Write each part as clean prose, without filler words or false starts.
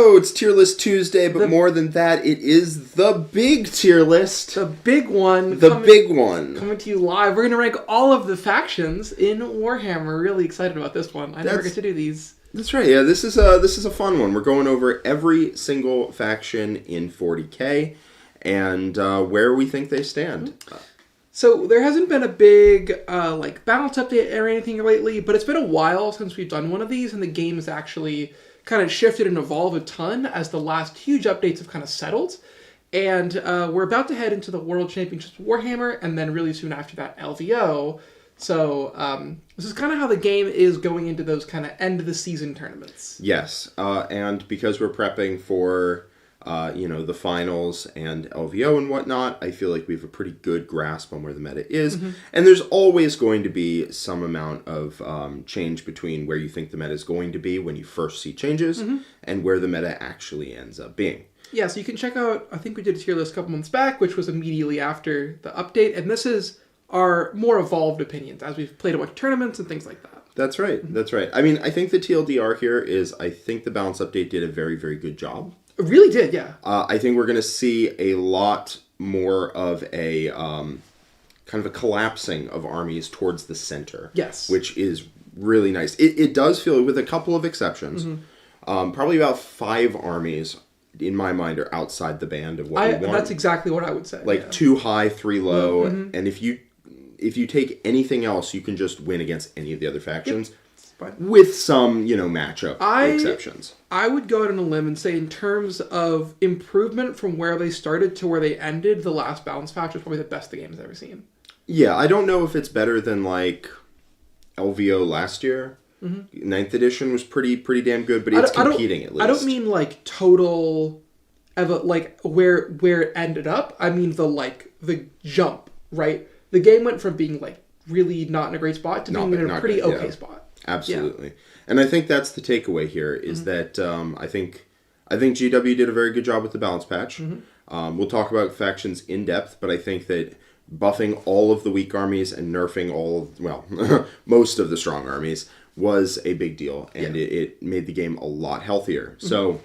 know, it's Tier List Tuesday, but more than that, it is the big tier list. The big one. Big one. Coming to you live. We're going to rank all of the factions in Warhammer. Really excited about this one. I never get to do these. That's right. Yeah, this is a fun one. We're going over every single faction in 40K and where we think they stand. So there hasn't been a big balance update or anything lately, but it's been a while since we've done one of these, and the game has actually kind of shifted and evolved a ton as the last huge updates have kind of settled. And we're about to head into the World Championships Warhammer, and then really soon after that, LVO. So this is kind of how the game is going into those kind of end-of-the-season tournaments. Yes, and because we're prepping for the finals and LVO and whatnot, I feel like we have a pretty good grasp on where the meta is. Mm-hmm. And there's always going to be some amount of change between where you think the meta is going to be when you first see changes and where the meta actually ends up being. Yeah, so you can check out, I think we did a tier list a couple months back, which was immediately after the update. And this is our more evolved opinions as we've played a bunch of tournaments and things like that. That's right. That's right. I mean, I think the TLDR here is I think the balance update did a very, very good job. It really did, yeah. I think we're going to see a lot more of a kind of a collapsing of armies towards the center. Yes. Which is really nice. It does feel, with a couple of exceptions, probably about 5 armies, in my mind, are outside the band of what we want. That's exactly what I would say. Like 2 high, 3 low, and if you take anything else, you can just win against any of the other factions. Yep. With some, matchup exceptions. I would go out on a limb and say in terms of improvement from where they started to where they ended, the last balance patch was probably the best the game has ever seen. Yeah, I don't know if it's better than, LVO last year. 9th edition was pretty damn good, but it's competing at least. I don't mean, total, where it ended up. I mean the jump, right? The game went from being, really not in a great spot to being in a pretty okay spot. Absolutely. Yeah. And I think that's the takeaway here is that I think GW did a very good job with the balance patch. We'll talk about factions in depth, but I think that buffing all of the weak armies and nerfing most of the strong armies was a big deal, and it made the game a lot healthier. So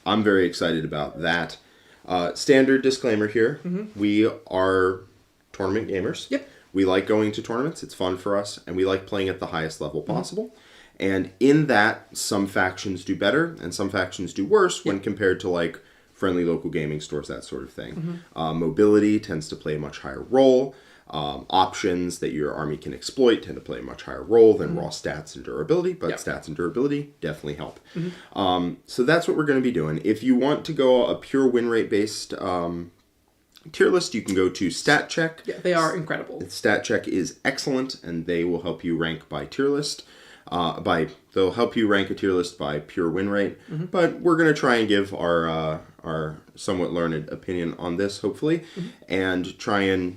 I'm very excited about that. Standard disclaimer here, we are tournament gamers. Yep. We like going to tournaments. It's fun for us. And we like playing at the highest level possible. And in that, some factions do better and some factions do worse when compared to friendly local gaming stores, that sort of thing. Mobility tends to play a much higher role. Options that your army can exploit tend to play a much higher role than raw stats and durability. But stats and durability definitely help. So that's what we're going to be doing. If you want to go a pure win rate based tier list, you can go to StatCheck. Yeah, they are incredible. StatCheck is excellent, and they will help you rank by tier list. They'll help you rank a tier list by pure win rate. But we're going to try and give our somewhat learned opinion on this, hopefully, and try and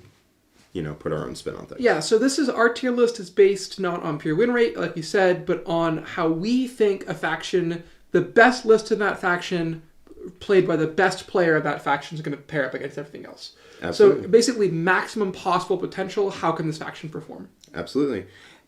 put our own spin on things. Yeah. So this is our tier list is based not on pure win rate, like you said, but on how we think a faction, the best list in that faction, played by the best player of that faction, is going to pair up against everything else. Absolutely. So basically, maximum possible potential. How can this faction perform? Absolutely.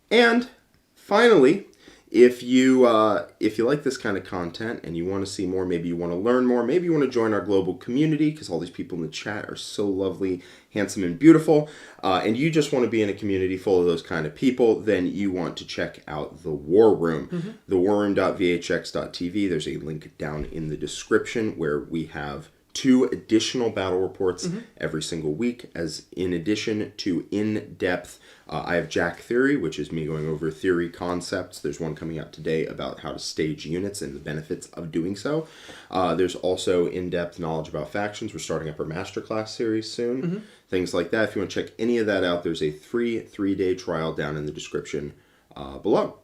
And finally, if you like this kind of content and you want to see more, maybe you want to learn more, maybe you want to join our global community because all these people in the chat are so lovely, handsome, and beautiful, and you just want to be in a community full of those kind of people, then you want to check out the War Room. thewarroom.vhx.tv. There's a link down in the description where we have 2 additional battle reports every single week, as in addition to in-depth. I have Jack Theory, which is me going over theory concepts. There's one coming out today about how to stage units and the benefits of doing so. There's also in-depth knowledge about factions. We're starting up our masterclass series soon. Things like that. If you want to check any of that out, there's a free 3-day trial down in the description below.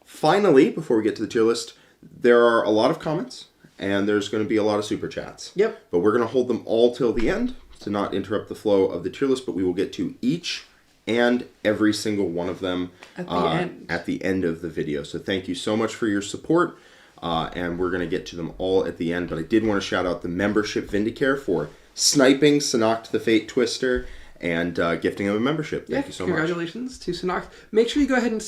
Finally, before we get to the tier list, there are a lot of comments. And there's going to be a lot of super chats. Yep. But we're going to hold them all till the end to not interrupt the flow of the tier list, but we will get to each and every single one of them at the end of the video. So thank you so much for your support, and we're going to get to them all at the end. But I did want to shout out the membership Vindicare for sniping Sanoct the Fate Twister and gifting him a membership. Thank you so much. Congratulations to Sanoct. Make sure you go ahead and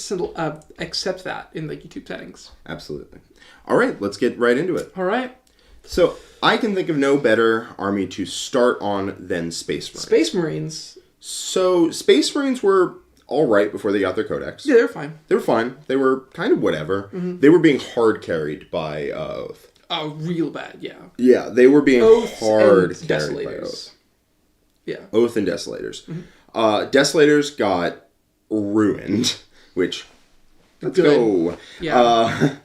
accept that in the YouTube settings. Absolutely. All right, let's get right into it. All right. So I can think of no better army to start on than Space Marines. Space Marines. So Space Marines were all right before they got their codex. Yeah, they're fine. They were fine. They were kind of whatever. They were being hard carried by Oath. Oh, real bad, yeah. Yeah, they were being Oaths hard and carried by Desolators. Oath. Yeah. Oath and Desolators. Desolators got ruined, which let's Good. go. Yeah.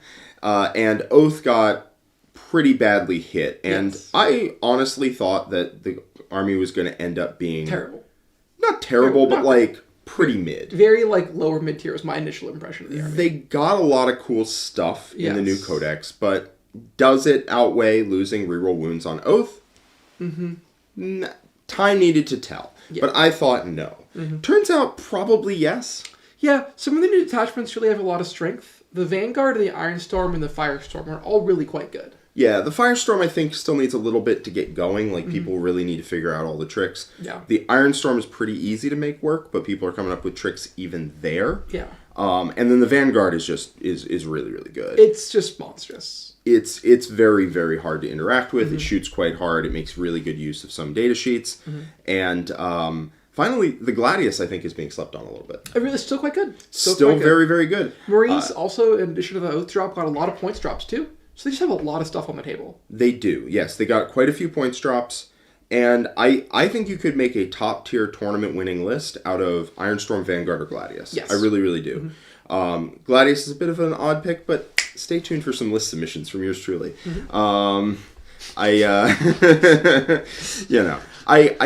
And Oath got pretty badly hit, and Yes. I honestly thought that the army was going to end up being Terrible. not terrible, but Not- like pretty mid. Very, like, lower mid-tier was my initial impression of the army. They got a lot of cool stuff in the new Yes. codex, but does it outweigh losing reroll wounds on Oath? Time needed to tell. Yeah. But I thought no. Turns out probably yes. Yeah, some of the new detachments really have a lot of strength. The Vanguard, the Ironstorm, and the Firestorm are all really quite good. Yeah, the Firestorm I think still needs a little bit to get going. Like people really need to figure out all the tricks. Yeah. The Ironstorm is pretty easy to make work, but people are coming up with tricks even there. Yeah. And then the Vanguard is just is really, really good. It's just monstrous. It's very, very hard to interact with. It shoots quite hard. It makes really good use of some data sheets. And finally, the Gladius, I think, is being slept on a little bit. It really still quite good. Still quite good. very, very good. Marines also, in addition to the Oath drop, got a lot of points drops too. So they just have a lot of stuff on the table. They do, yes. They got quite a few points drops. And I think you could make a top-tier tournament-winning list out of Ironstorm, Vanguard, or Gladius. Yes. I really, really do. Gladius is a bit of an odd pick, but stay tuned for some list submissions from yours truly. I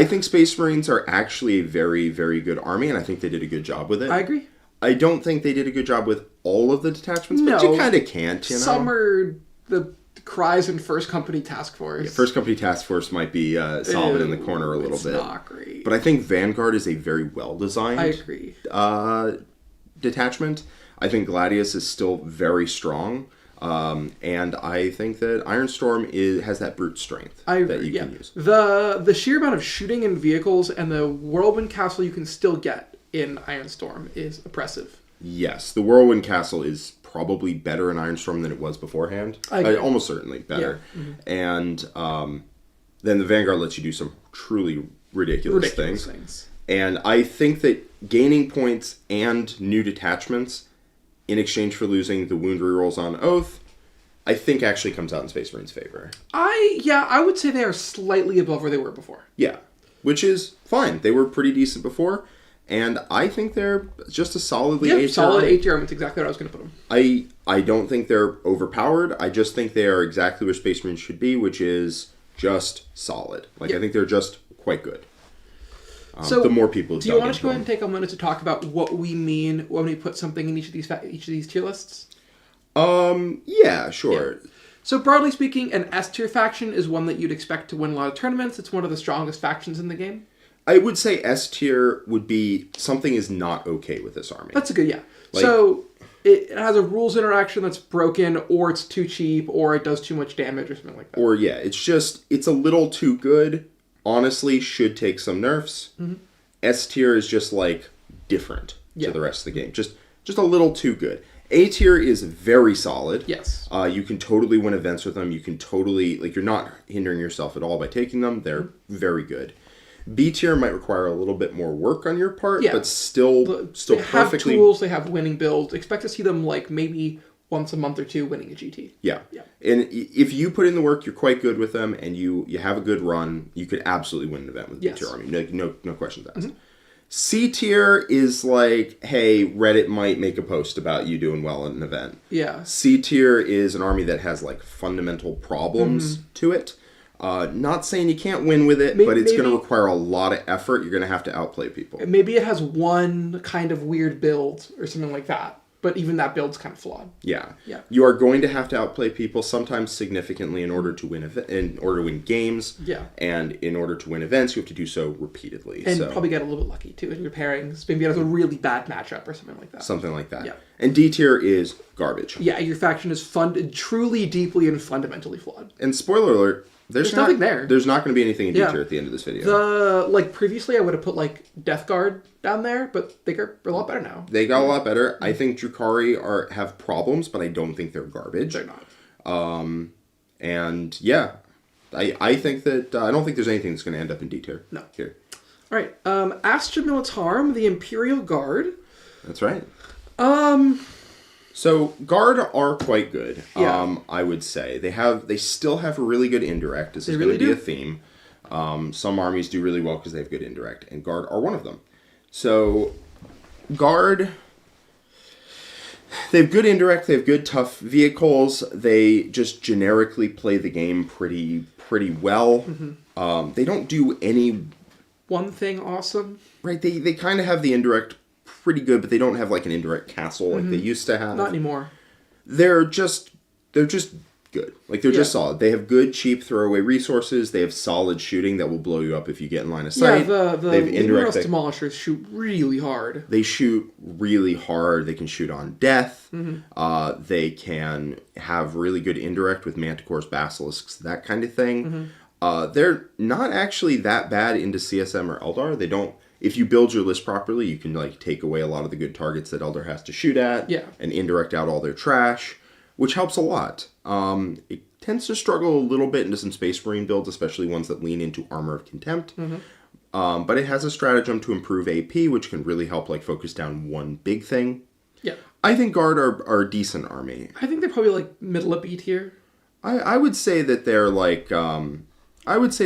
think Space Marines are actually a very, very good army, and I think they did a good job with it. I agree. I don't think they did a good job with all of the detachments, but No. you kind of can't, you know? Some are the Cries and First Company Task Force. First Company Task Force might be solid in the corner a little bit. It's not great. But I think Vanguard is a very well-designed I agree. detachment. I think Gladius is still very strong. And I think that Ironstorm has that brute strength that you can use. The sheer amount of shooting in vehicles and the Whirlwind Castle you can still get in Ironstorm is oppressive. Yes, the Whirlwind Castle is probably better in Ironstorm than it was beforehand. I agree. Almost certainly better. Yeah. And then the Vanguard lets you do some truly ridiculous things. And I think that gaining points and new detachments in exchange for losing the wound rerolls on Oath, I think actually comes out in Space Marine's favor. I would say they are slightly above where they were before. Yeah, which is fine. They were pretty decent before, and I think they're just a solidly A-tier solid army. A-tier army. That's exactly what I was going to put them. I don't think they're overpowered. I just think they are exactly where Space Marines should be, which is just solid. I think they're just quite good. So the more people do you want to go ahead and take a minute to talk about what we mean when we put something in each of these tier lists? Yeah, sure. Yeah. So broadly speaking, an S-tier faction is one that you'd expect to win a lot of tournaments. It's one of the strongest factions in the game. I would say S tier would be something is not okay with this army. That's a good, so it has a rules interaction that's broken, or it's too cheap, or it does too much damage, or something like that. Or it's a little too good. Honestly, should take some nerfs. S tier is just different to the rest of the game. Just a little too good. A tier is very solid. Yes. You can totally win events with them. You can totally you're not hindering yourself at all by taking them. They're very good. B tier might require a little bit more work on your part, but still they perfectly. have tools. They have winning builds. Expect to see them maybe once a month or two winning a GT. Yeah. And if you put in the work, you're quite good with them, and you have a good run, you could absolutely win an event with B tier army. No questions asked. C tier is hey, Reddit might make a post about you doing well in an event. Yeah. C tier is an army that has fundamental problems to it. Not saying you can't win with it, but it's going to require a lot of effort. You're going to have to outplay people. Maybe it has one kind of weird build or something like that. But even that build's kind of flawed. Yeah. You are going to have to outplay people, sometimes significantly, in order to win games. Yeah. And in order to win events, you have to do so repeatedly. And probably get a little bit lucky too in your pairings. Maybe it has a really bad matchup or something like that. Something like that. Yeah. And D tier is garbage. Yeah, your faction is truly, deeply, and fundamentally flawed. And spoiler alert. There's nothing there. There's not going to be anything in D tier at the end of this video. Previously I would have put Death Guard down there, but they're a lot better now. They got a lot better. I think Drukhari have problems, but I don't think they're garbage. They're not. And yeah, I think that I don't think there's anything that's going to end up in D tier. No. Here. All right. Astra Millitarum, the Imperial Guard. That's right. So Guard are quite good. Yeah. I would say they still have a really good indirect. This is really going to be do. a theme. Some armies do really well because they have good indirect, and Guard are one of them. So Guard, they have good indirect. They have good tough vehicles. They just generically play the game pretty well. Mm-hmm. They don't do any one thing awesome. Right. They kind of have the indirect pretty good, but they don't have like an indirect castle like they used to have. Not anymore. They're just good. Like they're just solid. They have good, cheap throwaway resources. They have solid shooting that will blow you up if you get in line of sight. Yeah, the they have indirect demolishers shoot really hard. They shoot really hard. They can shoot on death. Mm-hmm. They can have really good indirect with manticores, basilisks, that kind of thing. Mm-hmm. They're not actually that bad into CSM or Eldar. They don't. If you build your list properly, you can like take away a lot of the good targets that Eldar has to shoot at. Yeah. And indirect out all their trash, which helps a lot. It tends to struggle a little bit into some Space Marine builds, especially ones that lean into Armor of Contempt. Mm-hmm. But it has a stratagem to improve AP, which can really help like focus down one big thing. Yeah. I think Guard are a decent army. I think they're probably like middle of B tier. I would say that they're like top, towards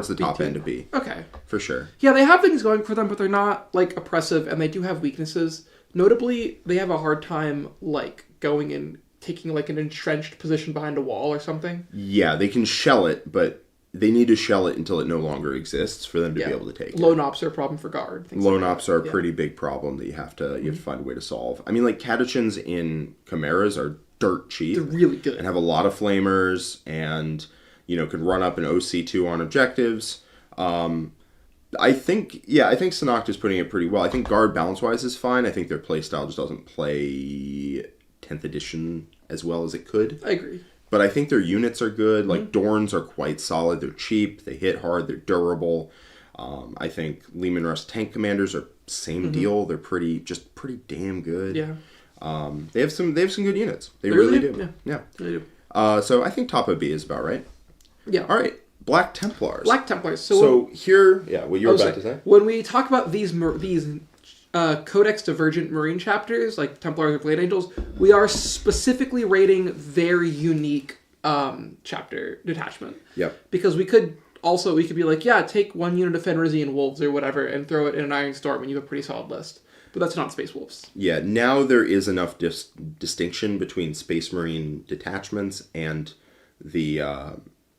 the top end of B. Okay. For sure. Yeah, they have things going for them, but they're not like oppressive, and they do have weaknesses. Notably, they have a hard time like going and taking like an entrenched position behind a wall or something. Yeah, they can shell it, but they need to shell it until it no longer exists for them to be able to take Lone ops are a problem for Guard. Lone ops are a pretty big problem that you have to find a way to solve. I mean, like Catechins in Chimeras are dirt cheap. They're really good. And have a lot of flamers and, can run up an OC2 on objectives. I think Sanocta is putting it pretty well. I think Guard balance-wise is fine. I think their playstyle just doesn't play 10th edition as well as it could. I agree. But I think their units are good. Like, Dorns are quite solid. They're cheap. They hit hard. They're durable. I think Leman Russ tank commanders are same deal. They're pretty damn good. Yeah. They have some good units. They really do. Yeah. They do. So I think top of B is about right. Yeah. All right. Black Templars. So here, what you were about to say. When we talk about these Codex Divergent Marine chapters, like Templars or Blade Angels, we are specifically rating their unique chapter detachment. Yep. Because we could be like, take one unit of Fenrisian Wolves or whatever and throw it in an Iron Storm and you have a pretty solid list. But that's not Space Wolves. Yeah, now there is enough distinction between Space Marine detachments and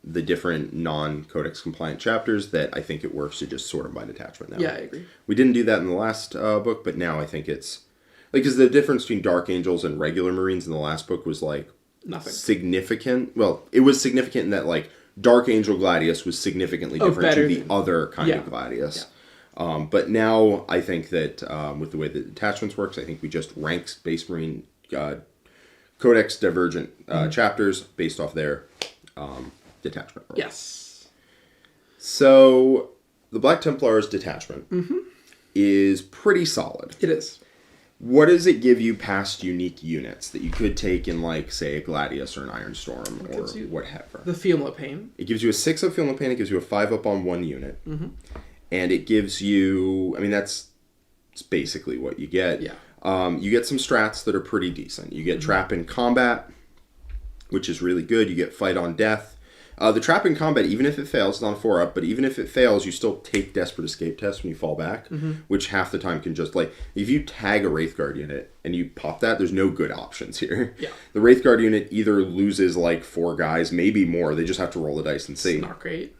the different non-Codex compliant chapters that I think it works to just sort them by detachment now. Yeah, I agree. We didn't do that in the last book, but now I think it's... because the difference between Dark Angels and regular Marines in the last book was, nothing significant. Well, it was significant in that, Dark Angel Gladius was significantly different to the other kind of Gladius. Yeah. But now I think that with the way the detachments works, I think we just rank Space Marine Codex Divergent chapters based off their... detachment. Right? Yes. So, the Black Templars detachment is pretty solid. It is. What does it give you past unique units that you could take in, say, a Gladius or an Iron Storm or whatever? The Fiumla Pain. It gives you a 6 of Fiumla Pain. It gives you a 5 up on one unit. Mm-hmm. And it gives you... I mean, that's basically what you get. Yeah. You get some strats that are pretty decent. You get Trap in Combat, which is really good. You get Fight on Death. The Trap in Combat, even if it fails, it's not a 4-up, but even if it fails, you still take Desperate Escape Test when you fall back, which half the time can just, if you tag a Wraithguard unit and you pop that, there's no good options here. Yeah. The Wraithguard unit either loses, 4 guys, maybe more, they just have to roll the dice and see. It's not great.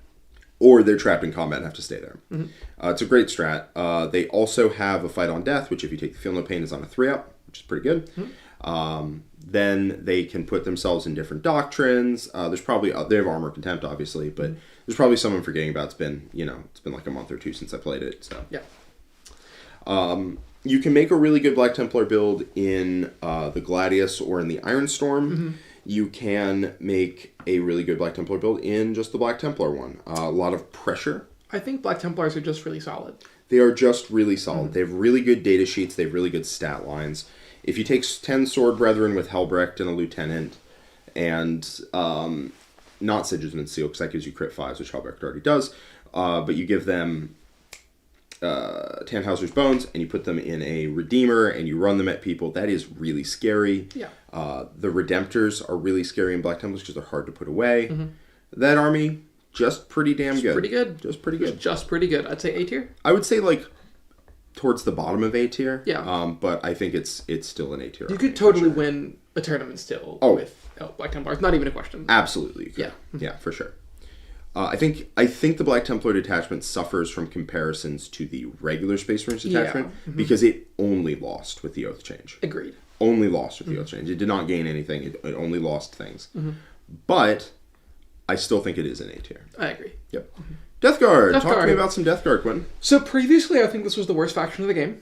Or they're trapped in combat and have to stay there. It's a great strat. They also have a Fight on Death, which if you take the Fiumla Pain is on a 3-up, which is pretty good. Then they can put themselves in different doctrines. There's probably they have Armor Contempt, obviously, but there's probably some I'm forgetting about. It's been a month or two since I played it. So yeah, you can make a really good Black Templar build in the Gladius or in the Iron Storm. You can make a really good Black Templar build in just the Black Templar one. A lot of pressure. I think Black Templars are just really solid. They are just really solid. They have really good data sheets. They have really good stat lines. If you take 10 Sword Brethren with Helbrecht and a Lieutenant, and not Sigismund's Seal, because that gives you crit 5s, which Hellbrecht already does. But you give them Tannhauser's Bones, and you put them in a Redeemer, and you run them at people. That is really scary. Yeah. The Redemptors are really scary in Black Templars because they're hard to put away. That army, just pretty damn good. Pretty good. Just pretty good. Just pretty good. I'd say A tier. I would say, like, towards the bottom of A tier. Yeah. But I think it's still an A tier. You could totally win a tournament still with Black Templars. Not even a question. Absolutely. You could. Yeah. Yeah, for sure. I think the Black Templar detachment suffers from comparisons to the regular Space Marines detachment because it only lost with the Oath Change. Agreed. Only lost with the Oath Change. It did not gain anything. It only lost things. But I still think it is an A tier. I agree. Yep. Death Guard. Talk to me about some Death Guard, Quinton. So previously, I think this was the worst faction of the game.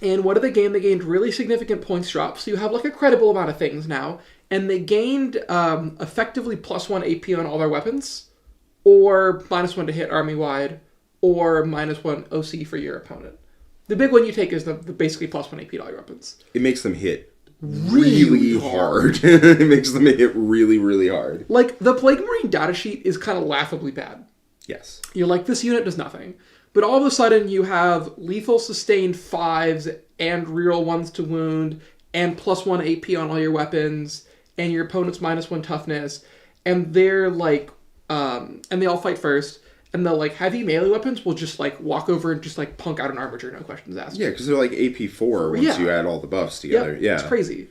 And what did they gain? They gained really significant points drops. So you have like a credible amount of things now. And they gained effectively +1 AP on all their weapons, or -1 to hit army-wide, or -1 OC for your opponent. The big one you take is the basically +1 AP to all your weapons. It makes them hit really hard. It makes them hit really, really hard. Like, the Plague Marine datasheet is kind of laughably bad. Yes. You're like, this unit does nothing. But all of a sudden, you have lethal sustained 5s and reroll 1s to wound, and +1 AP on all your weapons, and your opponent's -1 toughness, and they're like, and they all fight first, and the like heavy melee weapons will just like walk over and just like punk out an armature, no questions asked. Yeah, because they're like AP4 once you add all the buffs together. Yeah, it's crazy.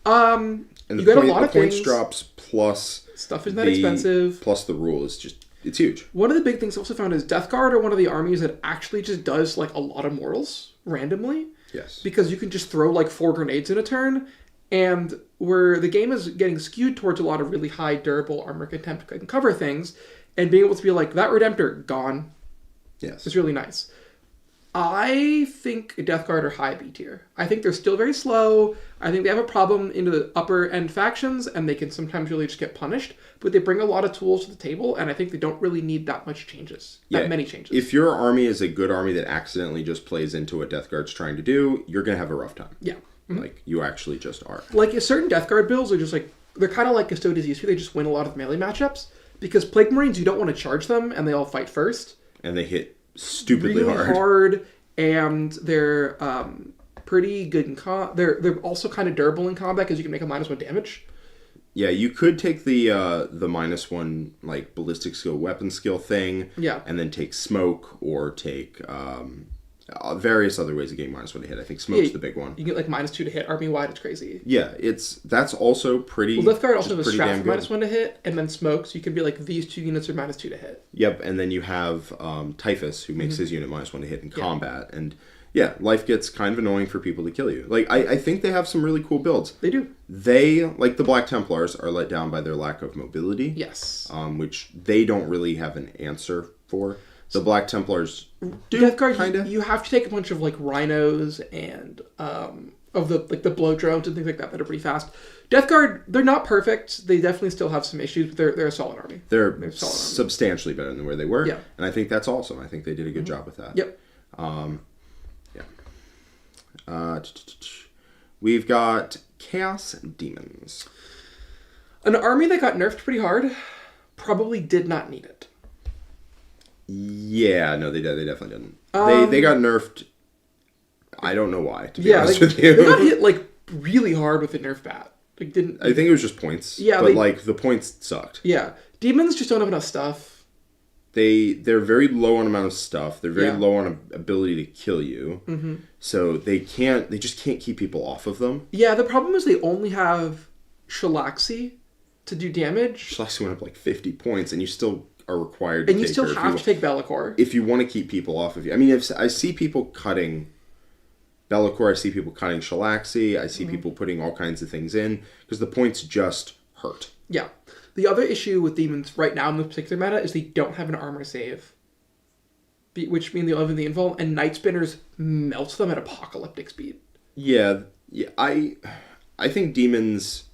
And you got a lot of points things. Drops plus Stuff is not expensive. Plus the rule is just, it's huge. One of the big things I also found is Death Guard are one of the armies that actually just does like a lot of mortals randomly. Yes. Because you can just throw like 4 grenades in a turn, and where the game is getting skewed towards a lot of really high durable armor contempt and cover things, and being able to be like, that Redemptor, gone. Yes. It's really nice. I think Death Guard are high B tier. I think they're still very slow. I think they have a problem into the upper end factions, and they can sometimes really just get punished. But they bring a lot of tools to the table, and I think they don't really need that much changes. That many changes. If your army is a good army that accidentally just plays into what Death Guard's trying to do, you're going to have a rough time. Yeah. Like, you actually just are. Like, certain Death Guard builds are just like, they're kind of like Custodes used to be. They just win a lot of melee matchups. Because Plague Marines, you don't want to charge them, and they all fight first. And they hit stupidly really hard. And they're pretty good in they're also kind of durable in combat because you can make a -1 damage. Yeah, you could take the -1 like ballistic skill, weapon skill thing. Yeah. And then take smoke or take various other ways of getting -1 to hit. I think smoke's the big one. You get like -2 to hit army wide. It's crazy. Yeah, that's also pretty. Well, Death Guard also has a strap for -1 to hit, and then smoke, so you can be like, these 2 units are -2 to hit. Yep, and then you have Typhus, who makes his unit -1 to hit in combat, and yeah, life gets kind of annoying for people to kill you. Like, I think they have some really cool builds. They do. They, like the Black Templars, are let down by their lack of mobility. Yes. Which they don't really have an answer for. The Black Templars do, Death Guard, kinda. you have to take a bunch of like rhinos and of the blow drones and things like that are pretty fast. Death Guard, they're not perfect. They definitely still have some issues, but they're a solid army. They're a solid army. Substantially better than where they were. Yeah. And I think that's awesome. I think they did a good job with that. Yep. We've got Chaos Demons. An army that got nerfed pretty hard probably did not need it. Yeah, no, they definitely didn't. They got nerfed. I don't know why, to be honest with you. They got hit like really hard with the nerf bat. Like, I think it was just points. Yeah, but like the points sucked. Yeah, demons just don't have enough stuff. They're very low on amount of stuff. They're very low on ability to kill you. Mm-hmm. So they just can't keep people off of them. Yeah, the problem is they only have Shalaxi to do damage. Shalaxi went up like 50 points, and you still are required to take her. And you still have to take Be'lakor. If you want to keep people off of you. I mean, I see people cutting Be'lakor, I see people cutting Shalaxi, I see people putting all kinds of things in, because the points just hurt. Yeah. The other issue with demons right now in this particular meta is they don't have an armor save. Which means they live in the invul, and Night Spinners melt them at apocalyptic speed. Yeah. I think demons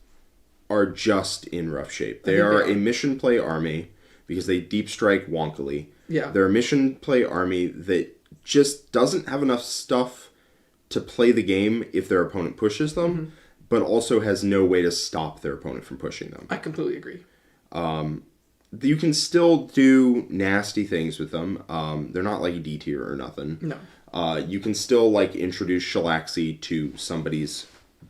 are just in rough shape. They are a mission play army because they deep strike wonkily. Yeah. They're a mission play army that just doesn't have enough stuff to play the game if their opponent pushes them. but also has no way to stop their opponent from pushing them. I completely agree. You can still do nasty things with them. They're not like a D tier or nothing. No. You can still like introduce Shalaxi to somebody's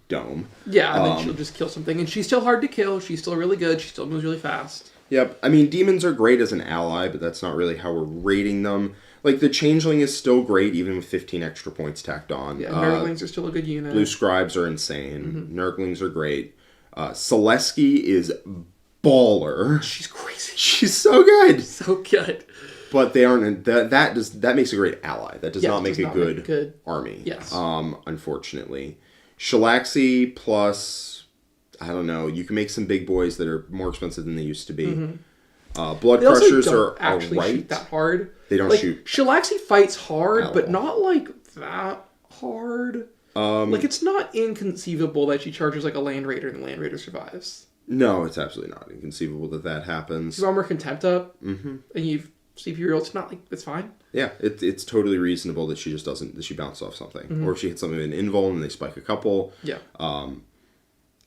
dome. Yeah, and then she'll just kill something. And she's still hard to kill. She's still really good. She still moves really fast. Yep. I mean, demons are great as an ally, but that's not really how we're rating them. Like, the Changeling is still great, even with 15 extra points tacked on. Yeah, Nurglings are still a good unit. Blue Scribes are insane. Nurglings are great. Selesky is baller. She's crazy. She's so good. So good. But they aren't. That makes a great ally. That does not make a good army. Yes. Unfortunately, Shalaxi plus, I don't know. You can make some big boys that are more expensive than they used to be. Blood Crushers are actually right. shoot that hard. They don't shoot. Shalaxi fights hard, but not like that hard. Like, it's not inconceivable that she charges like a Land Raider and the Land Raider survives. No, it's absolutely not inconceivable that happens. You armor Contempt up, and you've CP roll. It's not like it's fine. Yeah, it's totally reasonable that she just doesn't, that she bounces off something, or if she hits something with an invuln and they spike a couple. Yeah.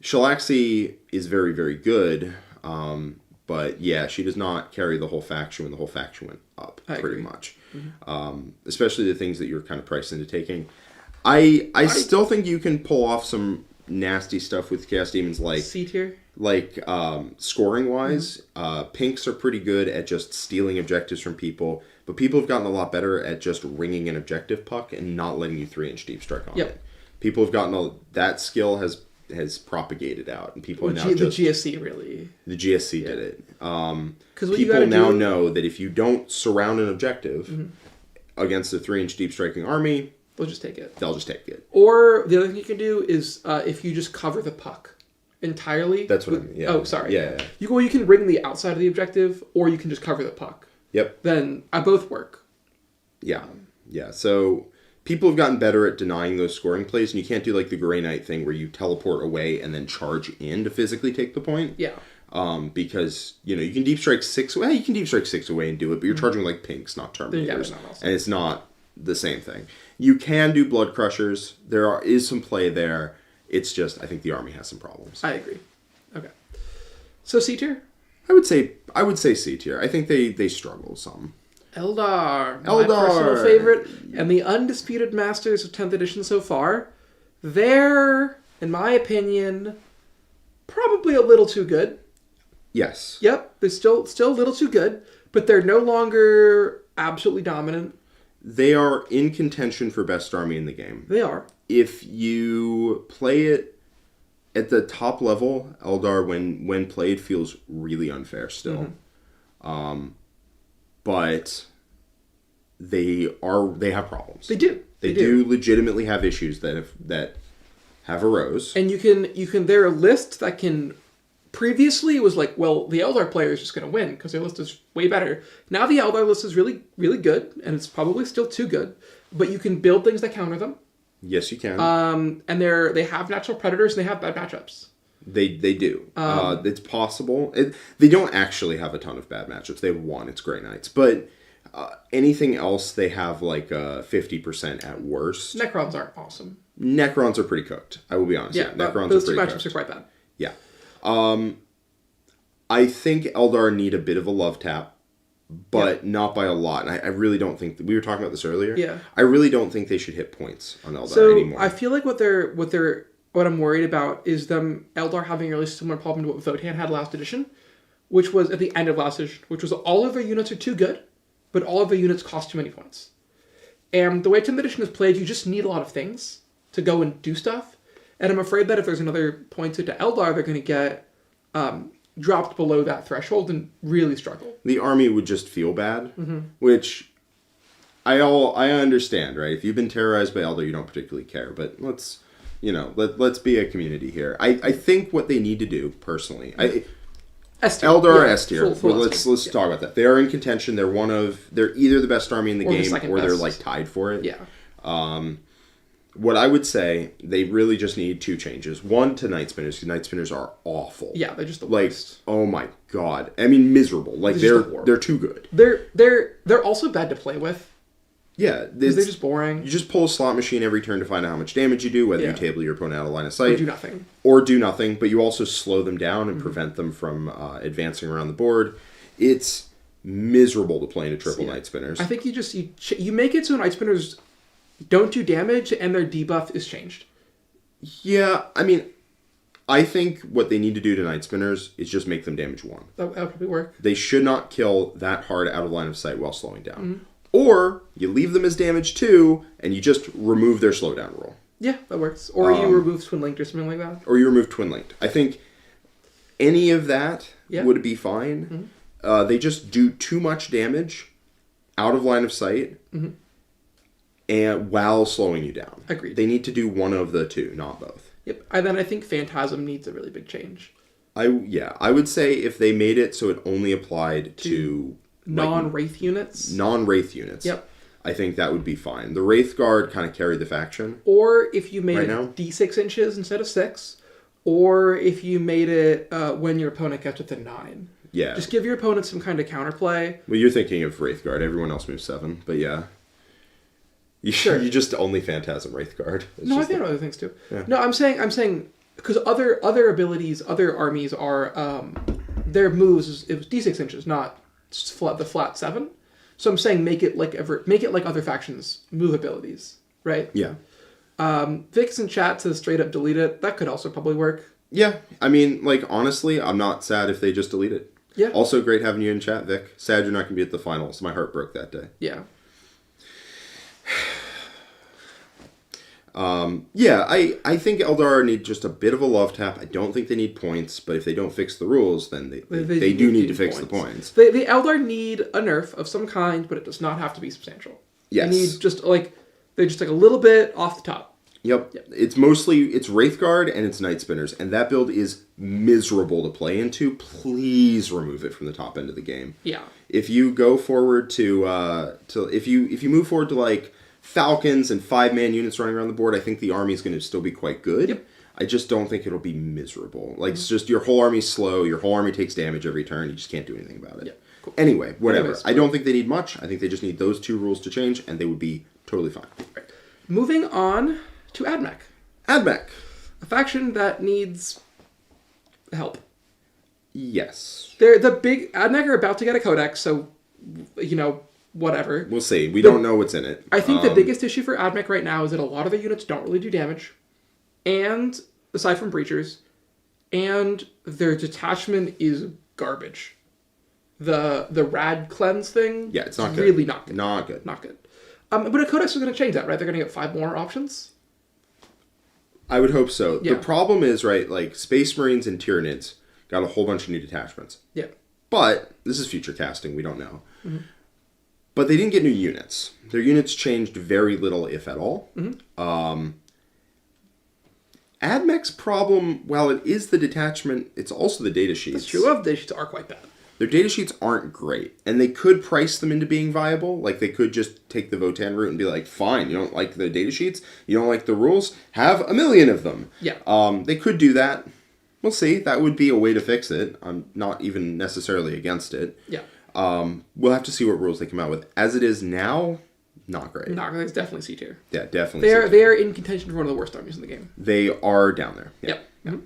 Shalaxi is very, very good, but yeah, she does not carry the whole faction when the whole faction went up pretty much. Especially the things that you're kind of priced into taking. I still think you can pull off some nasty stuff with Chaos Demons, like C tier. Like, scoring wise, pinks are pretty good at just stealing objectives from people, but people have gotten a lot better at just ringing an objective puck and not letting you 3-inch deep strike on it. People have gotten that skill has propagated out, and people are now the GSC really. The GSC did it. Because people now know that if you don't surround an objective against a 3-inch deep striking army, they'll just take it. Or the other thing you can do is if you just cover the puck entirely. That's what I mean. Yeah. Oh, sorry. Yeah. You can ring the outside of the objective, or you can just cover the puck. Yep. Then both work. Yeah. Yeah. So people have gotten better at denying those scoring plays, and you can't do like the Grey Knight thing where you teleport away and then charge in to physically take the point. Yeah. Because you can deep strike 6 away. You can deep strike 6 away and do it, but you're charging like pinks, not Terminators, and it's not the same thing. You can do Blood Crushers. There is some play there. It's just, I think the army has some problems. I agree. Okay. So C tier? I would say C tier. I think they struggle some. Eldar. My personal favorite, and the undisputed masters of 10th edition so far. They're, in my opinion, probably a little too good. Yes. Yep. They're still a little too good, but they're no longer absolutely dominant. They are in contention for best army in the game. They are. If you play it at the top level, Eldar, when played, feels really unfair still. But they have problems. They do. They do legitimately have issues that have arose. And you can there are lists that can. Previously, it was like, well, the Eldar player is just going to win because their list is way better. Now the Eldar list is really, really good, and it's probably still too good. But you can build things that counter them. Yes, you can. And they have natural predators, and they have bad matchups. They do. It's possible. They don't actually have a ton of bad matchups. They have one. It's Grey Knights. But anything else, they have like 50% at worst. Necrons aren't awesome. Necrons are pretty cooked. I will be honest. Yeah, Necrons those are two pretty matchups cooked. are quite bad. Yeah. I think Eldar need a bit of a love tap, but not by a lot. And I really don't think we were talking about this earlier. Yeah. I really don't think they should hit points on Eldar anymore. I feel like what I'm worried about is them Eldar having a really similar problem to what Votann had last edition, which was at the end of last edition, which was all of their units are too good, but all of their units cost too many points. And the way 10th edition is played, you just need a lot of things to go and do stuff. And I'm afraid that if there's another point to Eldar, they're going to get dropped below that threshold and really struggle. The army would just feel bad, which I understand, right? If you've been terrorized by Eldar, you don't particularly care. But let's be a community here. I think what they need to do, personally, Eldar are S tier. Let's talk about that. They are in contention. They're either the best army in the game or they're like tied for it. Yeah. What I would say, they really just need 2 changes. One, to Night Spinners, because Night Spinners are awful. Yeah, they're just the worst. Oh my god. I mean, miserable. Like, they're too good. They're also bad to play with. Yeah. Because they're just boring. You just pull a slot machine every turn to find out how much damage you do, whether you table your opponent out of line of sight. Or do nothing, but you also slow them down and prevent them from advancing around the board. It's miserable to play into triple Night Spinners. I think you make it so Night Spinners don't do damage and their debuff is changed. Yeah, I mean, I think what they need to do to Night Spinners is just make them damage 1. That would probably work. They should not kill that hard out of line of sight while slowing down. Or you leave them as damage 2 and you just remove their slowdown roll. Yeah, that works. Or you remove Twin Linked or something like that. Or you remove Twin Linked. I think any of that would be fine. They just do too much damage out of line of sight and while slowing you down. Agreed. They need to do one of the two, not both. Yep. And then I think Phantasm needs a really big change. I would say if they made it so it only applied to non-Wraith units. Non-Wraith units. Yep. I think that would be fine. The Wraith Guard kind of carried the faction. Or if you made it D6 inches instead of 6. Or if you made it when your opponent gets within 9. Yeah. Just give your opponent some kind of counterplay. Well, you're thinking of Wraith Guard. Everyone else moves 7. But yeah. You just only Phantasm Wraith Guard. No, I think other things too. Yeah. No, I'm saying because other abilities, other armies are their moves. It was D6 inches, not the flat 7. So I'm saying make it like other factions' move abilities, right? Yeah. Vix in chat says straight up delete it. That could also probably work. Yeah, I mean, like honestly, I'm not sad if they just delete it. Yeah. Also, great having you in chat, Vic. Sad you're not gonna be at the finals. My heart broke that day. Yeah. I think Aeldari need just a bit of a love tap. I don't think they need points, but if they don't fix the rules, then they do need to fix the points. The Aeldari need a nerf of some kind, but it does not have to be substantial. Yes. They need they're just like a little bit off the top. Yep. It's Wraith Guard and it's Night Spinners, and that build is miserable to play into. Please remove it from the top end of the game. Yeah. If you go forward if you move forward to like Falcons and 5-man units running around the board, I think the army is going to still be quite good. Yep. I just don't think it'll be miserable. Like, it's just your whole army's slow, your whole army takes damage every turn, you just can't do anything about it. Yeah, cool. Anyway, whatever. I don't think they need much. I think they just need those 2 rules to change, and they would be totally fine. Right. Moving on to Admech. Admech. A faction that needs help. Yes. The big Admech are about to get a codex, so, whatever. We'll see. We don't know what's in it. I think the biggest issue for Admech right now is that a lot of the units don't really do damage. And, aside from Breachers, and their detachment is garbage. The Rad Cleanse thing? Yeah, it's not good. Really not good. Not good. Not good. But a codex is going to change that, right? They're going to get 5 more options? I would hope so. Yeah. The problem is, right, like, Space Marines and Tyranids got a whole bunch of new detachments. Yeah. But, this is future casting, we don't know. Mm-hmm. But they didn't get new units. Their units changed very little, if at all. Mm-hmm. Admech's problem, while it is the detachment, it's also the data sheets. That's true. Data sheets are quite bad. Their data sheets aren't great. And they could price them into being viable. Like, they could just take the Votann route and be like, fine, you don't like the data sheets? You don't like the rules? Have 1,000,000 of them. Yeah. They could do that. We'll see. That would be a way to fix it. I'm not even necessarily against it. Yeah. We'll have to see what rules they come out with. As it is now, not great. Not great. It's definitely C tier. Yeah, definitely. They are in contention for one of the worst armies in the game. They are down there. Yeah. Yep. Yeah. Mm-hmm.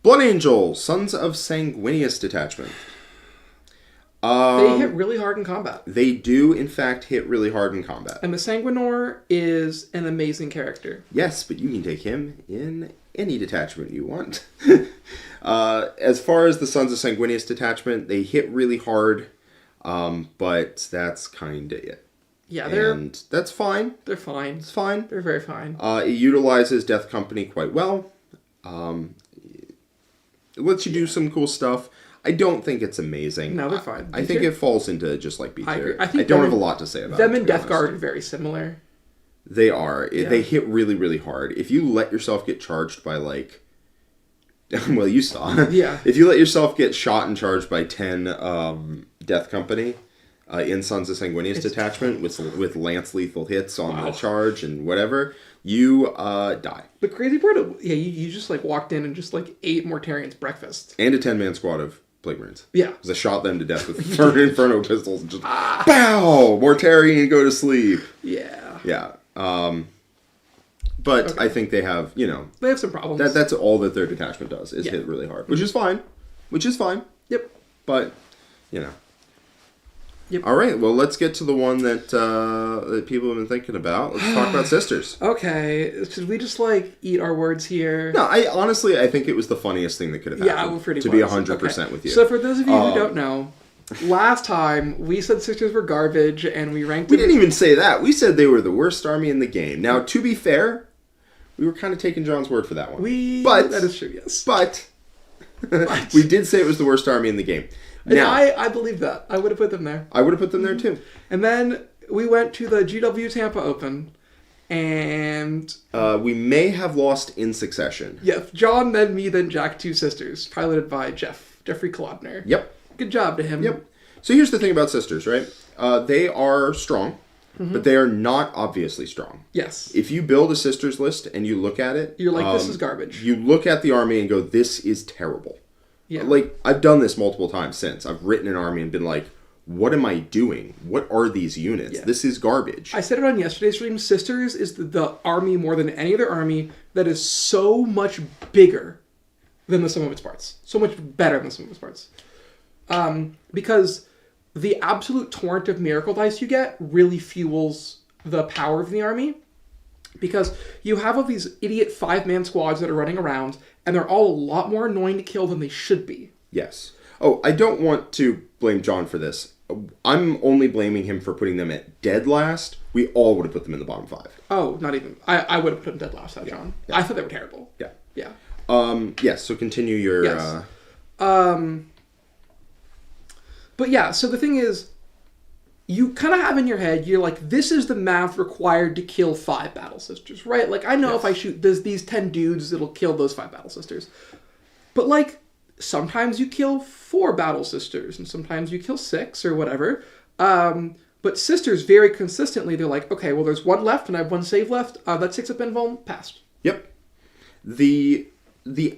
Blood Angel, Sons of Sanguinius detachment. They hit really hard in combat. They do, in fact, hit really hard in combat. And the Sanguinor is an amazing character. Yes, but you can take him in any detachment you want. As far as the Sons of Sanguinius detachment, they hit really hard, but that's kind of it. Yeah, that's fine. They're fine. It's fine. They're very fine. It utilizes Death Company quite well. It lets you do some cool stuff. I don't think it's amazing. No, they're fine. I think it falls into just like B tier. I don't have a lot to say about them it. and Death Guard are very similar. They are. Yeah. They hit really, really hard. If you let yourself get charged by like... well, you saw. Yeah. If you let yourself get shot and charged by 10 Death Company in Sons of Sanguinius detachment with lance lethal hits on the charge and whatever, you die. The crazy part, you just like walked in and just like ate Mortarian's breakfast. And a 10-man squad of Plague Marines. Yeah. Because I shot them to death with Inferno pistols and just, BOW! Mortarian, go to sleep. Yeah. Yeah. But I think they have, They have some problems. that's all that their detachment does, is hit really hard. Which is fine. Yep. But, Yep. All right, well, let's get to the one that people have been thinking about. Let's talk about Sisters. Okay. Should we just, eat our words here? No, I think it was the funniest thing that could have happened. Yeah, we're pretty to much. be 100% with you. So for those of you who don't know, last time we said Sisters were garbage, and we ranked them... We didn't even say that. We said they were the worst army in the game. Now, to be fair, we were kind of taking John's word for that one. That is true, yes. But we did say it was the worst army in the game. Now, I believe that. I would have put them there. I would have put them there too. And then we went to the GW Tampa Open, and... we may have lost in succession. Yeah, John, then me, then Jack, 2 Sisters, piloted by Jeffrey Kolodner. Yep. Good job to him. Yep. So here's the thing about Sisters, right? They are strong, but they are not obviously strong. Yes. If you build a Sisters list and you look at it... You're like, this is garbage. You look at the army and go, this is terrible. Yeah. I've done this multiple times since. I've written an army and been like, what am I doing? What are these units? Yeah. This is garbage. I said it on yesterday's stream. Sisters is the army more than any other army that is so much bigger than the sum of its parts. So much better than the sum of its parts. Because the absolute torrent of miracle dice you get really fuels the power of the army. Because you have all these idiot 5-man squads that are running around, and they're all a lot more annoying to kill than they should be. Yes. Oh, I don't want to blame John for this. I'm only blaming him for putting them at dead last. We all would have put them in the bottom 5. Oh, not even. I would have put them dead last, John. Yeah. I thought they were terrible. Yeah. Yeah. Yes, so continue your... Yes. But yeah, so the thing is, you kind of have in your head, you're like, this is the math required to kill 5 Battle Sisters, right? Like, I know if I shoot these 10 dudes, it'll kill those 5 Battle Sisters. But, sometimes you kill 4 Battle Sisters, and sometimes you kill 6, or whatever. But Sisters, very consistently, they're like, okay, well, there's 1 left, and I have 1 save left. That 6 up invuln, passed. Yep. The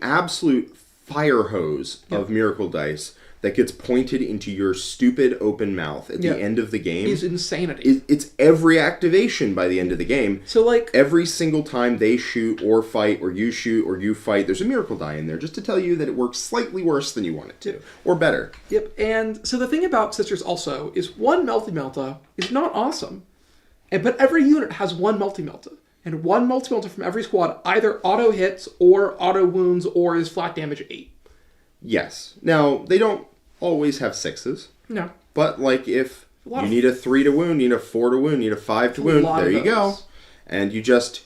absolute fire hose of Miracle Dice that gets pointed into your stupid open mouth at the end of the game is insanity. It's every activation by the end of the game. So, every single time they shoot or fight, or you shoot or you fight, there's a miracle die in there just to tell you that it works slightly worse than you want it to. Or better. Yep, and so the thing about Sisters also is 1 Melty-Melta is not awesome. But every unit has 1 Melty-Melta. And 1 Melty-Melta from every squad either auto-hits or auto-wounds or is flat damage 8. Yes. Now, they don't always have 6s. No. But, if you need a 3 to wound, you need a 4 to wound, you need a 5 to wound, there you go. And you just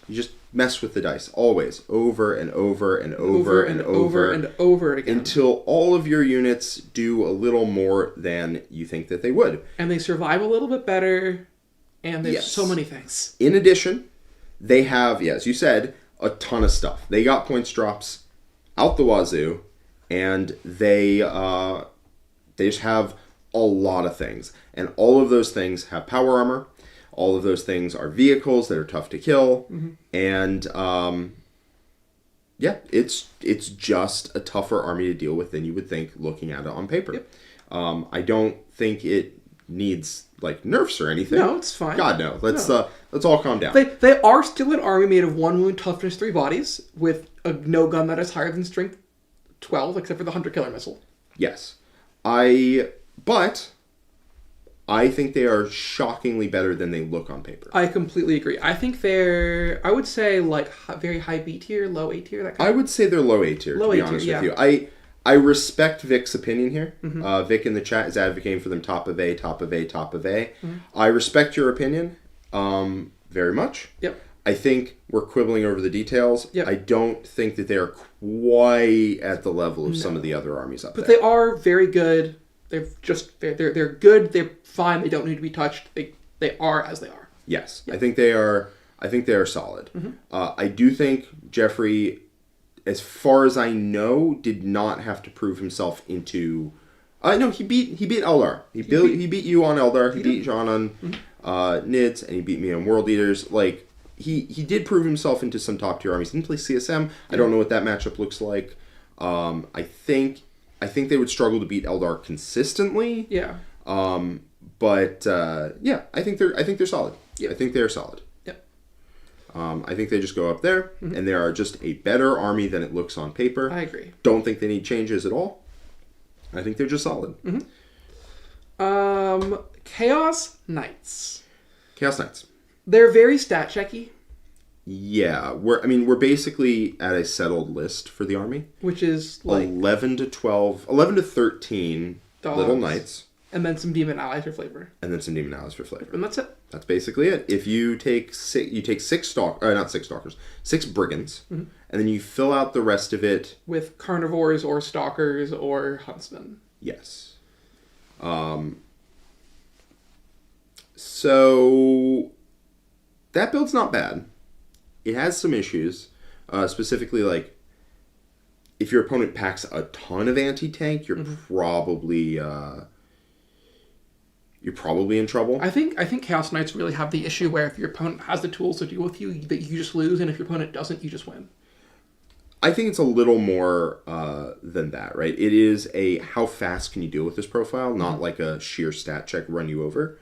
mess with the dice. Always. Over and over and over and over and over again. Until all of your units do a little more than you think that they would. And they survive a little bit better, and there's so many things. In addition, they have, as you said, a ton of stuff. They got points drops out the wazoo, and they just have a lot of things. And all of those things have power armor. All of those things are vehicles that are tough to kill. And, it's just a tougher army to deal with than you would think looking at it on paper. Yep. I don't think it needs, nerfs or anything. No, it's fine. God, no. Let's all calm down. They are still an army made of 1 wound, toughness, 3 bodies, with a no gun that is higher than strength 12, except for the Hunter Killer Missile. Yes. But I think they are shockingly better than they look on paper. I completely agree. I think they're, I would say, very high B tier, low A tier, that kind of... I would say they're low A tier, to be honest with you. I respect Vic's opinion here. Vic in the chat is advocating for them top of A, top of A, top of A. I respect your opinion very much. Yep. I think we're quibbling over the details. Yep. I don't think that they are quite at the level of some of the other armies up there. But they are very good. They're good. They're fine. They don't need to be touched. They are as they are. Yes. Yep. I think they are solid. I do think Jeffrey, as far as I know, did not have to prove himself into... no, he beat Eldar. He beat you on Eldar. He beat John on Nids, and he beat me on World Eaters. He did prove himself into some top tier armies. He didn't play CSM. I don't know what that matchup looks like. I think I think they would struggle to beat Eldar consistently. Yeah. But I think they're solid. Yep. I think they're solid. Yep. I think they just go up there, and they are just a better army than it looks on paper. I agree. Don't think they need changes at all. I think they're just solid. Chaos Knights. Chaos Knights. They're very stat checky. Yeah, we're basically at a settled list for the army, which is like 11 to 13 dogs, little knights, and then some demon allies for flavor, and and that's it. That's basically it. If you take six brigands, and then you fill out the rest of it with carnivores or stalkers or huntsmen. Yes. So that build's not bad. It has some issues, specifically like if your opponent packs a ton of anti-tank, you're probably in trouble. I think Chaos Knights really have the issue where if your opponent has the tools to deal with you, that you just lose, and if your opponent doesn't, you just win. I think it's a little more than that, right? It is a how fast can you deal with this profile, not like a sheer stat check run you over.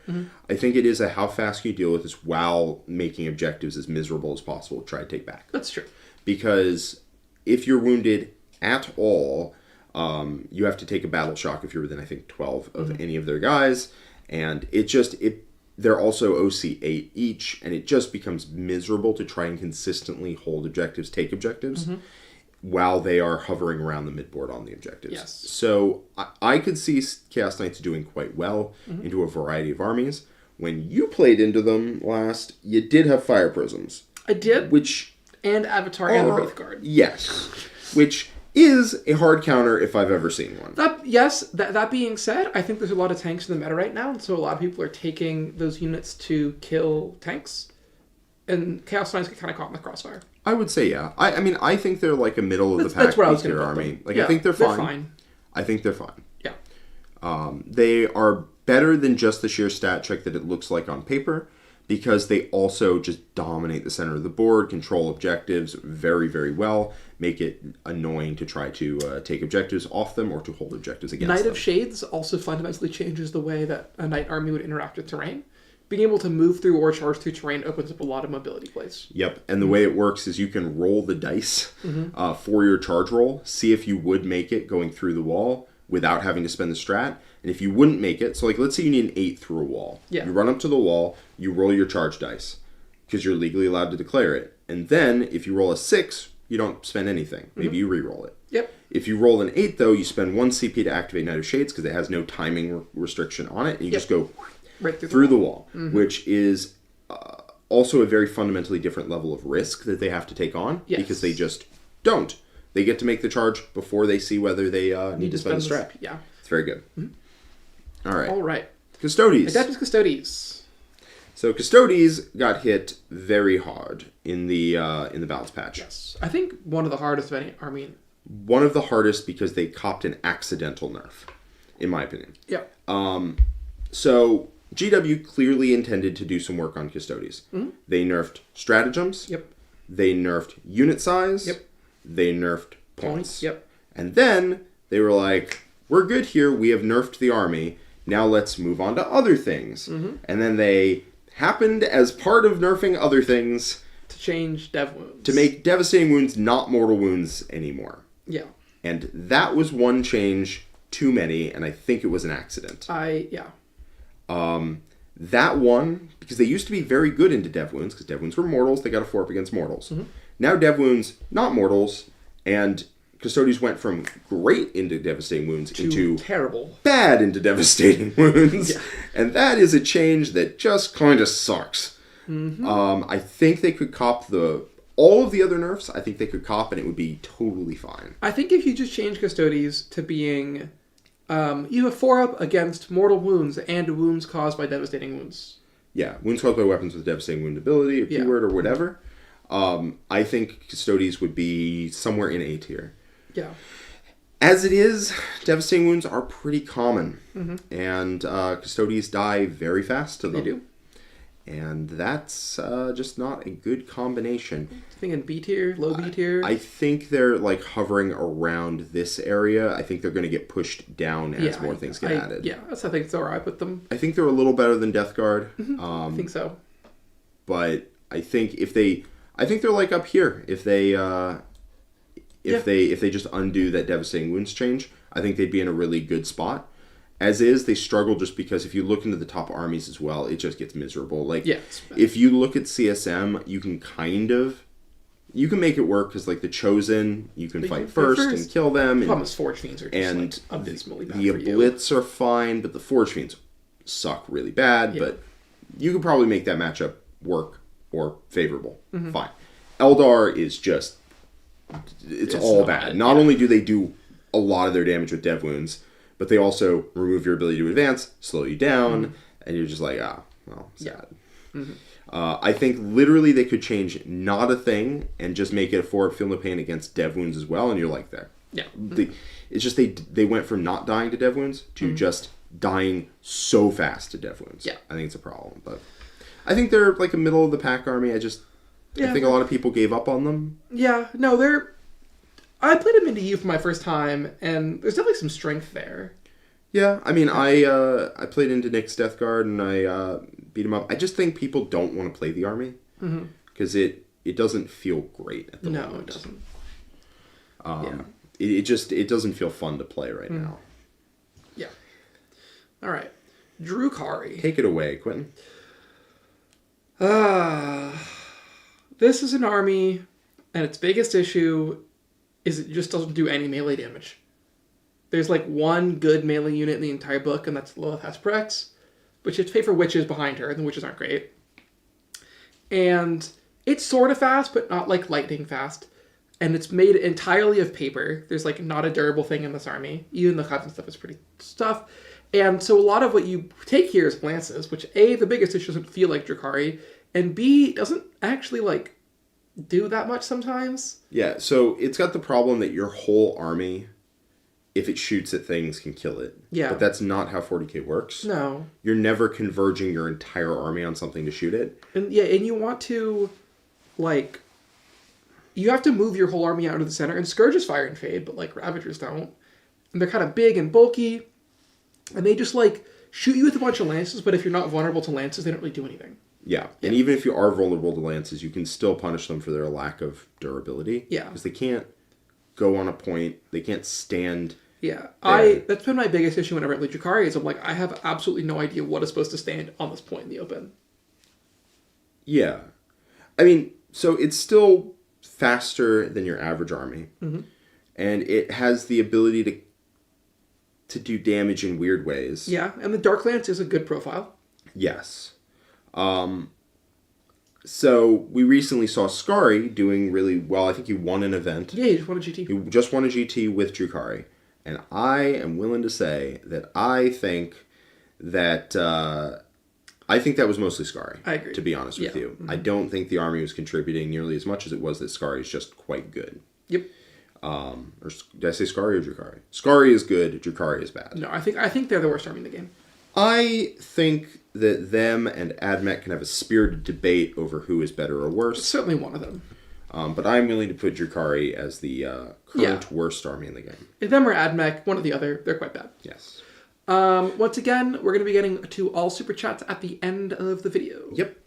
I think it is a how fast can you deal with this while making objectives as miserable as possible to try to take back. That's true. Because if you're wounded at all, you have to take a battle shock if you're within, I think, 12 of any of their guys. And they're also OC 8 each, and it just becomes miserable to try and consistently hold objectives, take objectives, while they are hovering around the midboard on the objectives. Yes. So I could see Chaos Knights doing quite well into a variety of armies. When you played into them last, you did have Fire Prisms. I did. And Avatar and the Wraith Guard. Yes. Which is a hard counter if I've ever seen one. That being said, I think there's a lot of tanks in the meta right now, and so a lot of people are taking those units to kill tanks. And Chaos Knights get kind of caught in the crossfire. I would say, yeah. I think they're like a middle of the pack tier army. Like, yeah, I think they're fine. I think they're fine. Yeah. They are better than just the sheer stat check that it looks like on paper, because they also just dominate the center of the board, control objectives very, very well, make it annoying to try to take objectives off them or to hold objectives against them. Knight of Shades also fundamentally changes the way that a knight army would interact with terrain. Being able to move through or charge through terrain opens up a lot of mobility plays. Yep, and the way it works is you can roll the dice for your charge roll, see if you would make it going through the wall without having to spend the strat. And if you wouldn't make it, so like let's say you need an 8 through a wall. Yeah. You run up to the wall, you roll your charge dice, because you're legally allowed to declare it. And then if you roll a 6, you don't spend anything. Maybe you re-roll it. Yep. If you roll an 8, though, you spend 1 CP to activate Knight of Shades, because it has no timing restriction on it, and you just go right through the wall, which is also a very fundamentally different level of risk that they have to take on, because they just don't. They get to make the charge before they see whether they need to spend a strat. Yeah. It's very good. All right. Custodes. Adeptus Custodes. So Custodes got hit very hard in the balance patch. Yes. I think one of the hardest of any army. One of the hardest because they copped an accidental nerf, in my opinion. Yeah. So GW clearly intended to do some work on Custodes. They nerfed stratagems. Yep. They nerfed unit size. Yep. They nerfed points. Yep. And then they were like, we're good here. We have nerfed the army. Now let's move on to other things. And then they happened, as part of nerfing other things, to change dev wounds. To make devastating wounds not mortal wounds anymore. Yeah. And that was one change too many, and I think it was an accident. That one, because they used to be very good into dev wounds, because dev wounds were mortals, they got a 4-up against mortals. Now dev wounds, not mortals, and Custodes went from great into devastating wounds into terrible, bad into devastating wounds. And that is a change that just kind of sucks. I think they could cop all of the other nerfs. I think they could cop, and it would be totally fine. I think if you just change Custodes to being, you have 4-up against mortal wounds and wounds caused by devastating wounds. Yeah, wounds caused by weapons with devastating wound ability, or keyword, or whatever. I think Custodes would be somewhere in A tier. Yeah. As it is, devastating wounds are pretty common, and Custodes die very fast to them. They do. And that's just not a good combination. Thinking B tier, low B tier. I think they're like hovering around this area. I think they're going to get pushed down as more things get added. Yeah, I think that's where I put them. I think they're a little better than Death Guard. I think so. But I think I think they're like up here. If they just undo that devastating wounds change, I think they'd be in a really good spot. As is, they struggle just because if you look into the top armies as well, it just gets miserable. Like, if you look at CSM, you can make it work because, like, the Chosen, you can fight first and kill them. The problem is Forge Fiends are just, abysmally bad the Blitz are fine, but the Forge Fiends suck really bad. But you could probably make that matchup work or favorable. Fine. Eldar is just... It's all bad. Not only do they do a lot of their damage with Dev Wounds, but they also remove your ability to advance, slow you down, and you're just like, sad. I think literally they could change not a thing and just make it a forward feel no pain against Dev Wounds as well, and you're like there. Yeah. It's just they went from not dying to Dev Wounds to just dying so fast to Dev Wounds. Yeah. I think it's a problem, but I think they're like a middle of the pack army. I think a lot of people gave up on them. Yeah, no, I played them into you for my first time, and there's definitely some strength there. Yeah, I mean, I played into Nick's Death Guard, and I beat him up. I just think people don't want to play the army, because it doesn't feel great at the moment. No, it doesn't. It doesn't feel fun to play right now. Yeah. All right. Drukhari. Take it away, Quinton. This is an army, and its biggest issue is it just doesn't do any melee damage. There's like one good melee unit in the entire book, and that's Lilith Hesperex, which you have to pay for witches behind her, and the witches aren't great. And it's sort of fast, but not like lightning fast. And it's made entirely of paper. There's like not a durable thing in this army. Even the class and stuff is pretty tough. And so a lot of what you take here is lances, which A, the biggest issue doesn't feel like Drukhari, and B, doesn't actually like do that much sometimes. Yeah, so it's got the problem that your whole army, if it shoots at things, can kill it. Yeah. But that's not how 40k works. No. You're never converging your entire army on something to shoot it. And you want to, like, you have to move your whole army out of the center, and Scourges fire and fade, but like Ravagers don't. And they're kind of big and bulky, and they just like shoot you with a bunch of lances, but if you're not vulnerable to lances, they don't really do anything. Yeah, and even if you are vulnerable to lances, you can still punish them for their lack of durability. Yeah. Because they can't go on a point, they can't stand. Yeah, that's been my biggest issue whenever I play Drukhari, is I'm like, I have absolutely no idea what is supposed to stand on this point in the open. Yeah. I mean, so it's still faster than your average army. And it has the ability to do damage in weird ways. Yeah, and the Dark Lance is a good profile. Yes. So we recently saw Skari doing really well. I think he won an event. Yeah, he just won a GT. He just won a GT with Drukhari. And I am willing to say that I think that was mostly Skari. I agree. To be honest with you. I don't think the army was contributing nearly as much as it was that Skari is just quite good. Yep. Or did I say Skari or Drukhari? Skari is good, Drukhari is bad. No, I think they're the worst army in the game. I think that them and Admech can have a spirited debate over who is better or worse. It's certainly one of them. But I'm willing to put Drukhari as the current worst army in the game. If them or Admech, one or the other, they're quite bad. Yes. Once again, we're going to be getting to all Super Chats at the end of the video. Yep.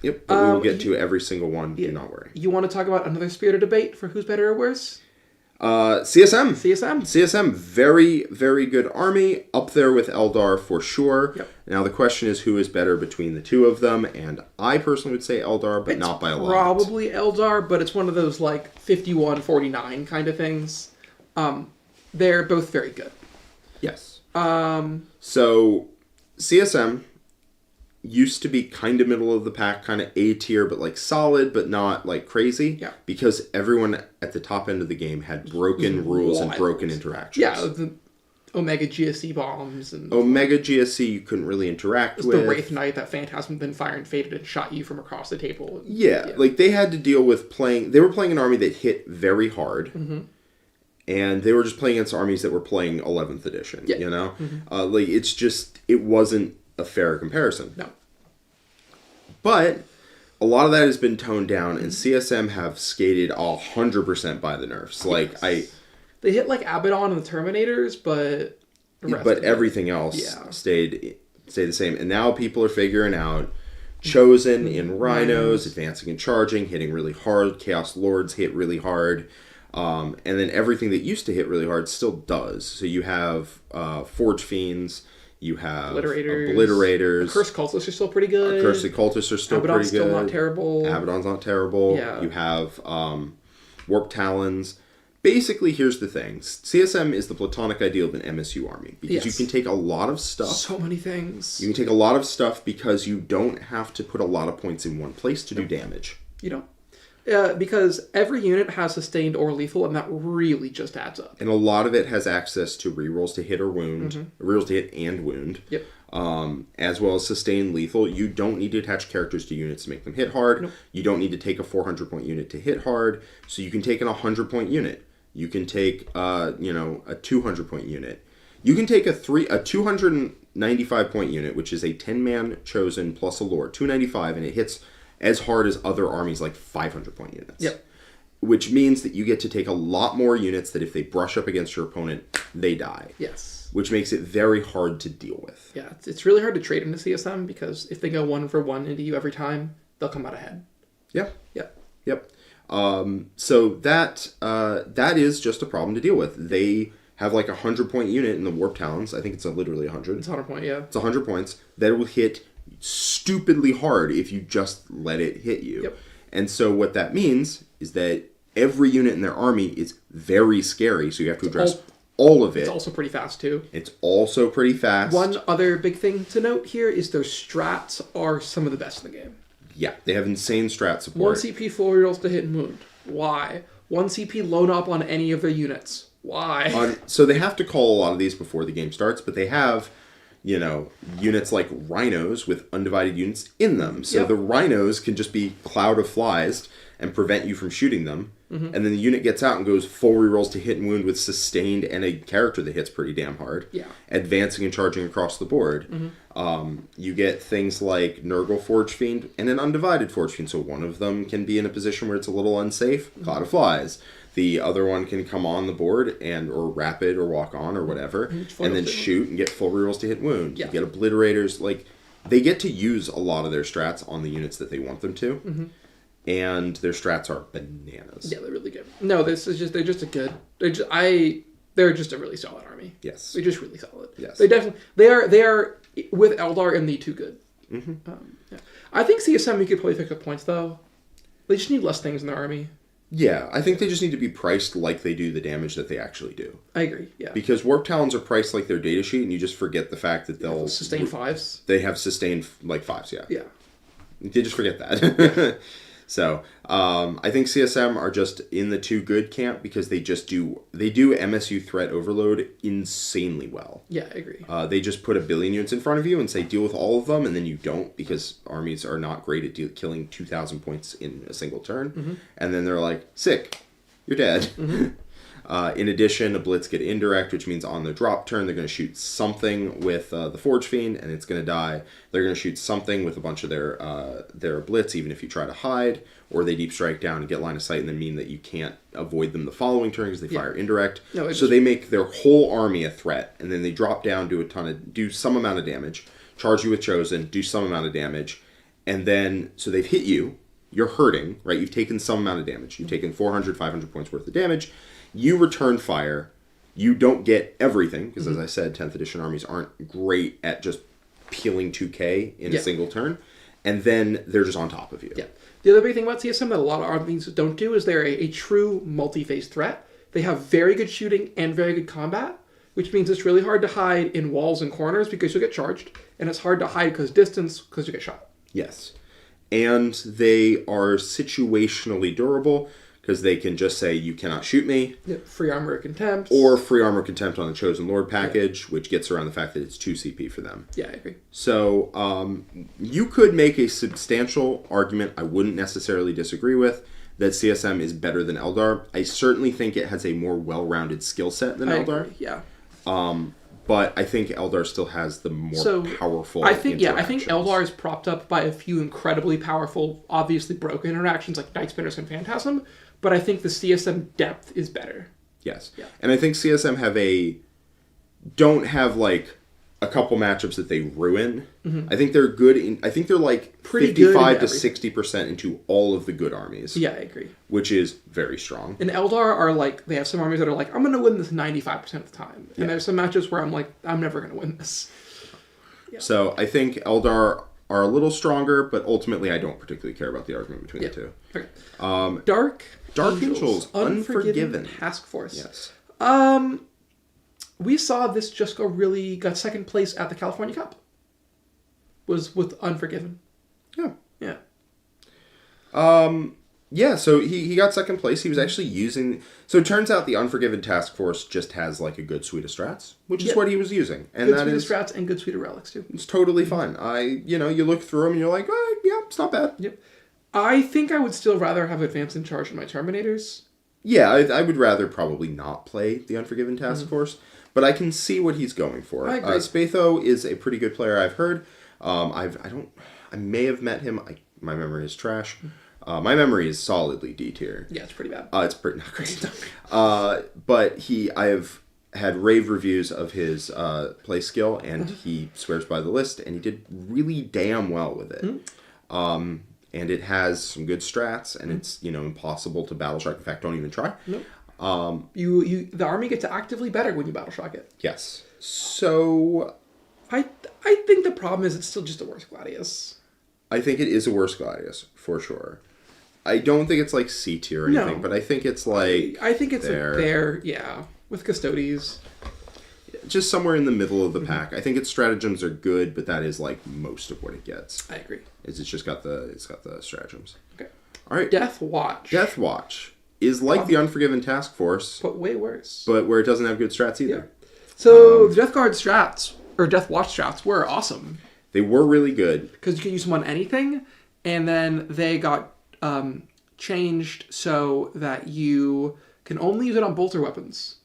But we will get to every single one. Do not worry. You want to talk about another spirited debate for who's better or worse? CSM, very, very good army. Up there with Eldar for sure. Yep. Now the question is who is better between the two of them, and I personally would say Eldar, but not by a lot. Probably Eldar, but it's one of those like 51-49 kind of things. They're both very good. Yes. So CSM used to be kind of middle of the pack, kind of A tier, but like solid, but not like crazy. Yeah. Because everyone at the top end of the game had broken rules and broken interactions. Yeah, the Omega GSC bombs and Omega GSC you couldn't really interact with. The Wraith Knight, that Phantasm then fire and faded and shot you from across the table. Yeah, like they had to deal with they were playing an army that hit very hard. And they were just playing against armies that were playing 11th edition, you know? Like, it wasn't a fair comparison. No. But a lot of that has been toned down, and CSM have skated 100% by the nerfs. Like, they hit like Abaddon and the Terminators, but everything else stayed the same. And now people are figuring out Chosen in Rhinos, advancing and charging, hitting really hard. Chaos Lords hit really hard. And then everything that used to hit really hard still does. So you have Forge Fiends, you have Obliterators. Cursed Cultists are still pretty good. Cursed Cultists are still Abaddon's pretty good. Still not terrible. Abaddon's not terrible. Yeah. You have Warp Talons. Basically, here's the thing. CSM is the platonic ideal of an MSU army. Because you can take a lot of stuff. So many things. You can take a lot of stuff because you don't have to put a lot of points in one place to do damage. You don't. Because every unit has sustained or lethal, and that really just adds up. And a lot of it has access to rerolls to hit or wound. Rerolls to hit and wound. Yep. As well as sustained lethal. You don't need to attach characters to units to make them hit hard. Nope. You don't need to take a 400-point unit to hit hard. So you can take an 100-point unit. You can take, a 200-point unit. You can take a 295-point unit, which is a 10-man chosen plus a lore, 295, and it hits as hard as other armies like 500-point units. Yep. Which means that you get to take a lot more units that if they brush up against your opponent, they die. Yes. Which makes it very hard to deal with. Yeah, it's really hard to trade into CSM because if they go 1-for-1 into you every time, they'll come out ahead. Yep. Yep. So that is just a problem to deal with. They have like a 100-point unit in the Warp Talons. I think it's literally 100. It's 100 point, yeah. It's 100 points that will hit stupidly hard if you just let it hit you. Yep. And so what that means is that every unit in their army is very scary, so you have to address all of it. It's also pretty fast, too. It's also pretty fast. One other big thing to note here is their strats are some of the best in the game. Yeah, they have insane strat support. 1 CP full rerolls to hit and wound. Why? 1 CP load up on any of their units. Why? So they have to call a lot of these before the game starts, but they have, units like Rhinos with undivided units in them. So the Rhinos can just be Cloud of Flies and prevent you from shooting them. And then the unit gets out and goes full rerolls to hit and wound with sustained and a character that hits pretty damn hard. Yeah. Advancing and charging across the board. You get things like Nurgle Forge Fiend and an undivided Forge Fiend. So one of them can be in a position where it's a little unsafe, Cloud of Flies. The other one can come on the board or rapid or walk on or whatever, and then shoot and get full rerolls to hit and wound. Yeah. You get Obliterators. Like, they get to use a lot of their strats on the units that they want them to. And their strats are bananas. Yeah, they're really good. No, they're just a good. They're just a really solid army. Yes. They're just really solid. Yes. They are with Eldar in the 2 good. I think CSM you could probably pick up points though. They just need less things in their army. Yeah, I think they just need to be priced like they do the damage that they actually do. I agree. Yeah. Because Warp Talons are priced like their data sheet, and you just forget the fact that they'll sustain 5s. They have sustained like 5s. Yeah. Yeah. You just forget that. So, I think CSM are just in the 2 good camp because they do MSU threat overload insanely well. Yeah, I agree. They just put 1 billion units in front of you and say deal with all of them, and then you don't because armies are not great at killing 2,000 points in a single turn. And then they're like, sick, you're dead. In addition, a Blitz get indirect, which means on the drop turn, they're going to shoot something with the Forge Fiend, and it's going to die. They're going to shoot something with a bunch of their Blitz, even if you try to hide, or they deep strike down and get line of sight, and then mean that you can't avoid them the following turn because they fire indirect. So they make their whole army a threat, and then they drop down, do some amount of damage, charge you with Chosen, do some amount of damage, and then, so they've hit you, you're hurting, right? You've taken some amount of damage. You've taken 400, 500 points worth of damage. You return fire. You don't get everything, because as I said, 10th edition armies aren't great at just peeling 2k in a single turn. And then they're just on top of you. Yeah. The other big thing about CSM that a lot of armies don't do is they're a true multi-phase threat. They have very good shooting and very good combat, which means it's really hard to hide in walls and corners because you'll get charged, and it's hard to hide because you get shot. Yes. And they are situationally durable, because they can just say, you cannot shoot me. Yeah, free armor contempt. Or free armor contempt on a Chosen Lord package, which gets around the fact that it's 2 CP for them. Yeah, I agree. So, you could make a substantial argument, I wouldn't necessarily disagree with, that CSM is better than Eldar. I certainly think it has a more well-rounded skill set than Eldar. Agree, yeah. But I think Eldar still has the more powerful I think interactions. Eldar is propped up by a few incredibly powerful, obviously broken interactions like Night Spinners and Phantasm, but I think the CSM depth is better. Yes. Yeah. And I think CSM don't have like a couple matchups that they ruin. Mm-hmm. I think they're good I think they're like pretty 55 to 60% into all of the good armies. Yeah, I agree. Which is very strong. And Eldar are like, they have some armies that are like, I'm going to win this 95% of the time. And there's some matches where I'm like, I'm never going to win this. Yeah. So I think Eldar are a little stronger, but ultimately I don't particularly care about the argument between the two. Okay. Dark Angels, Unforgiven Task Force. Yes. We saw this just got second place at the California Cup. Was with Unforgiven. Yeah. Yeah. Yeah, so he got second place. He was actually using... So it turns out the Unforgiven Task Force just has like a good suite of strats, which is what he was using. And good suite of strats and good suite of relics, too. It's totally fine. You look through them and you're like, oh, yeah, it's not bad. Yep. I think I would still rather have Advance in Charge in my Terminators. Yeah, I would rather probably not play the Unforgiven Task Force, but I can see what he's going for. I agree. Spatho is a pretty good player, I've heard. I may have met him. My memory is trash. My memory is solidly D tier. Yeah, it's pretty bad. It's pretty not great. But I have had rave reviews of his play skill, and he swears by the list, and he did really damn well with it. Mm-hmm. And it has some good strats, and it's impossible to battle shock. In fact, don't even try. Nope. The army gets actively better when you battle shock it. Yes. So I think the problem is it's still just a worse Gladius. I think it is a worse Gladius for sure. I don't think it's like C tier or anything, but I think it's like I think it's there, yeah, with Custodes. Just somewhere in the middle of the pack. I think its stratagems are good, but that is like most of what it gets. I agree. It's just got the stratagems. Okay. All right. Deathwatch. Deathwatch is like the Unforgiven Task Force, but way worse. But where it doesn't have good strats either. Yeah. So the Death Guard strats or Deathwatch strats were awesome. They were really good because you could use them on anything, and then they got changed so that you can only use it on bolter weapons.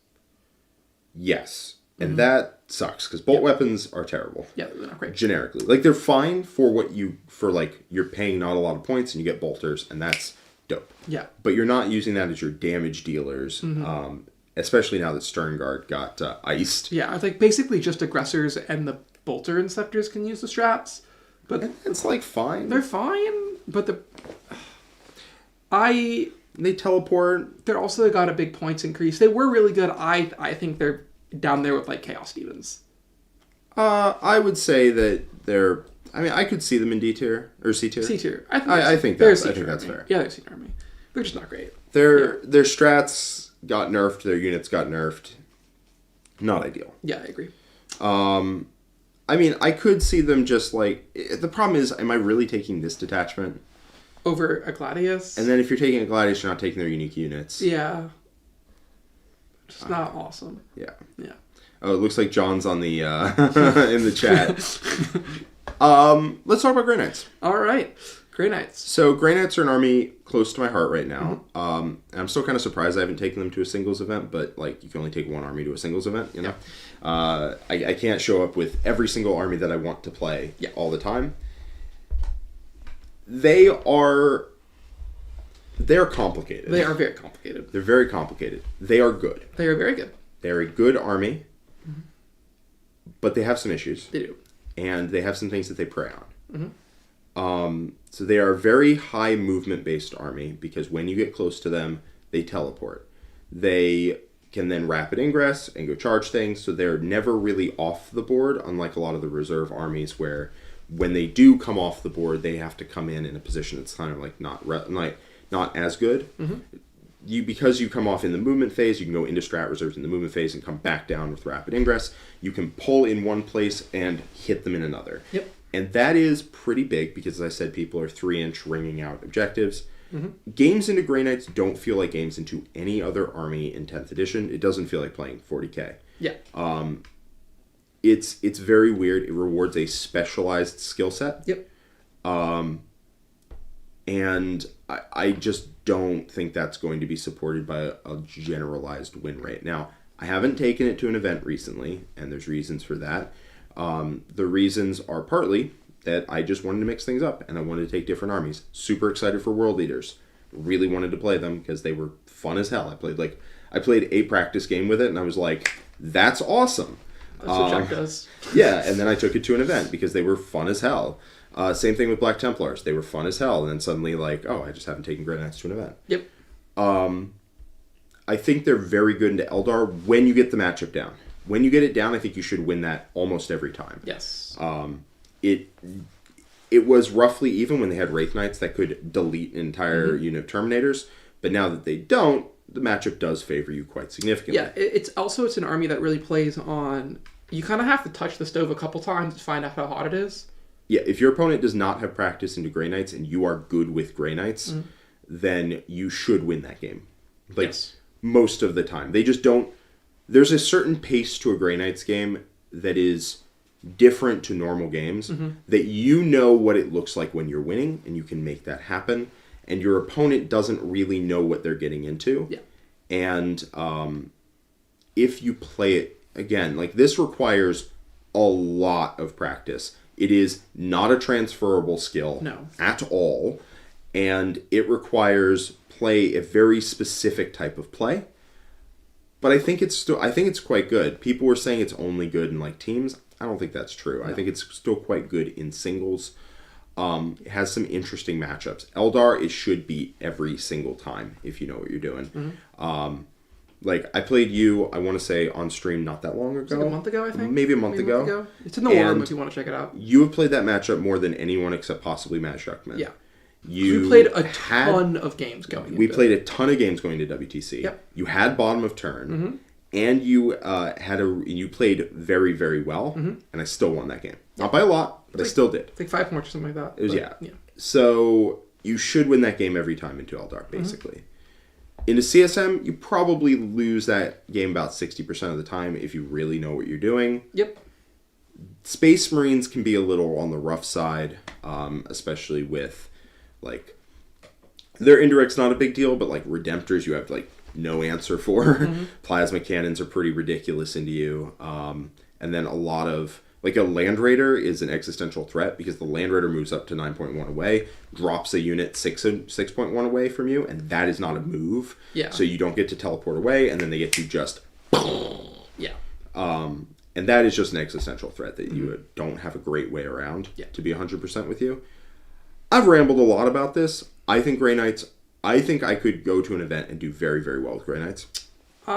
Yes. And that sucks, because bolt weapons are terrible. Yeah, they're not great. Generically. Like, they're fine for you're paying not a lot of points, and you get bolters, and that's dope. Yeah. But you're not using that as your damage dealers, especially now that Sternguard got iced. Yeah, it's like basically just aggressors and the bolter inceptors can use the strats. But it's like fine. They're fine, but they teleport. They're also got a big points increase. They were really good. I think they're down there with like Chaos Demons. I would say that they're. I mean, I could see them in D tier or C tier. C tier. I think that's fair. Yeah, they're C tier army. They're just not great. Their strats got nerfed. Their units got nerfed. Not ideal. Yeah, I agree. I mean, I could see them just like... The problem is, am I really taking this detachment? Over a Gladius? And then if you're taking a Gladius, you're not taking their unique units. Yeah. It's not awesome. Yeah. Yeah. Oh, it looks like John's on the in the chat. Let's talk about Grey Knights. All right. Grey Knights. So Grey Knights are an army close to my heart right now. And I'm still kind of surprised I haven't taken them to a singles event, but like you can only take one army to a singles event, you know? Yeah. I can't show up with every single army that I want to play all the time. They're complicated. They are very complicated. They're very complicated. They are good. They are very good. They're a good army, but they have some issues. They do. And they have some things that they prey on. So they are a very high movement-based army because when you get close to them, they teleport. They can then rapid ingress and go charge things, so they're never really off the board, unlike a lot of the reserve armies where when they do come off the board, they have to come in a position that's kind of like not as good. Because you come off in the movement phase, you can go into strat reserves in the movement phase and come back down with rapid ingress. You can pull in one place and hit them in another. Yep. And that is pretty big because, as I said, people are 3-inch ringing out objectives. Games into Grey Knights don't feel like games into any other army in 10th edition. It doesn't feel like playing 40k. Yeah. It's very weird. It rewards a specialized skill set. Yep. And I just don't think that's going to be supported by a generalized win rate. Now, I haven't taken it to an event recently, and there's reasons for that. The reasons are partly that I just wanted to mix things up, and I wanted to take different armies. Super excited for World Eaters. Really wanted to play them because they were fun as hell. I played a practice game with it, and I was like, that's awesome. That's what Jack does. Yeah, and then I took it to an event because they were fun as hell. Same thing with Black Templars. They were fun as hell, and then suddenly I just haven't taken Grey Knights to an event. Yep. I think they're very good into Eldar when you get the matchup down. When you get it down, I think you should win that almost every time. Yes. It was roughly even when they had Wraith Knights that could delete an entire unit of Terminators, but now that they don't, the matchup does favor you quite significantly. Yeah, it's an army that really plays on... You kind of have to touch the stove a couple times to find out how hot it is. Yeah, if your opponent does not have practice into Grey Knights and you are good with Grey Knights, then you should win that game. Yes. Most of the time. They just don't... There's a certain pace to a Grey Knights game that is different to normal games, that you know what it looks like when you're winning, and you can make that happen, and your opponent doesn't really know what they're getting into. Yeah. And if you play it, again, this requires a lot of practice. It is not a transferable skill at all, and it requires play a very specific type of play. But I think it's quite good. People were saying it's only good in teams. I don't think that's true. No. I think it's still quite good in singles. It has some interesting matchups. Eldar, it should beat every single time if you know what you're doing. I played you, I want to say, on stream not that long ago. A month ago, I think? Maybe a month ago. It's in the forum if you want to check it out. You have played that matchup more than anyone except possibly Mad Shuckman. Yeah. We played a ton of games going into We played a ton of games going to WTC. Yep. You had bottom of turn, and you you played very, very well, and I still won that game. Not by a lot, but I still did. It's 5 points or something like that. It was, yeah. So you should win that game every time into Eldar, basically. Into CSM, you probably lose that game about 60% of the time if you really know what you're doing. Yep. Space Marines can be a little on the rough side, especially with... their indirect's not a big deal, but Redemptors you have no answer for. Plasma cannons are pretty ridiculous into you. And then a lot of a Land Raider is an existential threat because the Land Raider moves up to 9.1 away, drops a unit 6.1 away from you, and that is not a move. Yeah. So you don't get to teleport away, and then they get to just... Yeah. And that is just an existential threat that you don't have a great way around to be 100% with you. I've rambled a lot about this. I think Grey Knights... I think I could go to an event and do very, very well with Grey Knights. But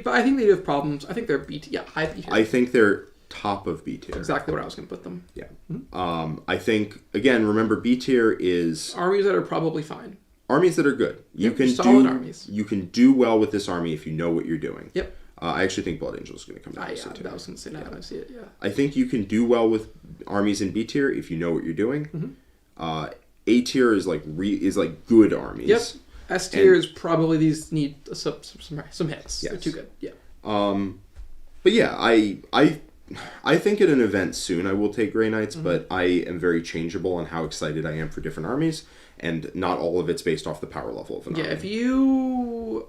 I think they do have problems. I think they're B tier. Yeah, high B tier. I think they're top of B tier. Exactly where I was going to put them. Yeah. I think, again, remember B tier is... Armies that are probably fine. Armies that are good. You can solid armies. You can do well with this army if you know what you're doing. Yep. I actually think Blood Angel is going to come down. I was going to say now that I see it, yeah. I think you can do well with armies in B tier if you know what you're doing. A tier is good armies. Yep. S tier is probably these need some hits. Yes. They're too good. Yeah. But yeah, I think at an event soon I will take Grey Knights, but I am very changeable on how excited I am for different armies, and not all of it's based off the power level of an army. Yeah, if you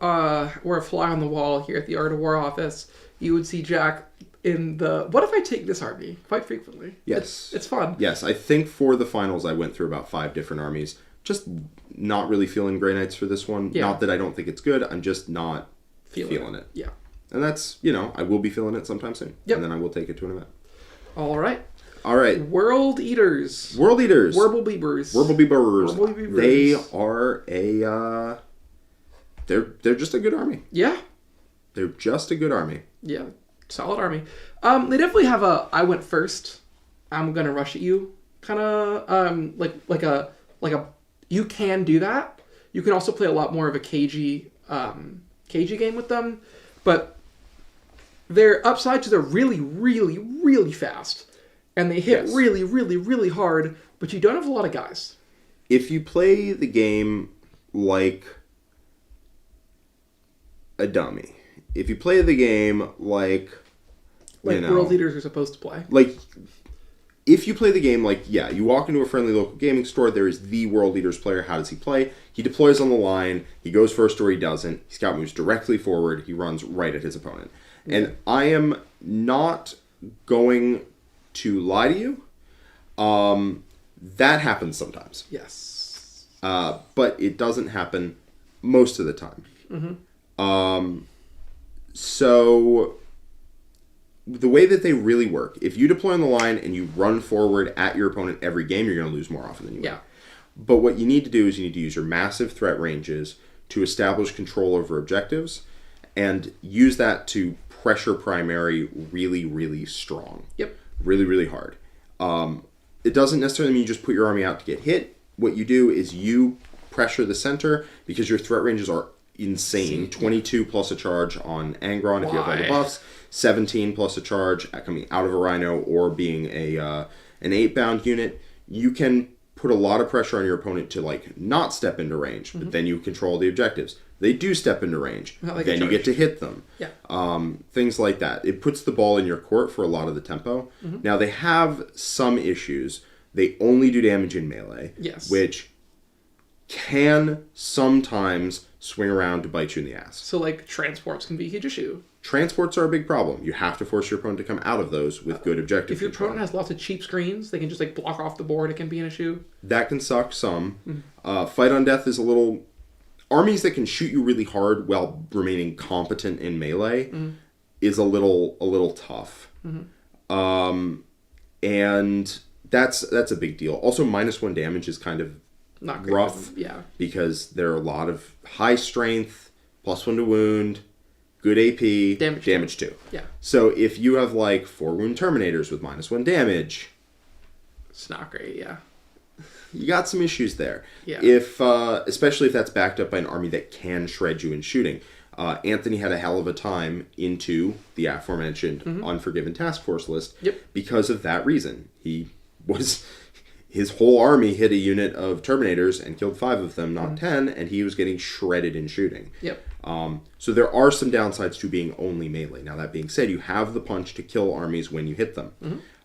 were a fly on the wall here at the Art of War office, you would see Jack in the what if I take this army quite frequently. Yes. It's fun. Yes, I think for the finals I went through about 5 different armies. Just not really feeling Grey Knights for this one. Yeah. Not that I don't think it's good, I'm just not feeling it. Yeah. And that's, I will be feeling it sometime soon. Yep. And then I will take it to an event. All right. World Eaters. Werble Beavers. They are they're just a good army. Yeah. They're just a good army. Yeah. Solid army. They definitely have a I went first, I'm gonna rush at you kind of like a you can do that. You can also play a lot more of a cagey game with them, but their upsides are they're really, really, really fast, and they hit really, really, really hard. But you don't have a lot of guys. If you play the game like a dummy, if you play the game like World Eaters are supposed to play, if you play the game you walk into a friendly local gaming store, there is the World Eaters player. How does he play? He deploys on the line, he goes first or he doesn't. He scout moves directly forward, he runs right at his opponent. And I am not going to lie to you. That happens sometimes. Yes. But it doesn't happen most of the time. So the way that they really work, if you deploy on the line and you run forward at your opponent every game, you're going to lose more often than you win. But what you need to do is you need to use your massive threat ranges to establish control over objectives and use that to pressure primary really, really strong. Really, really hard. It doesn't necessarily mean you just put your army out to get hit. What you do is you pressure the center because your threat ranges are insane. 22 plus a charge on Angron if you have all the buffs. 17 plus a charge coming out of a Rhino or being an 8-bound unit. You can put a lot of pressure on your opponent to like not step into range, but then you control the objectives. They do step into range. Then you get to hit them. Things like that. It puts the ball in your court for a lot of the tempo. Now they have some issues. They only do damage in melee, which can sometimes swing around to bite you in the ass. So like transports can be a huge issue. Transports are a big problem. You have to force your opponent to come out of those with good objective If your control. opponent has lots of cheap screens, they can just like block off the board. It can be an issue. That can suck some. Fight on Death is a little... Armies that can shoot you really hard while remaining competent in melee is a little tough. And that's a big deal. Also, -1 damage is kind of not great rough. Because there are a lot of high strength, +1 to wound, good AP, damage 2. So if you have like 4 wound Terminators with -1 damage, it's not great. You got some issues there. If especially if that's backed up by an army that can shred you in shooting. Anthony had a hell of a time into the aforementioned Unforgiven Task Force list because of that reason. His whole army hit a unit of Terminators and killed 5 of them, not 10, and he was getting shredded in shooting. So there are some downsides to being only melee. Now that being said, you have the punch to kill armies when you hit them.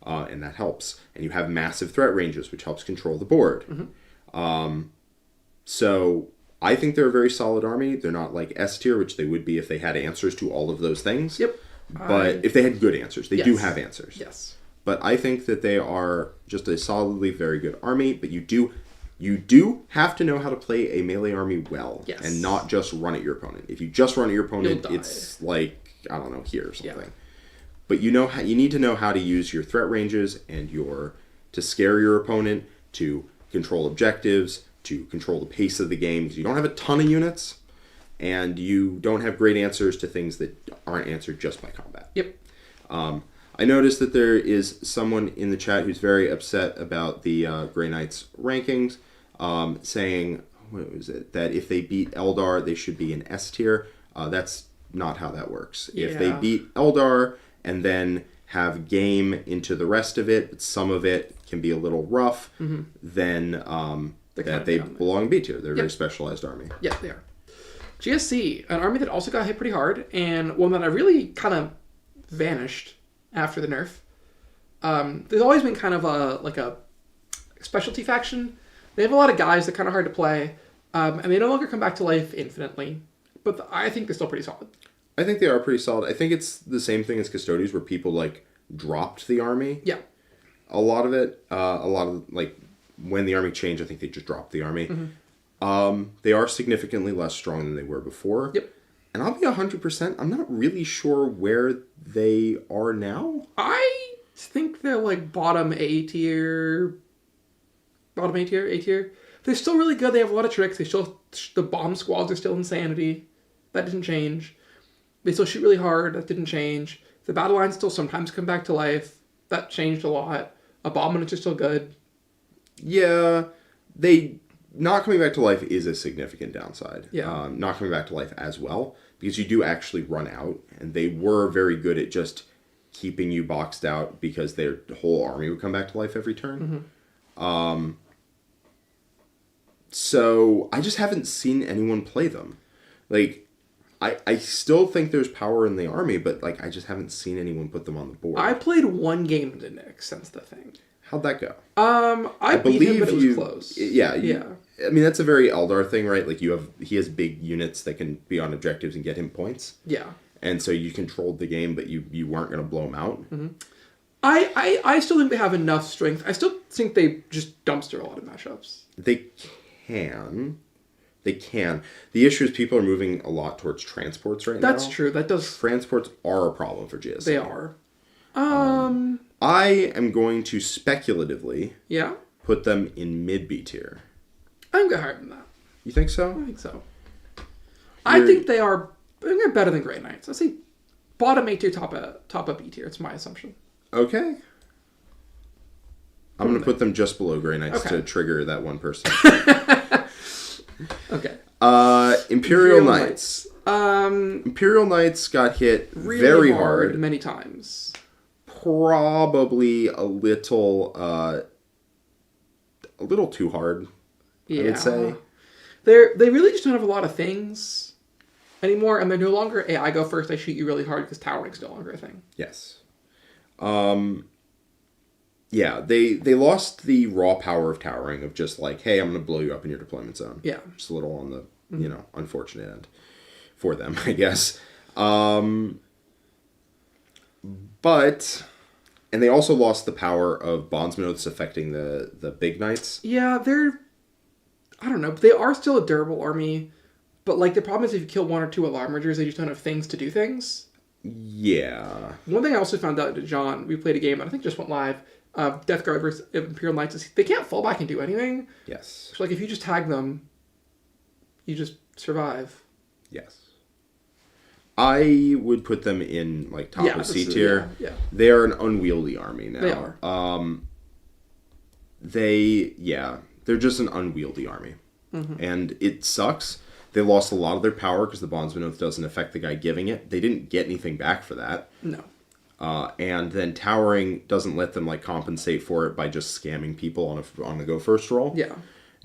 And that helps. And you have massive threat ranges, which helps control the board. So I think they're a very solid army. They're not like S tier, which they would be if they had answers to all of those things. But if they had good answers. They do have answers. But I think that they are just a solidly very good army. But you do have to know how to play a melee army well. And not just run at your opponent. If you just run at your opponent, it's like, I don't know, here or something. But you need to know how to use your threat ranges and to scare your opponent, to control objectives, to control the pace of the game. Because you don't have a ton of units, and you don't have great answers to things that aren't answered just by combat. I noticed that there is someone in the chat who's very upset about the Grey Knights rankings, saying, what was it, that if they beat Eldar, they should be in S tier. That's not how that works. If they beat Eldar and then have game into the rest of it, but some of it can be a little rough, then they belong in B tier. They're a very specialized army. They are. GSC, an army that also got hit pretty hard, and one that I really kind of vanished after the nerf. There's always been kind of a specialty faction. They have a lot of guys that are kind of hard to play, and they no longer come back to life infinitely, but I think they're still pretty solid. I think they are pretty solid. I think it's the same thing as Custodes, where people like dropped the army. A lot of it, like when the army changed, I think they just dropped the army. They are significantly less strong than they were before. And I'll be 100%. I'm not really sure where they are now. I think they're like bottom A tier. They're still really good. They have a lot of tricks. The bomb squads are still insanity. That didn't change. They still shoot really hard. That didn't change. The battle lines still sometimes come back to life. That changed a lot. Abominants are still good. They not coming back to life is a significant downside. Not coming back to life as well, because you do actually run out, and they were very good at just keeping you boxed out because their whole army would come back to life every turn. So I just haven't seen anyone play them. Like, I still think there's power in the army, but like I just haven't seen anyone put them on the board. I played one game in the Nick since the thing. How'd that go? I beat him, but it was close. I mean, that's a very Eldar thing, right? Like he has big units that can be on objectives and get him points. and so you controlled the game, but you weren't going to blow them out. Mm-hmm. I still think they have enough strength. I still think they just dumpster a lot of matchups. They can. The issue is people are moving a lot towards transports right now. That's true. That does. Transports are a problem for GSA. They are. I am going to speculatively put them in mid B tier. I'm going higher than that. You think so? I think so. I think they're better than Grey Knights. I say bottom A tier, top up B tier. It's my assumption. Okay. I'm going to put them just below Grey Knights to trigger that one person. Okay. Imperial Knights. Imperial Knights got hit really very hard. Many times. Probably a little too hard, I would say. They really just don't have a lot of things anymore, and they're no longer, hey, I go first, I shoot you really hard, because towering's no longer a thing. Yes. Yeah, they lost the raw power of towering, of just like, hey, I'm going to blow you up in your deployment zone. Yeah. Just a little on the, unfortunate end for them, I guess. But, and they also lost the power of bondsman oaths affecting the big knights. Yeah, I don't know, but they are still a durable army, but like the problem is if you kill one or two alarm mergers, they just don't have things to do things. Yeah. One thing I also found out to John, we played a game, I think just went live, Death Guard versus Imperial Knights, they can't fall back and do anything. Yes. So like if you just tag them, you just survive. Yes. I would put them in like top of C tier. Yeah. They are an unwieldy army now. They are. They're just an unwieldy army. Mm-hmm. And it sucks. They lost a lot of their power because the bondsman oath doesn't affect the guy giving it. They didn't get anything back for that. No. And then towering doesn't let them like compensate for it by just scamming people on a go first roll. Yeah.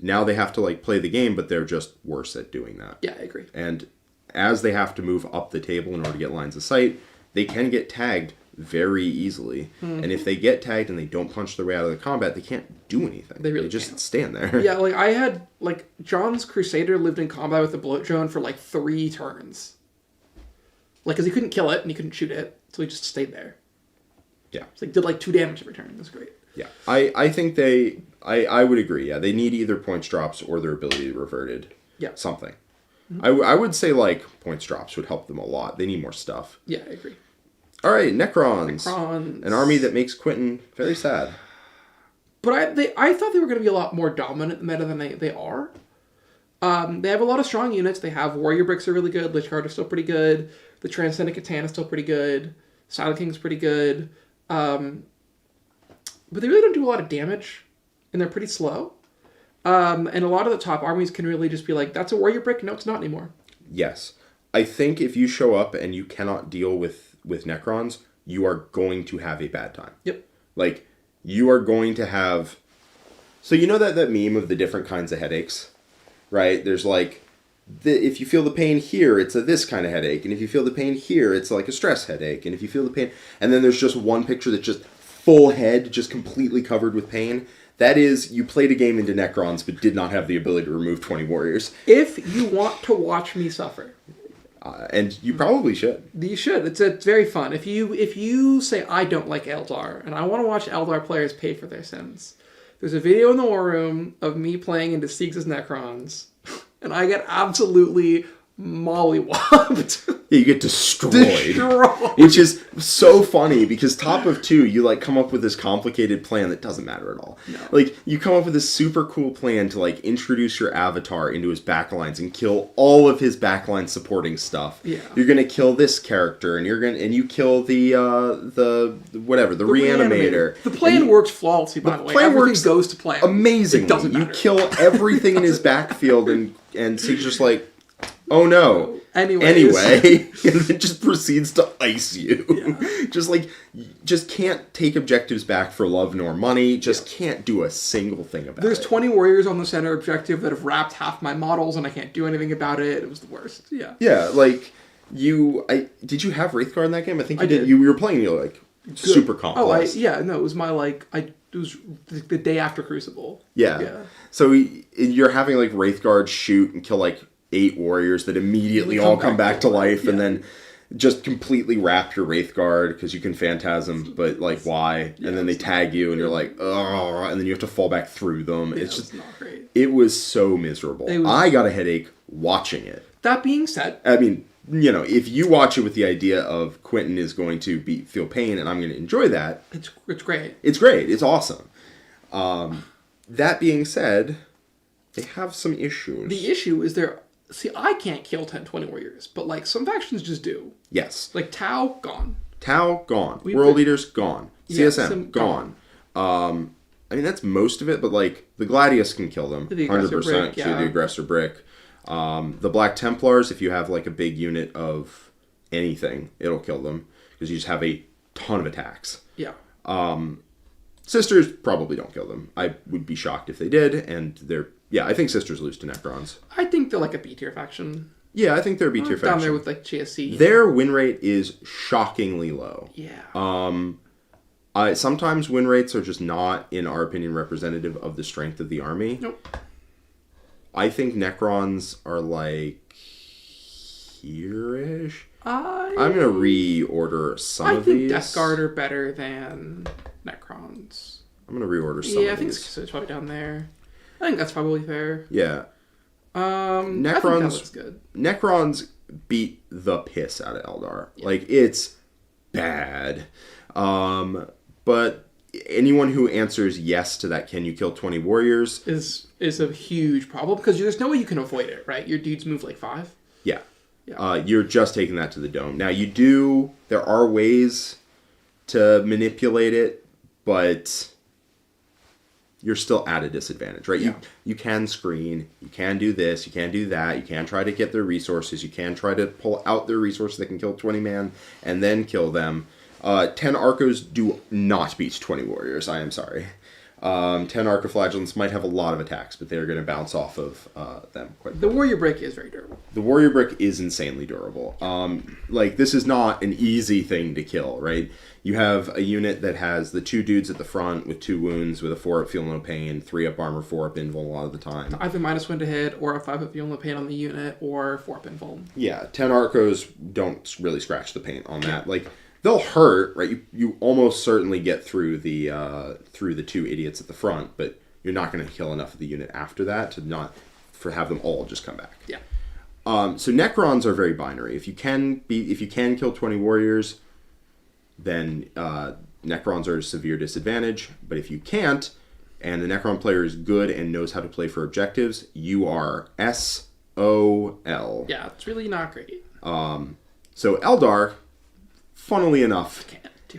Now they have to like play the game, but they're just worse at doing that. Yeah, I agree. And as they have to move up the table in order to get lines of sight, they can get tagged very easily. Mm-hmm. And if they get tagged and they don't punch their way out of the combat, they can't do anything. They really just can't. Stand there. Yeah, like I had, like, John's Crusader lived in combat with the bloat drone for like 3 turns. Like, because he couldn't kill it and he couldn't shoot it, so he just stayed there. Yeah. So like, did like 2 damage every turn. It was great. Yeah. I think I would agree. Yeah, they need either points drops or their ability reverted. Yeah. Something. Mm-hmm. I would say like points drops would help them a lot. They need more stuff. Yeah, I agree. All right, Necrons. An army that makes Quinton very sad. But I thought they were going to be a lot more dominant meta than they are. They have a lot of strong units. They have Warrior Bricks are really good. Lich Guard are still pretty good. The Transcendent Catan is still pretty good. Silent King's pretty good. But they really don't do a lot of damage. And they're pretty slow. And a lot of the top armies can really just be like, that's a Warrior Brick? No, it's not anymore. Yes. I think if you show up and you cannot deal with Necrons, you are going to have a bad time. Yep. Like, you are going to have... So you know that meme of the different kinds of headaches? Right? There's like, if you feel the pain here, it's a this kind of headache. And if you feel the pain here, it's like a stress headache. And if you feel the pain... And then there's just one picture that's just full head, just completely covered with pain. That is, you played a game into Necrons, but did not have the ability to remove 20 warriors. If you want to watch me suffer... and you probably should. You should. It's very fun. If you say, I don't like Aeldar, and I want to watch Aeldar players pay for their sins, there's a video in the War Room of me playing into Siegs' Necrons, and I get absolutely mollywopped. Yeah, you get destroyed. Which is so funny, because top of 2, you like come up with this complicated plan that doesn't matter at all. No. Like, you come up with this super cool plan to like introduce your avatar into his backlines and kill all of his backline supporting stuff. Yeah. You're gonna kill this character, and you kill the reanimator. The plan works flawlessly, by the way. Everything goes to plan. Amazing. It doesn't matter. You kill everything in his backfield, and Sieg's just like, oh no. Anyway, and then just proceeds to ice you. Yeah. Just can't take objectives back for love nor money. Just can't do a single thing about it. There's 20 warriors on the center objective that have wrapped half my models, and I can't do anything about it. It was the worst. Yeah. Yeah, like, did you have Wraithguard in that game? I think you did. You were playing, super complex. It was my, it was the day after Crucible. Yeah. So you're having, Wraithguard shoot and kill, 8 warriors that immediately all come back to life, and then just completely wrap your Wraith Guard because you can Phantasm, but like why? And then they tag you and you're like, oh, and then you have to fall back through them. It's just not great. It was so miserable. I got a headache watching it. That being said, I mean, you know, if you watch it with the idea of Quinton is going to feel pain and I'm going to enjoy that, it's great. It's great. It's awesome. That being said, they have some issues. The issue is See, I can't kill 10-20 warriors, but like some factions just do. Yes. Like Tau, gone. Tau, gone. World Leaders, gone. CSM, gone. I mean, that's most of it, but like the Gladius can kill them. 100%. So the Aggressor Brick. The Black Templars, if you have like a big unit of anything, it'll kill them because you just have a ton of attacks. Yeah. Sisters probably don't kill them. I would be shocked if they did, and I think Sisters lose to Necrons. I think they're like a B tier faction. Yeah, I think they're a B tier faction. Down there with like GSC. Their win rate is shockingly low. Yeah. Sometimes win rates are just not, in our opinion, representative of the strength of the army. Nope. I think Necrons are like here-ish. I'm going to reorder some of these. I think Death Guard are better than Necrons. I'm going to reorder some of these. Yeah, I think it's probably down there. I think that's probably fair. Yeah. Necrons, I think that looks good. Necrons beat the piss out of Eldar. Yeah. Like, it's bad. But anyone who answers yes to that, can you kill 20 warriors? Is a huge problem, because there's no way you can avoid it, right? Your dudes move like 5. Yeah. You're just taking that to the dome. Now, there are ways to manipulate it, but you're still at a disadvantage, right? Yeah. You can screen, you can do this, you can do that, you can try to get their resources, you can try to pull out their resources that can kill 20 man and then kill them. 10 Arcos do not beat 20 warriors, I am sorry. 10 Arcoflagellants might have a lot of attacks, but they're going to bounce off of them quite quickly. The Warrior Brick is very durable. The Warrior Brick is insanely durable. This is not an easy thing to kill, right? You have a unit that has the 2 dudes at the front with 2 wounds, with a 4-up feel no pain, 3-up armor, 4-up invul a lot of the time. Either -1 to hit, or a 5-up feel no pain on the unit, or 4-up invul. Yeah, 10 Arcos don't really scratch the paint on that. Like, they'll hurt, right? You almost certainly get through the 2 idiots at the front, but you're not going to kill enough of the unit after that to have them all just come back. Yeah. So Necrons are very binary. If you can kill 20 warriors, then Necrons are a severe disadvantage. But if you can't, and the Necron player is good and knows how to play for objectives, you are SOL. Yeah, it's really not great. So Eldar, funnily enough,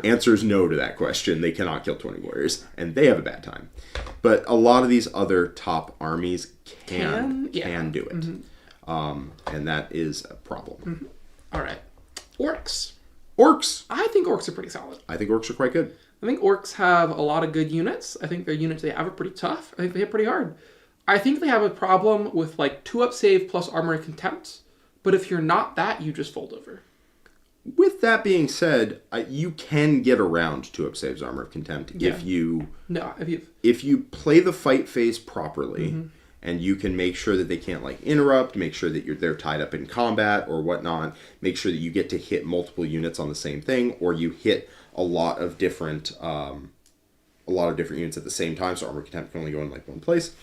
answers no to that question. They cannot kill 20 warriors, and they have a bad time. But a lot of these other top armies can do it. Mm-hmm. And that is a problem. Mm-hmm. All right. Orks. I think Orks are pretty solid. I think Orks are quite good. I think Orks have a lot of good units. I think their units they have are pretty tough. I think they hit pretty hard. I think they have a problem with like 2-up save plus armor and contempt. But if you're not that, you just fold over. With that being said, you can get around 2-up saves armor of contempt if you play the fight phase properly, mm-hmm. and you can make sure that they can't like interrupt, make sure that they're tied up in combat or whatnot, make sure that you get to hit multiple units on the same thing, or you hit a lot of different units at the same time, so armor of contempt can only go in like one place.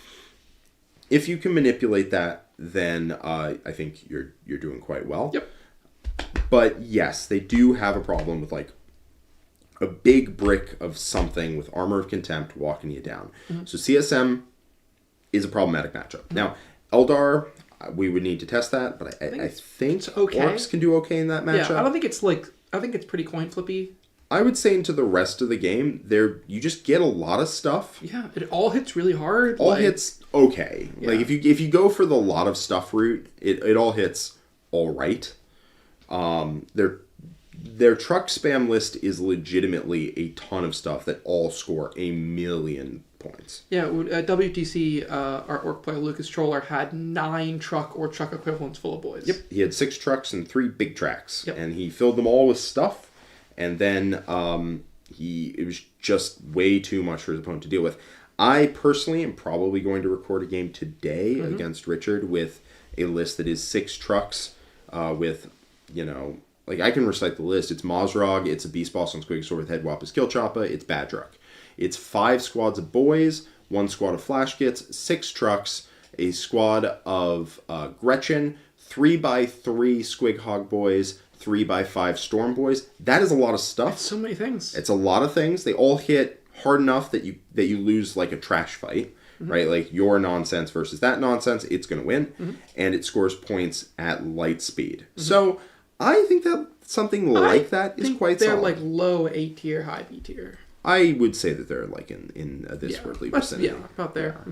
If you can manipulate that, then I think you're doing quite well. Yep. But yes, they do have a problem with like a big brick of something with armor of contempt walking you down. Mm-hmm. So CSM is a problematic matchup. Mm-hmm. Now, Eldar, we would need to test that, but I think okay. Orks can do okay in that matchup. Yeah, I think it's pretty coin flippy. I would say into the rest of the game, you just get a lot of stuff. Yeah, it all hits really hard. All hits okay. Yeah. Like if you go for the lot of stuff route, it all hits all right. Their truck spam list is legitimately a ton of stuff that all score 1,000,000 points. Yeah, at WTC, our Orc player Lucas Troller had 9 truck or truck equivalents full of boys. Yep, he had 6 trucks and 3 big tracks, and he filled them all with stuff. And then it was just way too much for his opponent to deal with. I personally am probably going to record a game today against Richard with a list that is 6 trucks with, like, I can recite the list. It's Mozrog, it's a Beast Boss on Squig Sword with Head Wappas Kill Choppa, it's Badruk. It's 5 squads of boys, 1 squad of Flashkits, 6 trucks, a squad of Gretchen, 3x3 Squig Hog boys, 3x5 Storm boys. That is a lot of stuff. It's so many things. It's a lot of things. They all hit hard enough that you lose like a trash fight, right? Like your nonsense versus that nonsense, it's going to win, and it scores points at light speed. So I think that something like that is quite solid. They're like low A tier, high B tier. I would say that they're like in this worldly vicinity. Yeah, about there.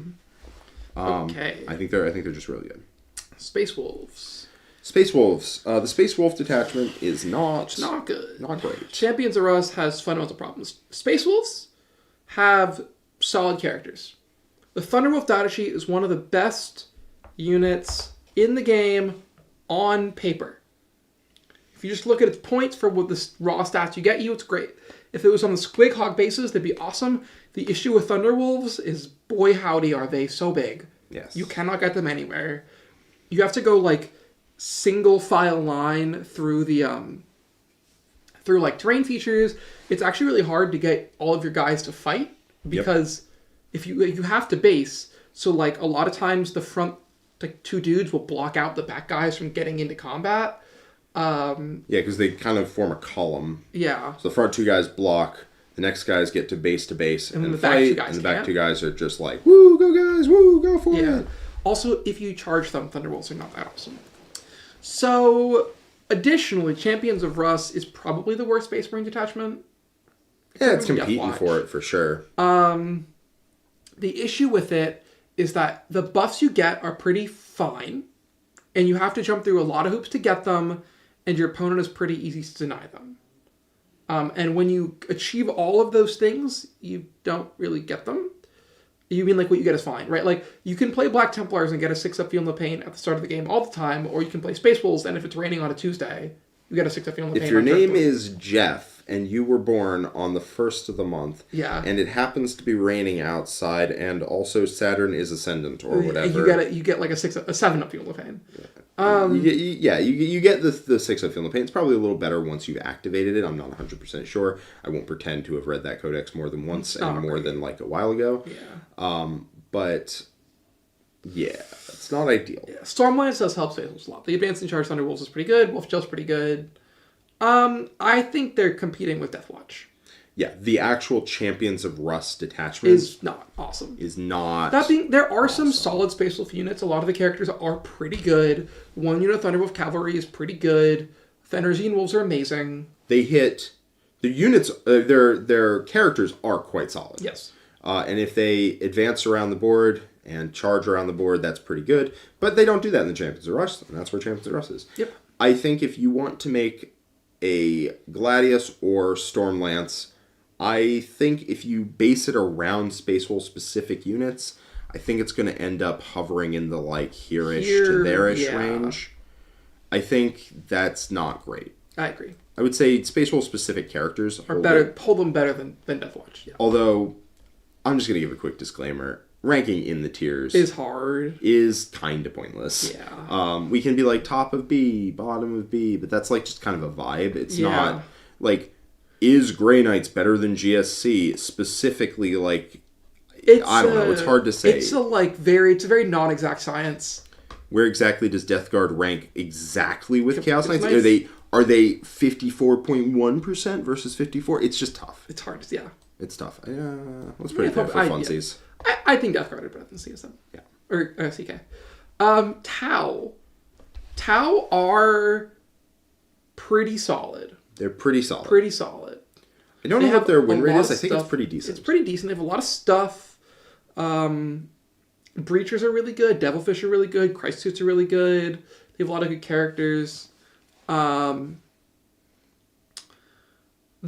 Okay. I think they're just really good. Space Wolves. Space Wolves. The Space Wolf detachment is not good. Not great. Champions of Rust has fundamental problems. Space Wolves have solid characters. The Thunderwolf data sheet is one of the best units in the game on paper. If you just look at its points for what the raw stats you get it's great. If it was on the Squig Hog basis, that'd be awesome. The issue with Thunderwolves is, boy howdy, are they so big. Yes. You cannot get them anywhere. You have to go, like, single file line through the, through, like, terrain features. It's actually really hard to get all of your guys to fight, because if you have to base, so, like, a lot of times the front, like, 2 dudes will block out the back guys from getting into combat. Because they kind of form a column. Yeah. So the front 2 guys block, the next guys get to base, and the fight, back 2 guys and the back can't. 2 guys are just like, woo, go guys, woo, go for it. Also, if you charge them, Thunderbolts are not that awesome. So, additionally, Champions of Rust is probably the worst Space Marine detachment. Yeah, it's competing for it, for sure. The issue with it is that the buffs you get are pretty fine, and you have to jump through a lot of hoops to get them, and your opponent is pretty easy to deny them. And when you achieve all of those things, you don't really get them. You mean like what you get is fine, right? Like, you can play Black Templars and get a 6-up Feel No Pain at the start of the game all the time, or you can play Space Wolves, and if it's raining on a Tuesday, you get a 6-up Feel No Pain. If your name is Jeff, and you were born on the 1st of the month, and it happens to be raining outside, and also Saturn is ascendant, or whatever. You get like a 7-up Feel No Pain. You get the 6-up Feel No Pain. It's probably a little better once you've activated it. I'm not 100% sure. I won't pretend to have read that codex more than once and more than like a while ago. But yeah, it's not ideal. Yeah. Stormlance does help Space Wolves a lot. The Advanced in Charge Thunderwolves is pretty good. Wolfjail's pretty good. I think they're competing with Deathwatch. Yeah, the actual Champions of Rust detachment is not awesome. There are some solid Space Wolf units. A lot of the characters are pretty good. 1 unit of Thunderwolf Cavalry is pretty good. Fenrizine Wolves are amazing. They hit the units. Their characters are quite solid. Yes. And if they advance around the board and charge around the board, that's pretty good. But they don't do that in the Champions of Rust, and that's where Champions of Rust is. Yep. I think if you want to make a Gladius or Stormlance, I think if you base it around Space Wolf specific units, I think it's going to end up hovering in the like here-ish to there-ish range. I think that's not great. I agree. I would say Space Wolf specific characters hold them better than Deathwatch. Yeah. Although, I'm just going to give a quick disclaimer. Ranking in the tiers is hard. Is kind of pointless. Yeah. We can be like top of B, bottom of B, but that's like just kind of a vibe. It's not like, is Grey Knights better than GSC? Specifically, like, I don't know. It's hard to say. It's a very non-exact science. Where exactly does Death Guard rank exactly with Chaos Knights? Nice. Are they 54.1% versus 54? It's just tough. It's hard. Yeah. It's tough. Let's put it there for funsies. I think Death Guard are better than CSM. Yeah. Or CK. Tau. Tau are pretty solid. They're pretty solid. I don't know what their win rate is. I think it's pretty decent. It's pretty decent. They have a lot of stuff. Breachers are really good. Devilfish are really good. Christ Suits are really good. They have a lot of good characters. The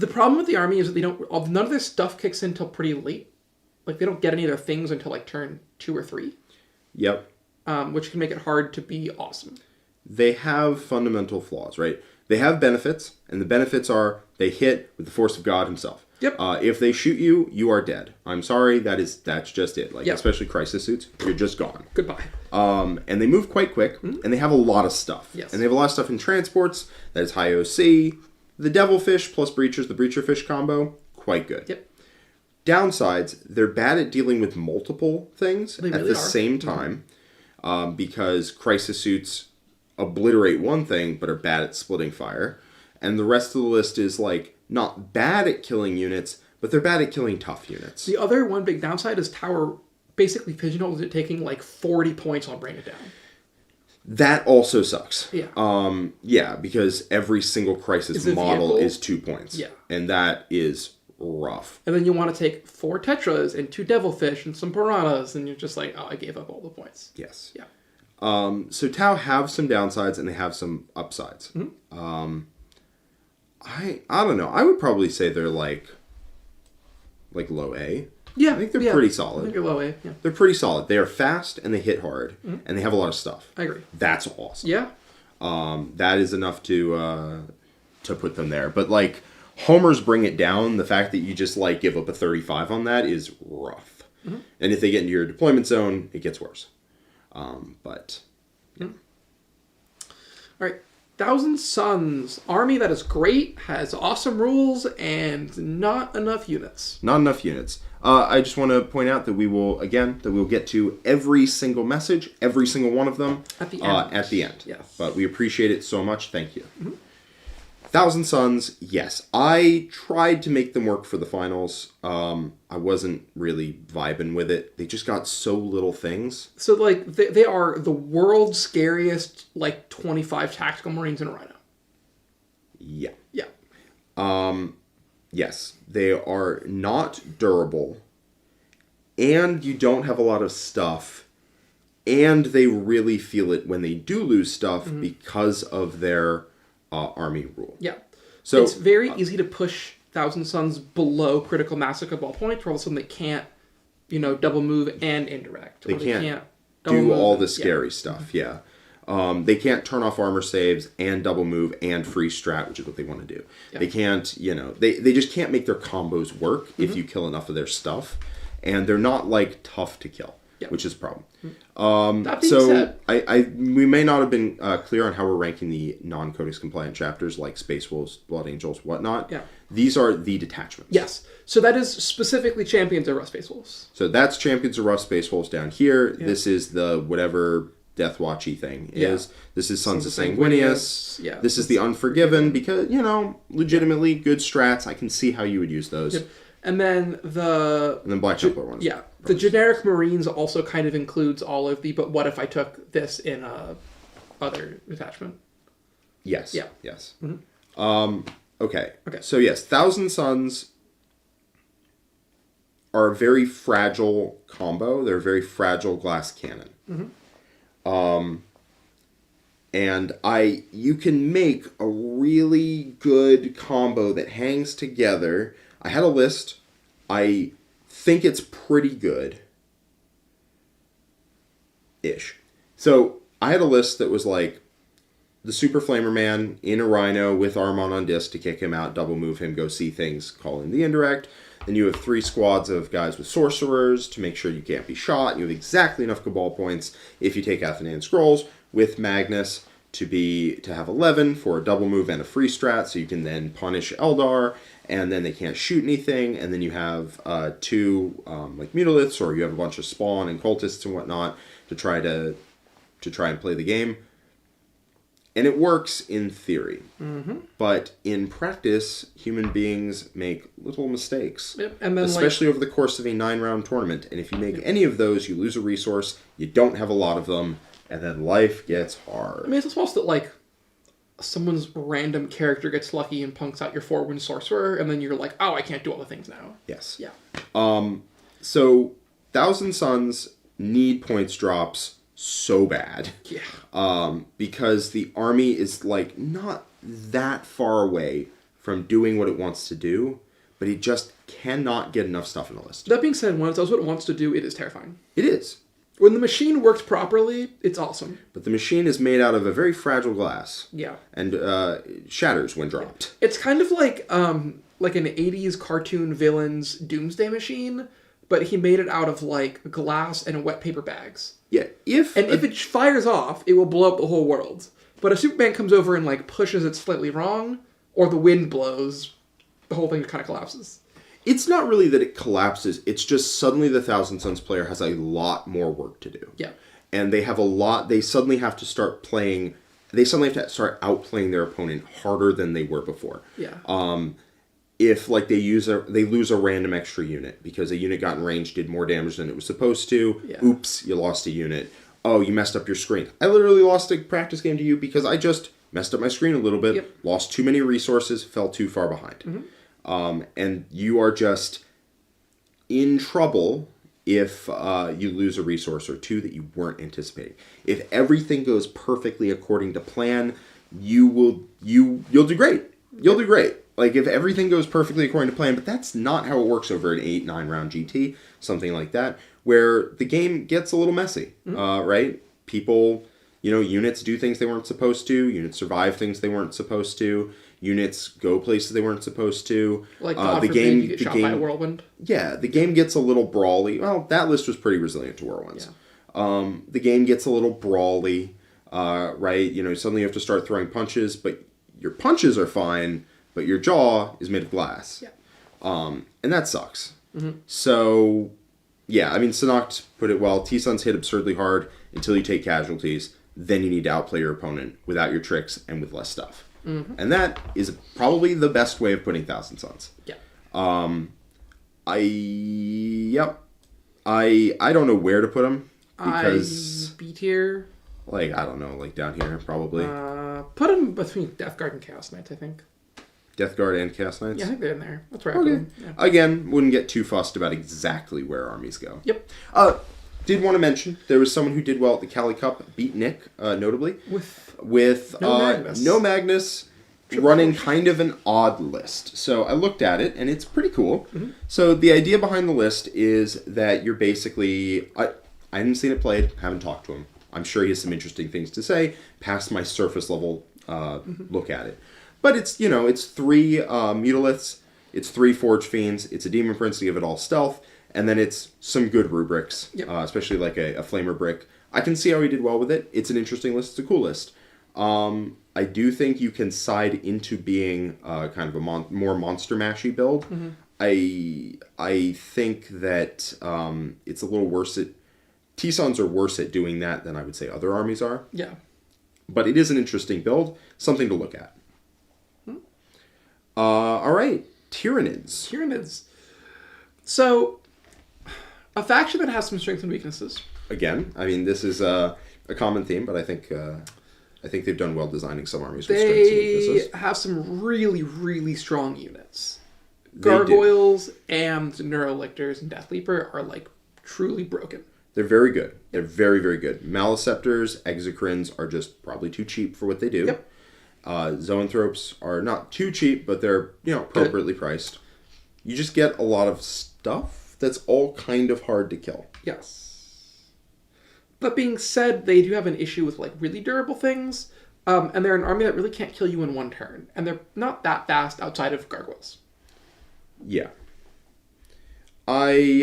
problem with the army is that none of their stuff kicks in until pretty late. Like, they don't get any of their things until like turn 2 or 3. Yep. Which can make it hard to be awesome. They have fundamental flaws, right? They have benefits, and the benefits are they hit with the force of God himself. Yep. If they shoot you, you are dead. I'm sorry, that's just it. Like, Yep. especially crisis suits, you're just gone. Goodbye. And they move quite quick, and they have a lot of stuff. Yes. And they have a lot of stuff in transports. That is high OC. The Devilfish plus Breachers, the Breacher-Fish combo, quite good. Yep. Downsides, they're bad at dealing with multiple things They at really the are. same time, because crisis suits obliterate one thing, but are bad at splitting fire. And the rest of the list is, like, not bad at killing units, but they're bad at killing tough units. The other one big downside is Tower basically pigeonholes it taking like 40 points on Bring It Down. That also sucks. Yeah. Yeah, because every single crisis model is 2 points. Yeah. And that is rough. And then you want to take 4 Tetras and 2 Devilfish and some Piranhas, and you're just like, oh, I gave up all the points. Yes. Yeah. So Tau have some downsides and they have some upsides. Mm-hmm. I don't know. I would probably say they're like low A. Yeah. I think they're pretty solid. I think you're low A. Yeah. They're pretty solid. They are fast and they hit hard and they have a lot of stuff. I agree. That's awesome. Yeah. That is enough to put them there. But like homers Bring It Down, the fact that you just like give up a 35 on that is rough. Mm-hmm. And if they get into your deployment zone, it gets worse. But yeah. All right. Thousand Suns army that is great, has awesome rules, and not enough units. Not enough units. I just want to point out that we will get to every single message, every single one of them At the end. At the end. Yes. But we appreciate it so much. Thank you. Mm-hmm. Thousand Suns, yes. I tried to make them work for the finals. I wasn't really vibing with it. They just got so little things. So, like, they are the world's scariest, like, 25 tactical Marines in a Rhino. Yeah. Yeah. Yes. They are not durable. And you don't have a lot of stuff. And they really feel it when they do lose stuff because of their army rule. Yeah. So it's very easy to push Thousand Suns below critical massacre ball points, where all of a sudden they can't, double move and indirect. They can't double do move all and- the scary stuff, yeah. They can't turn off armor saves and double move and free strat, which is what they want to do. Yeah. They can't, they just can't make their combos work if you kill enough of their stuff. And they're not, like, tough to kill, which is a problem. That being So said, we may not have been clear on how we're ranking the non-Codex compliant chapters like Space Wolves, Blood Angels, whatnot. Yeah. These are the detachments. yes. So that is specifically Champions of Rust Space Wolves. So that's Champions of Rough Space Wolves down here. Yeah. This is the whatever Deathwatchy thing is. Yeah. This is Sons of Sanguinius. Sanguinius. Yeah. This is the Unforgiven because, legitimately good strats. I can see how you would use those. Yep. And then And then Black Templar ones. Yeah. The generic Marines also kind of includes all of the, but what if I took this in a other attachment? Yes. Yeah. Yes. Mm-hmm. Okay. Okay. So yes, Thousand Suns are a very fragile combo. They're a very fragile glass cannon. Mm-hmm. And you can make a really good combo that hangs together. I had a list. I think it's pretty good. Ish. So I had a list that was like the Super Flamer Man in a Rhino with Armon on disc to kick him out, double move him, go see things, call in the indirect. Then you have 3 squads of guys with sorcerers to make sure you can't be shot. You have exactly enough Cabal points if you take Athenaean Scrolls with Magnus to have 11 for a double move and a free strat, so you can then punish Eldar, and then they can't shoot anything, and then you have 2 like Mutaliths, or you have a bunch of Spawn and Cultists and whatnot to try and play the game. And it works in theory. Mm-hmm. But in practice, human beings make little mistakes. Yep. And then, especially over the course of a 9-round tournament. And if you make any of those, you lose a resource, you don't have a lot of them, and then life gets hard. I mean, it's supposed that, someone's random character gets lucky and punks out your 4-wind sorcerer, and then you're like, oh, I can't do all the things now. Yes. Yeah. So, Thousand Suns need points drops so bad. Yeah. Because the army is, not that far away from doing what it wants to do, but it just cannot get enough stuff in the list. That being said, when it does what it wants to do, it is terrifying. It is. When the machine works properly, it's awesome. But the machine is made out of a very fragile glass. Yeah. And shatters when dropped. It's kind of like like an 80s cartoon villain's doomsday machine, but he made it out of like glass and wet paper bags. Yeah, if it fires off, it will blow up the whole world. But if Superman comes over and like pushes it slightly wrong, or the wind blows, the whole thing kind of collapses. It's not really that it collapses. It's just suddenly the Thousand Suns player has a lot more work to do. Yeah. And they have a lot. They suddenly have to start playing. They suddenly have to start outplaying their opponent harder than they were before. Yeah. If like they lose a random extra unit because a unit got in range, did more damage than it was supposed to. Yeah. Oops, you lost a unit. Oh, you messed up your screen. I literally lost a practice game to you because I just messed up my screen a little bit. Yep. Lost too many resources. Fell too far behind. Mm-hmm. And you are just in trouble if you lose a resource or two that you weren't anticipating. If everything goes perfectly according to plan, you'll do great. You'll do great. Like, if everything goes perfectly according to plan, but that's not how it works over an 8-9 round GT, something like that, where the game gets a little messy, right? People, units do things they weren't supposed to, units survive things they weren't supposed to, units go places they weren't supposed to. Like, God forbid you get shot by a whirlwind. Yeah, the game gets a little brawly. Well, that list was pretty resilient to whirlwinds. Yeah. The game gets a little brawly, right? Suddenly you have to start throwing punches, but your punches are fine, but your jaw is made of glass. Yeah. And that sucks. Mm-hmm. So, yeah, I mean, Sanoct put it well. T-Suns hit absurdly hard until you take casualties. Then you need to outplay your opponent without your tricks and with less stuff. Mm-hmm. And that is probably the best way of putting Thousand Suns. Yeah. I don't know where to put them because B tier. Like, I don't know, like down here probably. Put them between Death Guard and Chaos Knights, I think. Death Guard and Chaos Knights? Yeah, I think they're in there. That's right. Okay. Yeah. Again, wouldn't get too fussed about exactly where armies go. Yep. Did want to mention there was someone who did well at the Cali Cup, beat Nick, notably. With no Magnus running kind of an odd list. So I looked at it, and it's pretty cool. Mm-hmm. So the idea behind the list is that you're basically... I haven't seen it played, haven't talked to him. I'm sure he has some interesting things to say, past my surface level look at it. But it's 3 Mutiliths, it's 3 Forge Fiends, it's a Demon Prince to give it all stealth, and then it's some good rubrics, especially like a Flamer Brick. I can see how he did well with it. It's an interesting list. It's a cool list. I do think you can side into being kind of a more monster mashy build. Mm-hmm. I think that it's a little worse at... T-Suns are worse at doing that than I would say other armies are. Yeah. But it is an interesting build. Something to look at. All right. Tyranids. So, a faction that has some strengths and weaknesses. Again, I mean, this is a common theme, but I think they've done well designing some armies with strengths and weaknesses. They have some really, really strong units. Gargoyles and Neurolictors and Death Leaper are, like, truly broken. They're very good. They're very, very good. Maleceptors, Exocrines are just probably too cheap for what they do. Yep. Zoanthropes are not too cheap, but they're, appropriately priced. You just get a lot of stuff that's all kind of hard to kill. Yes. That being said, they do have an issue with, like, really durable things, and they're an army that really can't kill you in one turn, and they're not that fast outside of Gargoyles. Yeah. They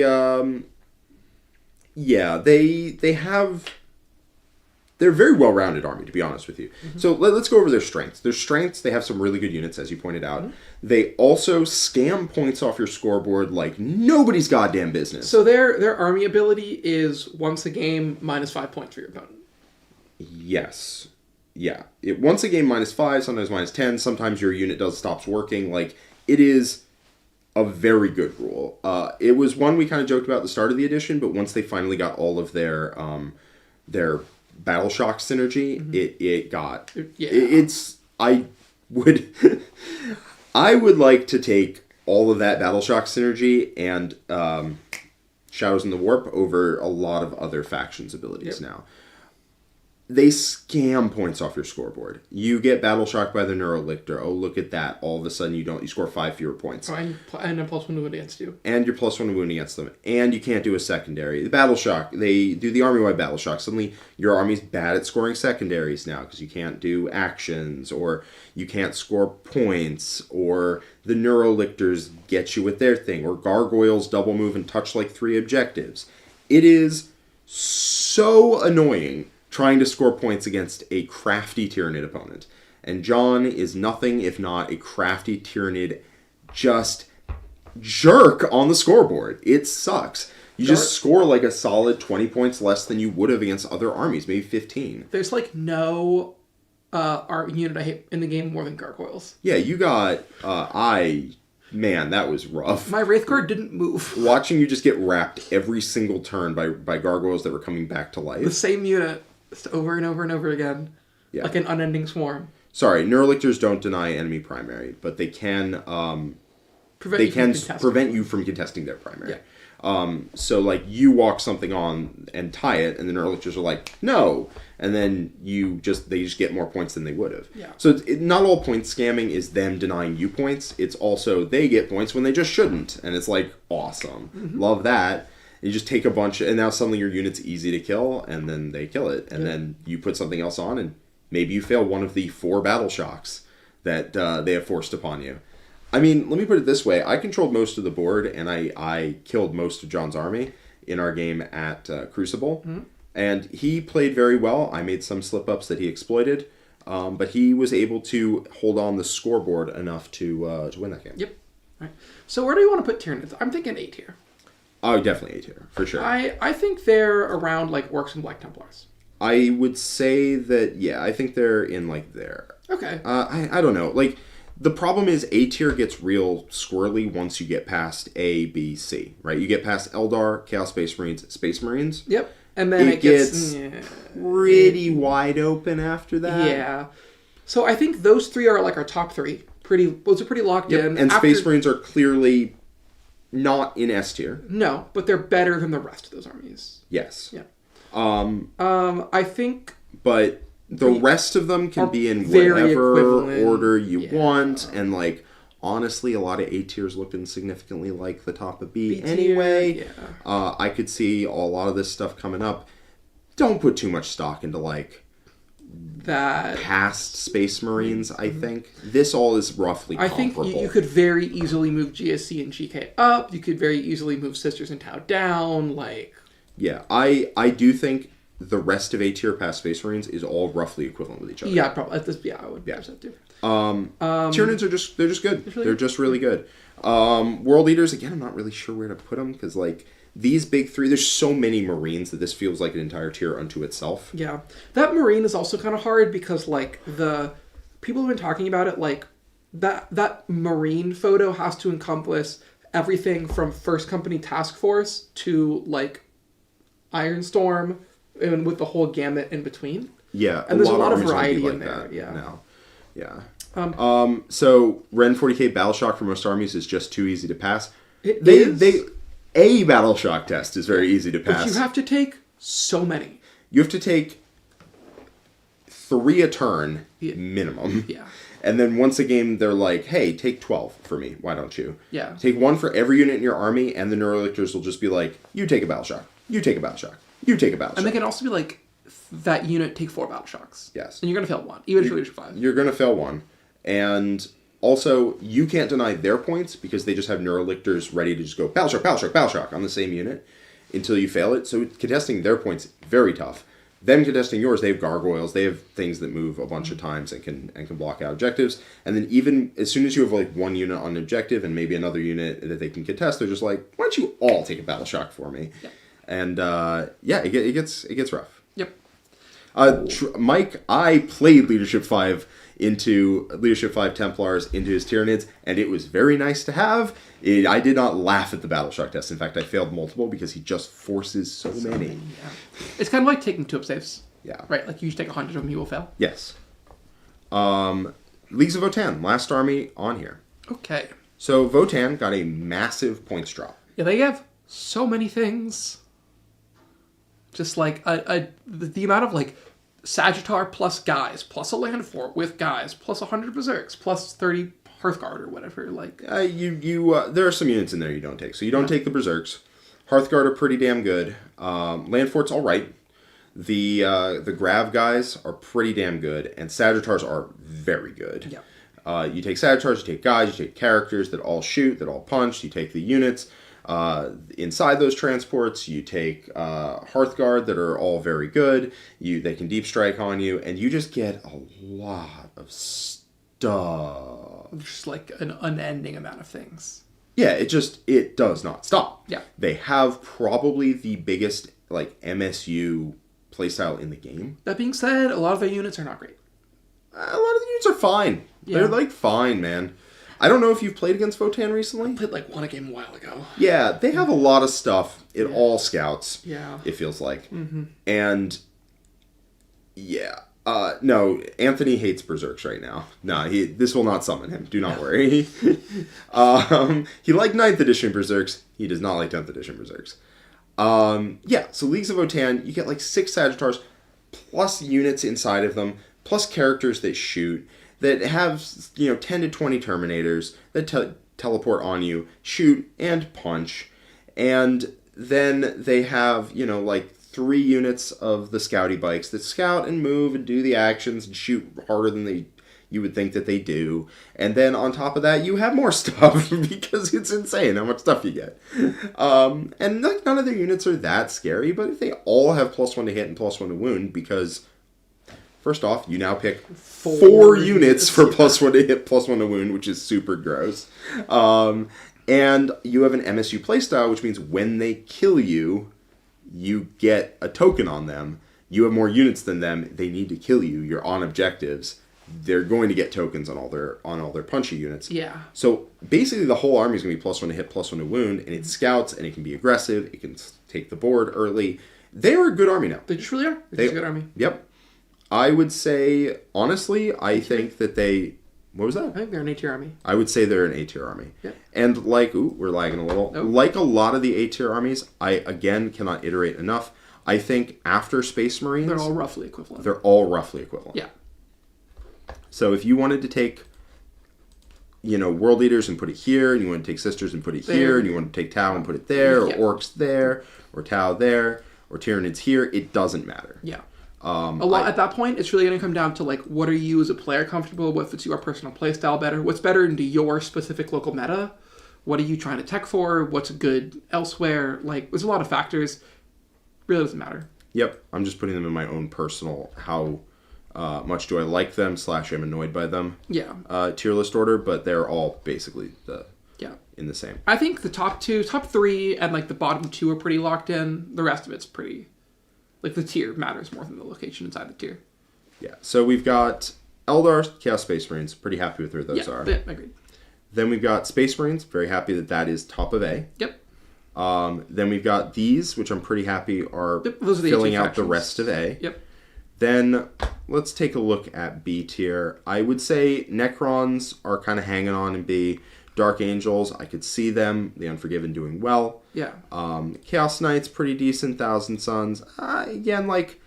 have... They're a very well-rounded army, to be honest with you. Mm-hmm. So let's go over their strengths. Their strengths, they have some really good units, as you pointed out. Mm-hmm. They also scam points off your scoreboard like nobody's goddamn business. So their army ability is once a game, -5 points for your opponent. Yes. Yeah. Once a game, -5, sometimes -10. Sometimes your unit stops working. Like, it is a very good rule. It was one we kind of joked about at the start of the edition, but once they finally got all of their Battle Shock synergy, I would like to take all of that Battle Shock synergy and Shadows in the Warp over a lot of other factions' abilities now. they scam points off your scoreboard. You get battle shocked by the Neurolictor. Oh, look at that. All of a sudden you score 5 fewer points. Oh, and a +1 wound against you. And you're +1 wound against them. And you can't do a secondary. The battle shock, they do the army-wide battle shock. Suddenly your army's bad at scoring secondaries now because you can't do actions, or you can't score points, or the Neurolictors get you with their thing, or gargoyles double move and touch like 3 objectives. It is so annoying trying to score points against a crafty Tyranid opponent. And John is nothing if not a crafty Tyranid just jerk on the scoreboard. It sucks. You just score like a solid 20 points less than you would have against other armies, maybe 15. There's like no art unit I hate in the game more than gargoyles. Yeah, you got... Man, that was rough. My Wraith Guard didn't move. Watching you just get wrapped every single turn by gargoyles that were coming back to life. The same unit, just over and over and over again. Yeah. Like an unending swarm. Sorry, Neurolictors don't deny enemy primary, but they can prevent you from contesting their primary. Yeah. So like you walk something on and tie it, and the Neurolictors are like, no, and then they just get more points than they would have. Yeah. So not all point scamming is them denying you points. It's also they get points when they just shouldn't, and it's like awesome, love that. You just take a bunch, and now suddenly your unit's easy to kill, and then they kill it, and then you put something else on, and maybe you fail one of the 4 battle shocks that they have forced upon you. I mean, let me put it this way. I controlled most of the board, and I killed most of John's army in our game at Crucible. Mm-hmm. And he played very well. I made some slip-ups that he exploited. But he was able to hold on the scoreboard enough to win that game. Yep. All right. So where do you want to put Tyranids? I'm thinking A tier. Oh, definitely A tier, for sure. I think they're around like Orks and Black Templars. I would say that, yeah, I think they're in like there. Okay. I don't know. Like, the problem is A tier gets real squirrely once you get past A, B, C, right? You get past Eldar, Chaos Space Marines, Space Marines. Yep. And then it gets pretty wide open after that. Yeah. So I think those 3 are like our top 3. Those are pretty locked in. And Space Marines are clearly not in S tier. No, but they're better than the rest of those armies. Yes. Yeah. I think... But the rest of them can be in whatever order you want, and like, honestly, a lot of A tiers look insignificantly like the top of B anyway. Yeah. I could see a lot of this stuff coming up. Don't put too much stock into like that past Space Marines. I think this all is roughly comparable. I think you could very easily move GSC and GK up. You could very easily move Sisters and Tau down. Like, yeah, I do think the rest of A tier past Space Marines is all roughly equivalent with each other. Yeah, probably. I would. Yeah. Tyranids are they're just good. They're just really good. World Eaters, again, I'm not really sure where to put them because like these big 3, there's so many Marines that this feels like an entire tier unto itself. Yeah, that Marine is also kind of hard because like the people have been talking about it, like that Marine photo has to encompass everything from First Company Task Force to like Iron Storm, and with the whole gamut in between. Yeah, and there's a lot of variety in there. Yeah. Now. Yeah. So Ren 40k Battle Shock for most armies is just too easy to pass. A Battle Shock test is very easy to pass. But you have to take so many. You have to take 3 a turn minimum. Yeah. And then once a game, they're like, hey, take 12 for me. Why don't you? Yeah. Take 1 for every unit in your army, and the Neurolictors will just be like, you take a Battle Shock. You take a Battle Shock. You take a Battle Shock. And they can also be like, that unit take 4 Battle Shocks. Yes. And you're going to fail 1, even if you're leadership 5. You're going to fail 1. And also, you can't deny their points because they just have Neurolictors ready to just go Battle Shock, Battle Shock, Battle Shock on the same unit until you fail it. So contesting their points, very tough. Them contesting yours, they have gargoyles. They have things that move a bunch of times and can block out objectives. And then even as soon as you have like 1 unit on an objective and maybe another unit that they can contest, they're just like, why don't you all take a Battle Shock for me? Yeah. And it gets rough. Yep. Mike, I played Leadership 5 Templars into his Tyranids, and it was very nice to have. I did not laugh at the Battle Shock test. In fact, I failed multiple because he just forces so many. Yeah. It's kind of like taking 2 up saves. Yeah. Right, like you take 100 of them, you will fail. Yes. Leagues of Votann, last army on here. Okay. So Votann got a massive points drop. Yeah, they have so many things. Just like the amount of like Sagittar plus guys, plus a land fort with guys, plus 100 berserks, plus 30 Hearthguard or whatever. Like there are some units in there you don't take. So you don't take the berserks. Hearthguard are pretty damn good. Land fort's all right. The Grav guys are pretty damn good, and Sagittars are very good. Yeah. You take Sagittars, you take guys, you take characters that all shoot, that all punch. You take the units inside those transports. You take Hearthguard that are all very good. They can deep strike on you, and you just get a lot of stuff. Just like an unending amount of things. Yeah, it does not stop. Yeah. They have probably the biggest like MSU playstyle in the game. That being said, a lot of their units are not great. A lot of the units are fine. Yeah. They're like fine, man. I don't know if you've played against Votann recently. I played like one game a while ago. Yeah, they have a lot of stuff. It all scouts. Yeah. It feels like. Mm-hmm. And yeah. No, Anthony hates Berserks right now. No, this will not summon him. Do not worry. He liked 9th edition Berserks. He does not like 10th edition Berserks. Yeah, so Leagues of Votann, you get like 6 Sagittars, plus units inside of them, plus characters that shoot, that have, 10 to 20 Terminators, that teleport on you, shoot, and punch. And then they have, like 3 units of the Scouty Bikes that scout and move and do the actions and shoot harder than you would think that they do. And then on top of that, you have more stuff because it's insane how much stuff you get. And like none of their units are that scary, but they all have +1 to hit and +1 to wound because, first off, you now pick 4 units for +1 to hit, +1 to wound, which is super gross. And you have an MSU playstyle, which means when they kill you, you get a token on them. You have more units than them. They need to kill you. You're on objectives. They're going to get tokens on all their punchy units. Yeah. So basically, the whole army is going to be +1 to hit, +1 to wound, and it scouts, and it can be aggressive. It can take the board early. They're a good army now. They just really are. They're just a good army. Yep. I would say, honestly, I think that they... What was that? I think they're an A-tier army. I would say they're an A-tier army. Yeah. And like, we're lagging a little. Nope. Like a lot of the A-tier armies, I, again, cannot iterate enough. I think after Space Marines... They're all roughly equivalent. They're all roughly equivalent. Yeah. So if you wanted to take, World Eaters and put it here, and you want to take Sisters and put it here, and you want to take Tau and put it there, or Orks there, or Tau there, or Tyranids here, it doesn't matter. Yeah. At that point, it's really going to come down to, like, what are you as a player comfortable with? What's your personal playstyle better? What's better into your specific local meta? What are you trying to tech for? What's good elsewhere? Like, there's a lot of factors. Really doesn't matter. Yep. I'm just putting them in my own personal, how much do I like them / I'm annoyed by them tier list order, but they're all basically in the same. I think the top 3, and, like, the bottom 2 are pretty locked in. The rest of it's pretty... Like, the tier matters more than the location inside the tier. Yeah. So we've got Eldar, Chaos Space Marines. Pretty happy with where those are. Yeah, agreed. Then we've got Space Marines. Very happy that is top of A. Yep. Then we've got these, which I'm pretty happy are those are filling out the rest of A. Yep. Then let's take a look at B tier. I would say Necrons are kind of hanging on in B. Dark Angels, I could see them. The Unforgiven doing well. Yeah. Chaos Knights, pretty decent. Thousand Sons. Again, like,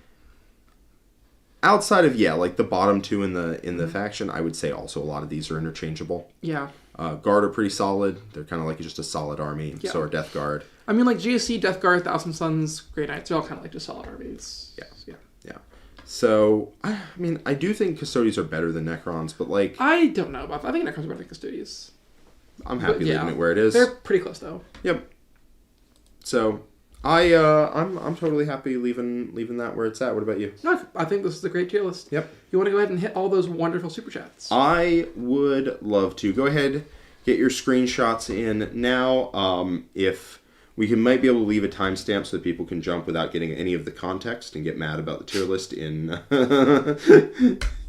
outside of, like, the bottom 2 in the faction, I would say also a lot of these are interchangeable. Yeah. Guard are pretty solid. They're kind of like just a solid army. Yeah. So are Death Guard. I mean, like, GSC, Death Guard, Thousand Sons, Grey Knights, they're all kind of like just solid armies. Yeah. So, I mean, I do think Custodes are better than Necrons, but, like... I don't know about that. I think Necrons are better than Custodes. I'm happy leaving it where it is. They're pretty close, though. Yep. So, I'm totally happy leaving that where it's at. What about you? No, I think this is a great tier list. Yep. You want to go ahead and hit all those wonderful super chats? I would love to. Go ahead, get your screenshots in now. If we might be able to leave a timestamp so that people can jump without getting any of the context and get mad about the tier list in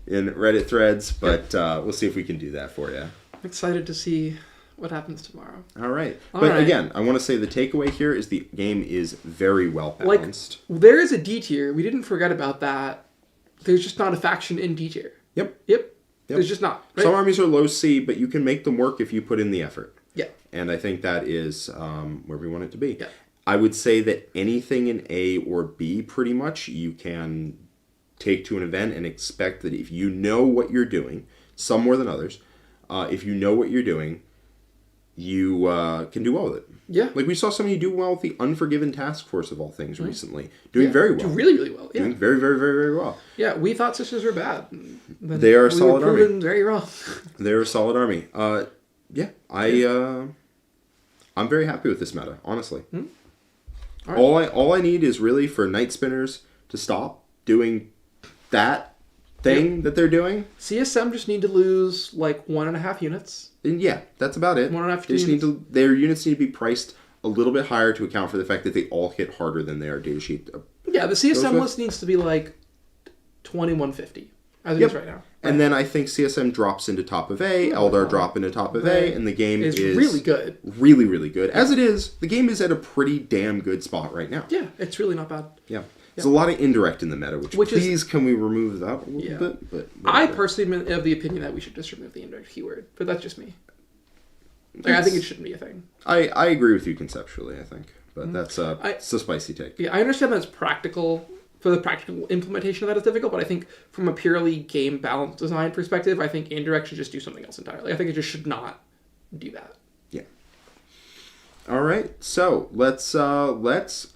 in Reddit threads, but we'll see if we can do that for you. I'm excited to see what happens tomorrow. All right. Again, I want to say the takeaway here is the game is very well balanced. Like, there is a D tier. We didn't forget about that. There's just not a faction in D tier. Yep. There's just not. Right? Some armies are low C, but you can make them work if you put in the effort. Yeah. And I think that is where we want it to be. Yeah. I would say that anything in A or B, pretty much, you can take to an event and expect that if you know what you're doing, some more than others, if you know what you're doing, you can do well with it. Yeah. Like we saw somebody do well with the Unforgiven Task Force of all things recently. Doing very well. Do really, really well. Yeah. Doing very, very, very, very well. Yeah, we thought sisters were bad. They are a solid army. We were proven very wrong. They're a solid army. I'm very happy with this meta, honestly. All right. All I need is really for Night Spinners to stop doing that thing that they're doing. CSM just need to lose like 1.5 units. And yeah, that's about it. 1.5 they just units. their units need to be priced a little bit higher to account for the fact that they all hit harder than their data sheet. Yeah, the CSM list needs to be like 2150 as it is right now. Right. And then I think CSM drops into top of A, Eldar drop into top of A, and the game is really good. Really, really good. As it is, the game is at a pretty damn good spot right now. Yeah, it's really not bad. Yeah. There's a lot of indirect in the meta, which please can we remove that a little bit? But I personally am of the opinion that we should just remove the indirect keyword, but that's just me. Like, I think it shouldn't be a thing. I agree with you conceptually, I think. But that's it's a spicy take. Yeah, I understand that it's practical. For the practical implementation of that is difficult, but I think from a purely game balance design perspective, I think indirect should just do something else entirely. I think it just should not do that. Yeah. All right, so let's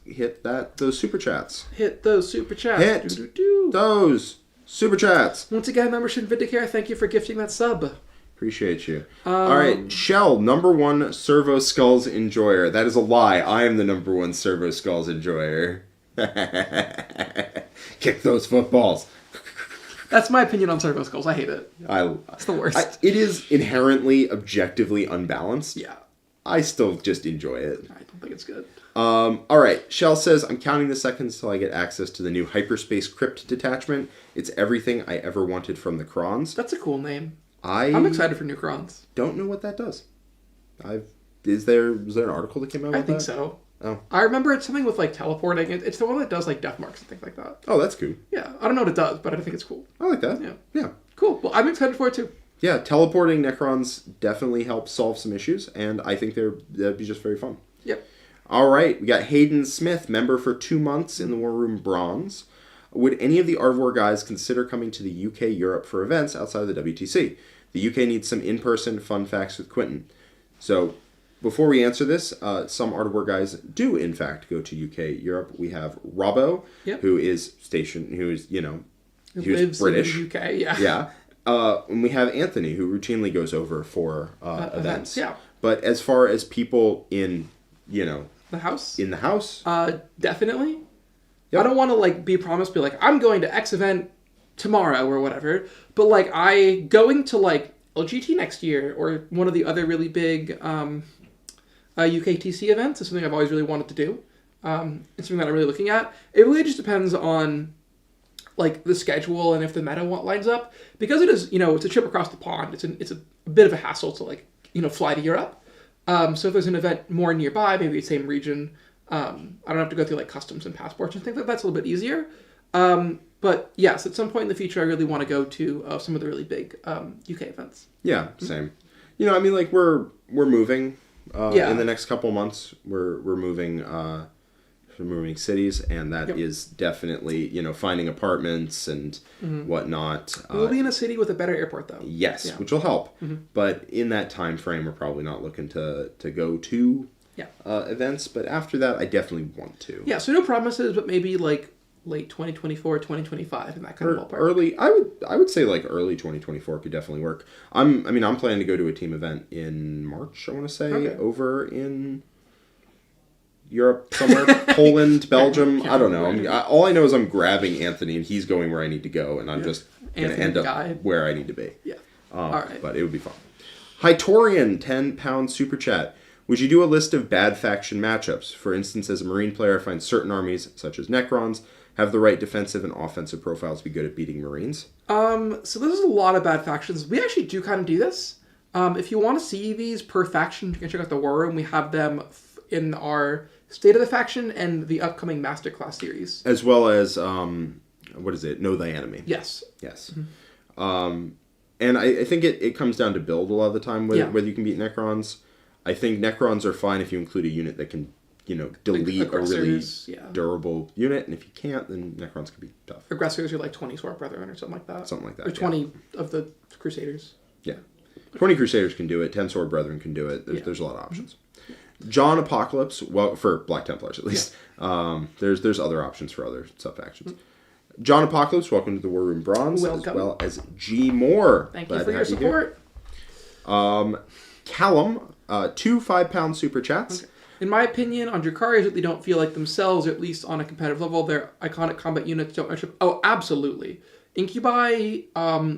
hit those super chats. Hit those super chats. Hit those super chats. Once again, membership Vindicare, thank you for gifting that sub. Appreciate you. All right, Shell, #1 Servo Skulls enjoyer. That is a lie. I am the #1 Servo Skulls enjoyer. Kick those footballs. That's my opinion on Servo Skulls. I hate it. It's the worst. It is inherently, objectively unbalanced. Yeah. I still just enjoy it. I don't think it's good. All right. Shell says, I'm counting the seconds till I get access to the new Hyperspace Crypt detachment. It's everything I ever wanted from the Crons. That's a cool name. I'm excited for new Crons. Don't know what that does. Was there an article that came out about that? I think so. Oh. I remember it's something with like teleporting. It's the one that does like death marks and things like that. Oh, that's cool. Yeah, I don't know what it does, but I think it's cool. I like that. Yeah. Cool. Well, I'm excited for it too. Yeah, teleporting Necrons definitely helps solve some issues, and I think that'd be just very fun. Yep. All right, we got Hayden Smith, member for 2 months in the War Room Bronze. Would any of the Arvor guys consider coming to the UK, Europe for events outside of the WTC? The UK needs some in-person fun facts with Quinton. So, before we answer this, some Art of War guys do, in fact, go to UK, Europe. We have Robbo, who is British. In the UK, yeah. Yeah. And we have Anthony, who routinely goes over for events. Yeah. But as far as people in, the house? In the house? Definitely. Yep. I don't want to, be promised, be like, I'm going to X event tomorrow or whatever. But, going to, LGT next year or one of the other really big UKTC events is something I've always really wanted to do. It's something that I'm really looking at. It really just depends on the schedule and if the meta lines up, because it is, it's a trip across the pond. It's a bit of a hassle to fly to Europe. So if there's an event more nearby, maybe the same region, I don't have to go through customs and passports and things like that. That's a little bit easier. But yes, at some point in the future, I really want to go to some of the really big UK events. Yeah, same. We're moving in the next couple months. We're moving. We're moving cities, and that is definitely finding apartments and whatnot. We'll be in a city with a better airport, though. Yes, which will help. But in that time frame, we're probably not looking to go to events. But after that, I definitely want to. Yeah, so no promises, but maybe late 2024, 2025, in that kind of ballpark. Early, I would say early 2024 could definitely work. I'm planning to go to a team event in March. I want to say over in Europe somewhere, Poland, Belgium. I don't know. All I know is I'm grabbing Anthony, and he's going where I need to go, and I'm just going to end up where I need to be. Yeah. All right. But it would be fun. Hytorian, £10 super chat. Would you do a list of bad faction matchups? For instance, as a Marine player, I find certain armies, such as Necrons, have the right defensive and offensive profiles to be good at beating Marines. So there's a lot of bad factions. We actually do kind of do this. If you want to see these per faction, you can check out the War Room. We have them in our State of the Faction and the upcoming Masterclass series. As well as, what is it? Know Thy Enemy. Yes. And I think it comes down to build a lot of the time, whether you can beat Necrons. I think Necrons are fine if you include a unit that can delete a really aggressors, durable unit, and if you can't, then Necrons can be tough. Aggressors are like 20 Sword Brethren or something like that. Something like that. Or 20 of the Crusaders. Yeah. 20 Crusaders can do it, 10 Sword Brethren can do it. There's a lot of options. John Apocalypse, well, for Black Templars at least. Yeah. There's other options for other sub-factions. John Apocalypse, welcome to the War Room Bronze, welcome. as well as G. Moore. Thank you for your support. Callum, 2 5-pound super chats. Okay. In my opinion, on Drukhari, that they don't feel like themselves, or at least on a competitive level, their iconic combat units don't match up. Oh, absolutely. Incubi,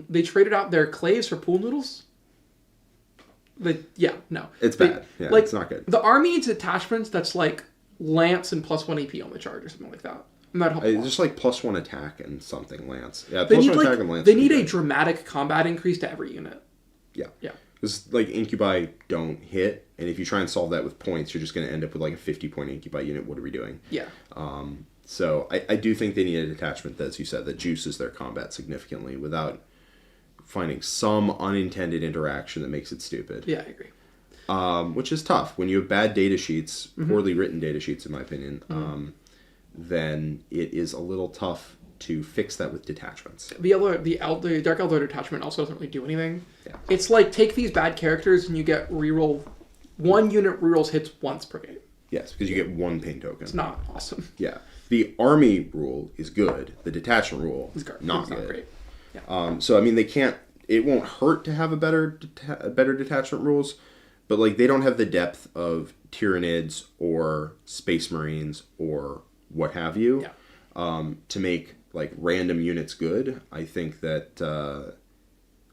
they traded out their clays for pool noodles. No. It's bad. It's not good. The army needs attachments that's like Lance and +1 AP on the charge or something like that. It's just like +1 attack and something Lance. Yeah, +1 attack and Lance. They need a dramatic combat increase to every unit. Yeah. Because like Incubi don't hit, and if you try and solve that with points, you're just going to end up with like a 50-point Incubi unit. What are we doing? Yeah. So I do think they need a detachment, as you said, that juices their combat significantly without finding some unintended interaction that makes it stupid. Yeah, I agree. Which is tough. When you have bad data sheets, poorly written data sheets in my opinion, then it is a little tough to fix that with detachments. The Dark Eldar detachment also doesn't really do anything. Yeah. It's like, take these bad characters and you get reroll, 1 unit rerolls hits once per game. Yes, because you get 1 pain token. It's not awesome. Yeah. The army rule is good. The detachment rule is not good. Great. Yeah. So I mean, it won't hurt to have a better detachment rules, but like they don't have the depth of Tyranids or Space Marines or what have you, to make like random units good. I think that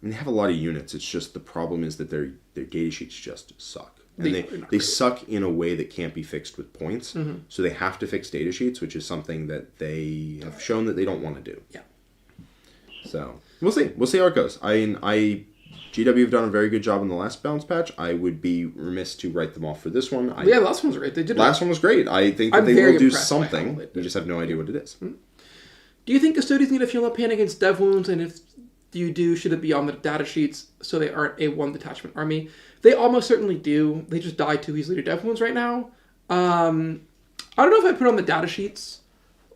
they have a lot of units. It's just the problem is that their data sheets just suck. And they suck in a way that can't be fixed with points. So they have to fix data sheets, which is something that they have shown that they don't want to do. Yeah. So we'll see. We'll see how it goes. GW have done a very good job in the last balance patch. I would be remiss to write them off for this one. The last one was great. Last one was great. I think that they will do something. We just have no idea what it is. Do you think Custodes need a Fuel Pan against dev wounds? And if you do, should it be on the data sheets so they aren't a 1 detachment army? They almost certainly do. They just die too easily to dev wounds right now. I don't know if I put it on the data sheets.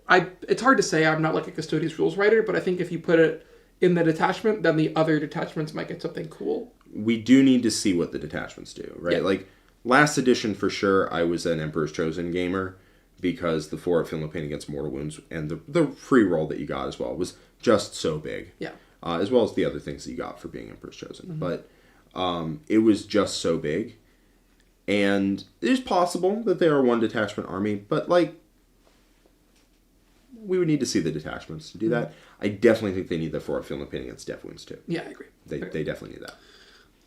It's hard to say. I'm not like a Custodes rules writer, but I think if you put it in the detachment, then the other detachments might get something cool. We do need to see what the detachments do, right? Yeah. Like, last edition for sure, I was an Emperor's Chosen gamer because the 4 Feeling No Pain against Mortal Wounds and the free roll that you got as well was just so big. Yeah. As well as the other things that you got for being Emperor's Chosen. But it was just so big. And it is possible that they are 1 detachment army, but like, we would need to see the detachments to do that. I definitely think they need the 4 Feeling No Pain against Death Wounds too. Yeah, I agree. They definitely need that.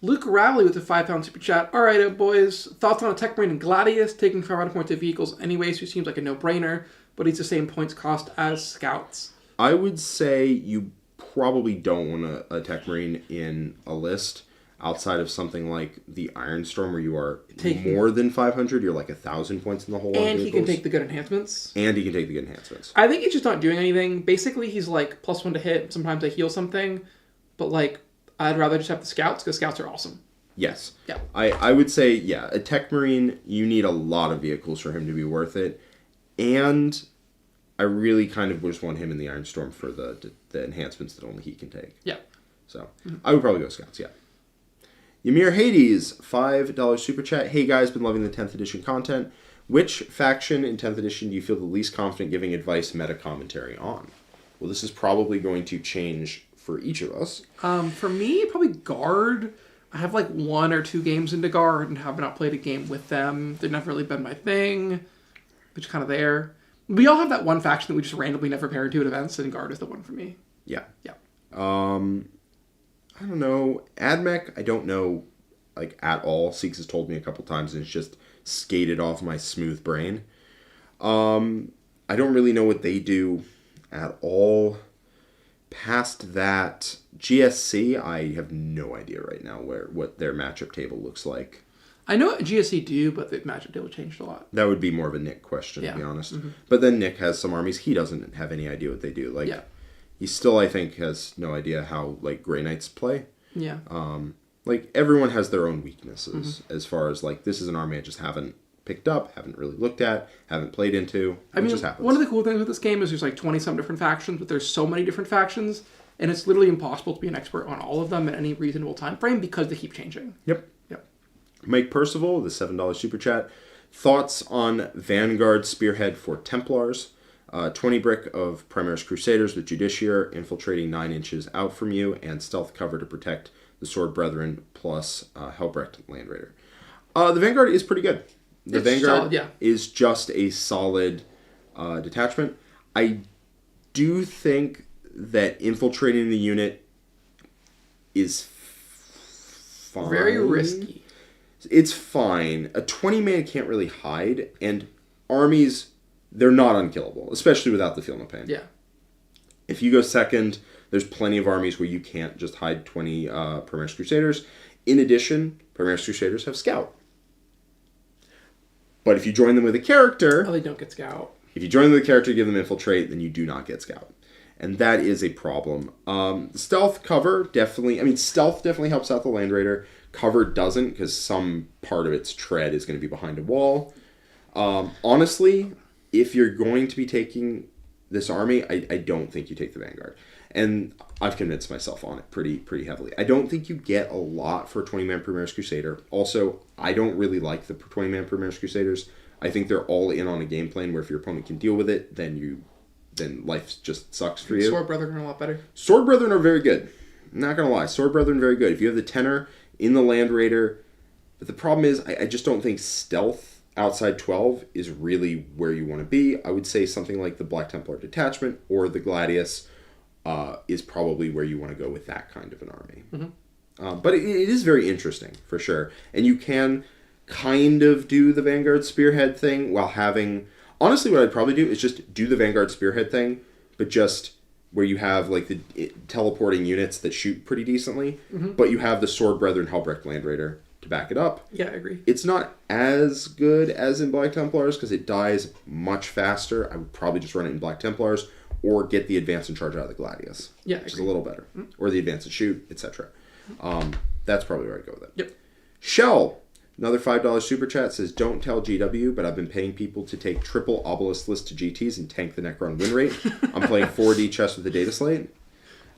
Luke Rowley with a 5-pound super chat. All right, boys. Thoughts on a Tech Marine and Gladius? Taking 500 points of vehicles anyways, who seems like a no-brainer, but he's the same points cost as Scouts. I would say you probably don't want a Tech Marine in a list outside of something like the Iron Storm, where you are more than 500. You're like 1,000 points in the whole. And he can take the good enhancements. I think he's just not doing anything. Basically, he's like +1 to hit. Sometimes I heal something, but like I'd rather just have the Scouts because Scouts are awesome. Yes. Yeah. I would say a Tech Marine. You need a lot of vehicles for him to be worth it, and I really kind of just want him in the Iron Storm for the enhancements that only he can take. Yeah. So I would probably go Scouts. Yeah. Ymir Hades, $5 super chat. Hey guys, been loving the 10th edition content. Which faction in 10th edition do you feel the least confident giving advice meta commentary on? Well, this is probably going to change for each of us. For me, probably Guard. I have like 1 or 2 games into Guard and have not played a game with them. They've never really been my thing. Which kind of there. We all have that one faction that we just randomly never pair into at events, and Guard is the one for me. Yeah. Yeah. I don't know. Admech, I don't know, like, at all. Siegs has told me a couple times, and it's just skated off my smooth brain. I don't really know what they do at all. Past that, GSC, I have no idea right now what their matchup table looks like. I know what GSC do, but the matchup table changed a lot. That would be more of a Nick question, to be honest. But then Nick has some armies he doesn't have any idea what they do. Like, he still, I think, has no idea how, like, Grey Knights play. Yeah. Like, everyone has their own weaknesses as far as, like, this is an army I just haven't picked up, haven't really looked at, haven't played into. It just happens. One of the cool things with this game is there's like 20-some different factions, but there's so many different factions, and it's literally impossible to be an expert on all of them in any reasonable time frame because they keep changing. Yep. Yep. Mike Percival, the $7 super chat. Thoughts on Vanguard Spearhead for Templars? 20 brick of Primaris Crusaders with Justiciar infiltrating 9 inches out from you and stealth cover to protect the Sword Brethren plus Helbrecht Land Raider. The Vanguard is pretty good. The Vanguard is just a solid detachment. I do think that infiltrating the unit is fine. Very risky. It's fine. A 20-man can't really hide, and armies, they're not unkillable, especially without the Feel No Pain. Yeah. If you go second, there's plenty of armies where you can't just hide 20 Primaris Crusaders. In addition, Primaris Crusaders have Scout. But if you join them with a character... Oh, they don't get Scout. If you join them with a character, give them Infiltrate, then you do not get Scout. And that is a problem. Stealth cover, definitely... I mean, stealth definitely helps out the Land Raider. Cover doesn't, because some part of its tread is going to be behind a wall. Honestly, if you're going to be taking this army, I don't think you take the Vanguard. And I've convinced myself on it pretty heavily. I don't think you get a lot for a 20-man Primaris Crusader. Also, I don't really like the 20-man Primaris Crusaders. I think they're all in on a game plan where if your opponent can deal with it, then life just sucks for you. Sword Brethren are a lot better. Sword Brethren are very good. I'm not going to lie. Sword Brethren very good. If you have the tenor in the Land Raider, but the problem is I just don't think stealth outside 12 is really where you want to be. I would say something like the Black Templar Detachment or the Gladius is probably where you want to go with that kind of an army. Mm-hmm. But it is very interesting, for sure. And you can kind of do the Vanguard Spearhead thing while having... Honestly, what I'd probably do is just do the Vanguard Spearhead thing, but just where you have like the teleporting units that shoot pretty decently, but you have the Sword Brethren Helbrecht Land Raider to back it up. Yeah, I agree. It's not as good as in Black Templars because it dies much faster. I would probably just run it in Black Templars or get the advance and charge out of the Gladius, which is a little better. Or the advance and shoot, etc. That's probably where I'd go with it. Yep. Shell, another $5 super chat, says, don't tell GW, but I've been paying people to take triple obelisk list to GTs and tank the Necron win rate. I'm playing 4D chess with the data slate.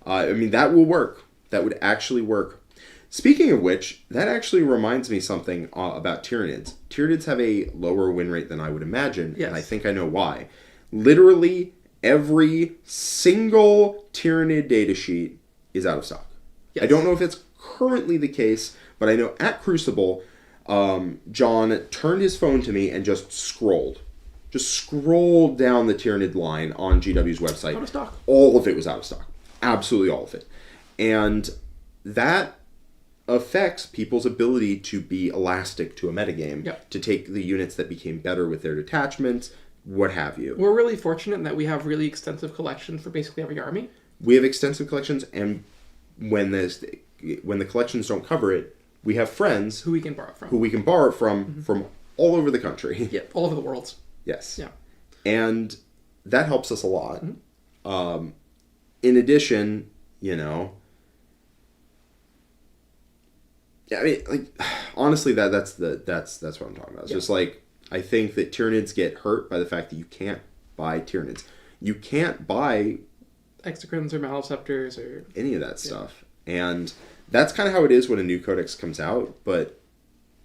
I mean, that will work. That would actually work. Speaking of which, that actually reminds me something about Tyranids. Tyranids have a lower win rate than I would imagine, and I think I know why. Literally, every single Tyranid datasheet is out of stock. Yes. I don't know if it's currently the case, but I know at Crucible, John turned his phone to me and just scrolled down the Tyranid line on GW's website. Out of stock. All of it was out of stock. Absolutely all of it. And that affects people's ability to be elastic to a metagame, to take the units that became better with their detachments, what have you. We're really fortunate in that we have really extensive collections for basically every army. We have extensive collections, and when the collections don't cover it, we have friends who we can borrow from. From all over the country. Yeah, all over the world. Yes. Yeah. And that helps us a lot. In addition, I mean, like, honestly, that's what I'm talking about. It's just like, I think that Tyranids get hurt by the fact that you can't buy Tyranids. You can't buy Exocrines or Maleceptors or any of that stuff. And that's kind of how it is when a new codex comes out, but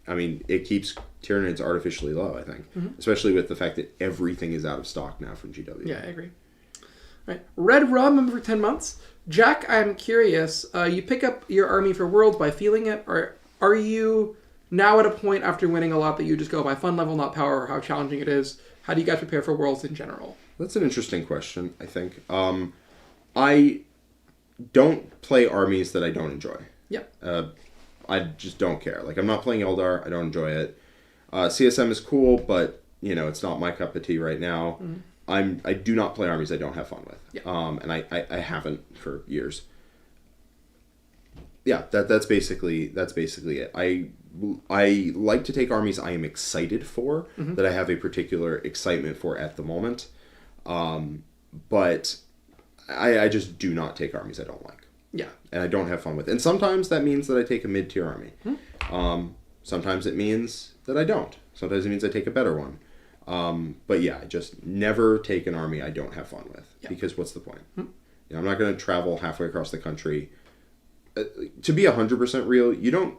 I mean, it keeps Tyranids artificially low, I think. Especially with the fact that everything is out of stock now from GW. Yeah, I agree. All right. Red Rum, member for 10 months. Jack, I'm curious. You pick up your army for Worlds by feeling it, or are you now at a point after winning a lot that you just go by fun level, not power, or how challenging it is? How do you guys prepare for Worlds in general? That's an interesting question, I think. I don't play armies that I don't enjoy. Yeah. I just don't care. Like, I'm not playing Eldar. I don't enjoy it. CSM is cool, but, it's not my cup of tea right now. I do not play armies I don't have fun with. Yeah. And I haven't for years. Yeah, that's basically it. I like to take armies I am excited for, that I have a particular excitement for at the moment. But I just do not take armies I don't like. Yeah. And I don't have fun with. And sometimes that means that I take a mid-tier army. Sometimes it means that I don't. Sometimes it means I take a better one. But yeah, just never take an army I don't have fun with. Yeah. Because what's the point? You know, I'm not going to travel halfway across the country. To be 100% real, you don't...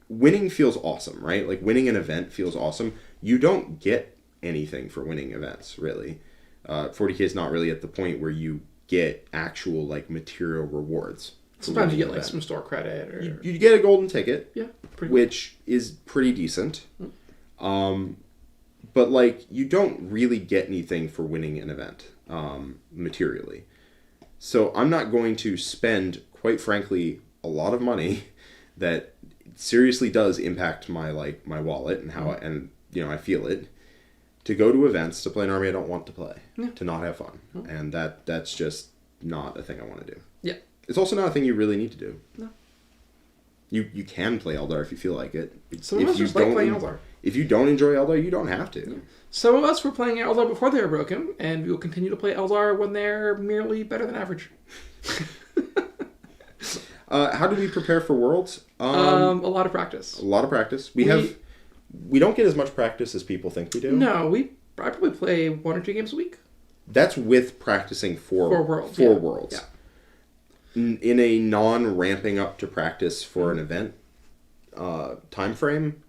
Winning feels awesome, right? Like, winning an event feels awesome. You don't get anything for winning events, really. 40K is not really at the point where you get actual, like, material rewards. Sometimes you get, like, some store credit. Or... You get a golden ticket, yeah, which is pretty decent. But, like, you don't really get anything for winning an event, materially. So I'm not going to spend, quite frankly, a lot of money that seriously does impact my wallet and how I feel it, to go to events to play an army I don't want to play, to not have fun. And that's just not a thing I want to do. Yeah. It's also not a thing you really need to do. No. You can play Eldar if you feel like it. Some of us just like playing Eldar. If you don't enjoy Eldar, you don't have to. Yeah. Some of us were playing Eldar before they were broken, and we will continue to play Eldar when they're merely better than average. How do we prepare for Worlds? A lot of practice. A lot of practice. We don't get as much practice as people think we do. No, I probably play 1 or 2 games a week. That's with practicing for Worlds. For Worlds. Yeah. In a non-ramping up to practice for an event time frame,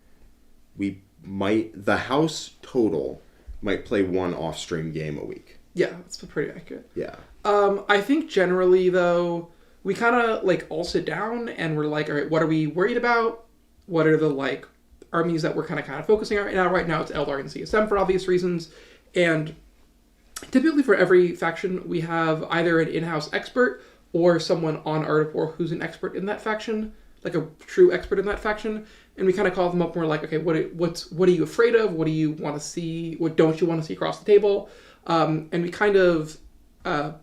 the house total might play 1 off-stream game a week. Yeah, that's pretty accurate. Yeah. I think generally, though, we kind of, like, all sit down and we're like, all right, what are we worried about? What are the, like, armies that we're kind of focusing on right now? Right now it's Eldar and CSM for obvious reasons. And typically for every faction, we have either an in-house expert or someone on Art of War who's an expert in that faction, like a true expert in that faction. And we kind of call them up and we're like, okay, what are you afraid of? What do you want to see? What don't you want to see across the table? And we kind of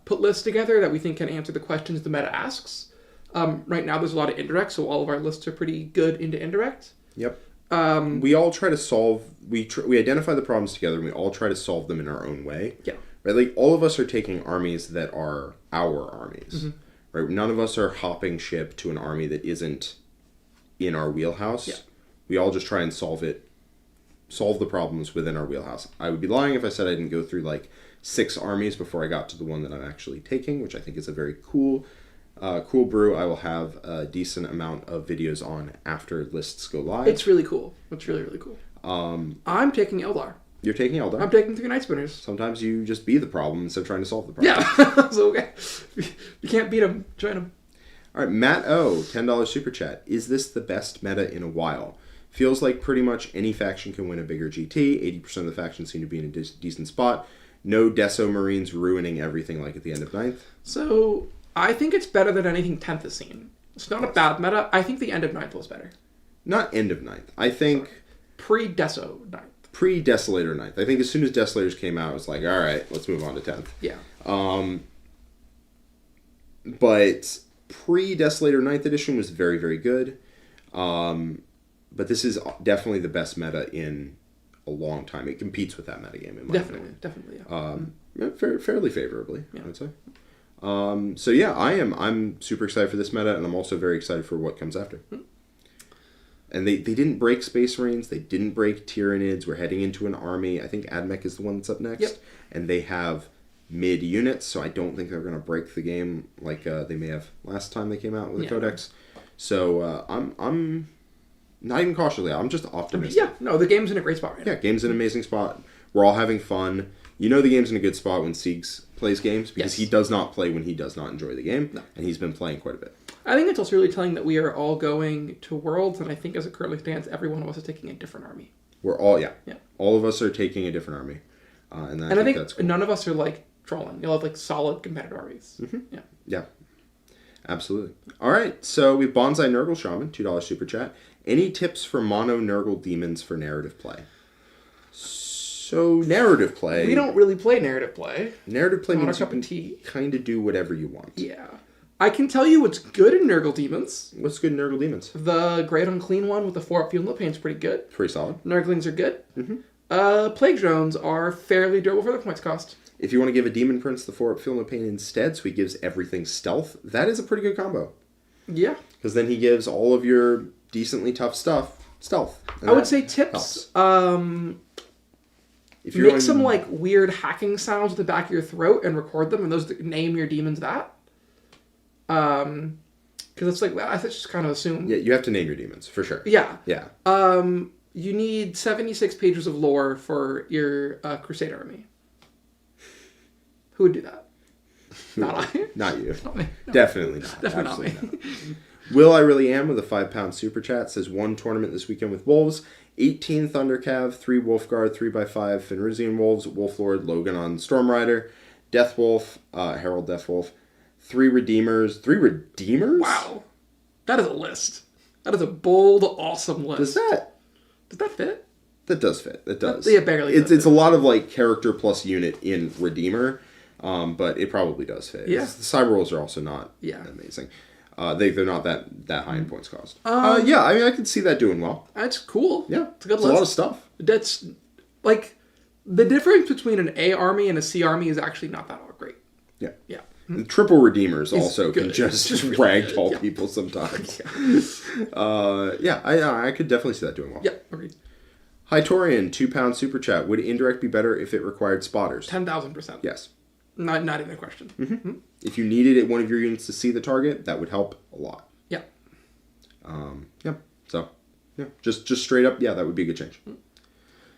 put lists together that we think can answer the questions the meta asks. Right now there's a lot of indirect, so all of our lists are pretty good into indirect. Yep. We all try to solve... We identify the problems together and we all try to solve them in our own way. Yeah. Right? Like, all of us are taking armies that are our armies. Mm-hmm. Right? None of us are hopping ship to an army that isn't in our wheelhouse. Yeah. We all just try and solve the problems within our wheelhouse. I would be lying if I said I didn't go through, like, 6 armies before I got to the one that I'm actually taking, which I think is a very cool brew. I will have a decent amount of videos on after lists go live. It's really cool. It's really, really cool. I'm taking Eldar. You're taking Eldar? I'm taking 3 Night Spinners. Sometimes you just be the problem instead of trying to solve the problem. Yeah. So, okay. You can't beat them. Join them. All right. Matt O, $10 super chat. Is this the best meta in a while? Feels like pretty much any faction can win a bigger GT. 80% of the factions seem to be in a decent spot. No Deso Marines ruining everything like at the end of 9th. So, I think it's better than anything 10th has seen. It's not a bad meta. I think the end of 9th was better. Not end of 9th. I think... Pre-Deso 9th. Pre-Desolator 9th. I think as soon as Desolators came out, it was like, all right, let's move on to 10th. Yeah. But pre-Desolator 9th edition was very, very good. But this is definitely the best meta in a long time. It competes with that metagame, in my opinion. Definitely. Yeah. Fairly favorably, I would say. So yeah, I'm super excited for this meta, and I'm also very excited for what comes after. And they didn't break Space Marines. They didn't break Tyranids. We're heading into an army. I think Admech is the one that's up next. Yep. And they have mid units, so I don't think they're going to break the game like they may have last time they came out with the Codex. So I'm not even cautiously. I'm just optimistic. Yeah, no, the game's in a great spot right now. Yeah, game's in an amazing spot. We're all having fun. You know the game's in a good spot when Siegs plays games, because he does not play when he does not enjoy the game, and he's been playing quite a bit. I think it's also really telling that we are all going to Worlds, and I think as it currently stands, every one of us is taking a different army. We're all, all of us are taking a different army. And I think that's cool. None of us are, like, trolling. You'll have, like, solid competitive armies. Mm-hmm. Yeah. Absolutely. All right, so we have Bonsai Nurgle Shaman, $2 super chat. Any tips for mono Nurgle demons for narrative play? So, narrative play... We don't really play narrative play. Narrative play means you can kind of do whatever you want. Yeah. I can tell you what's good in Nurgle Demons. What's good in Nurgle Demons? The Great Unclean one with the 4-up Fuel Pain is pretty good. Pretty solid. Nurglings are good. Mm-hmm. Plague Drones are fairly durable for their points cost. If you want to give a Demon Prince the 4-up Fuel Pain instead, so he gives everything stealth, that is a pretty good combo. Yeah. Because then he gives all of your decently tough stuff stealth. I would say tips. If you're Make some like weird hacking sounds at the back of your throat and record them, and those name your demons that. Because it's like I just kind of assume. Yeah, you have to name your demons for sure. Yeah. Yeah. You need 76 pages of lore for your Crusade army. Who would do that? Not I. Not you. Not me. No. Definitely not. Definitely not me. Will I Really Am with a £5 super chat says 1 tournament this weekend with Wolves, 18 Thundercav, 3 Wolfguard, 3x5 Fenrisian Wolves, Wolflord, Logan on Stormrider, Deathwolf, Herald Deathwolf, 3 Redeemers. 3 Redeemers? Wow. That is a list. That is a bold, awesome list. Does that fit? That does fit. It does. Yeah, barely. It's a lot of like character plus unit in Redeemer, but it probably does fit. Yeah. The cyber rolls are also not amazing. They're not that high in points cost. Yeah, I mean, I could see that doing well. That's cool. Yeah, it's a good list. list. A lot of stuff. That's like the difference between an A army and a C army is actually not that great. Yeah, yeah. The triple Redeemers also good. can just really ragdoll people sometimes. I could definitely see that doing well. Yeah, agreed. Hytorian, £2 super chat. Would indirect be better if it required spotters? 10,000%. Yes. Not even a question. Mm-hmm. If you needed one of your units to see the target, that would help a lot. Yeah. So, just straight up, that would be a good change.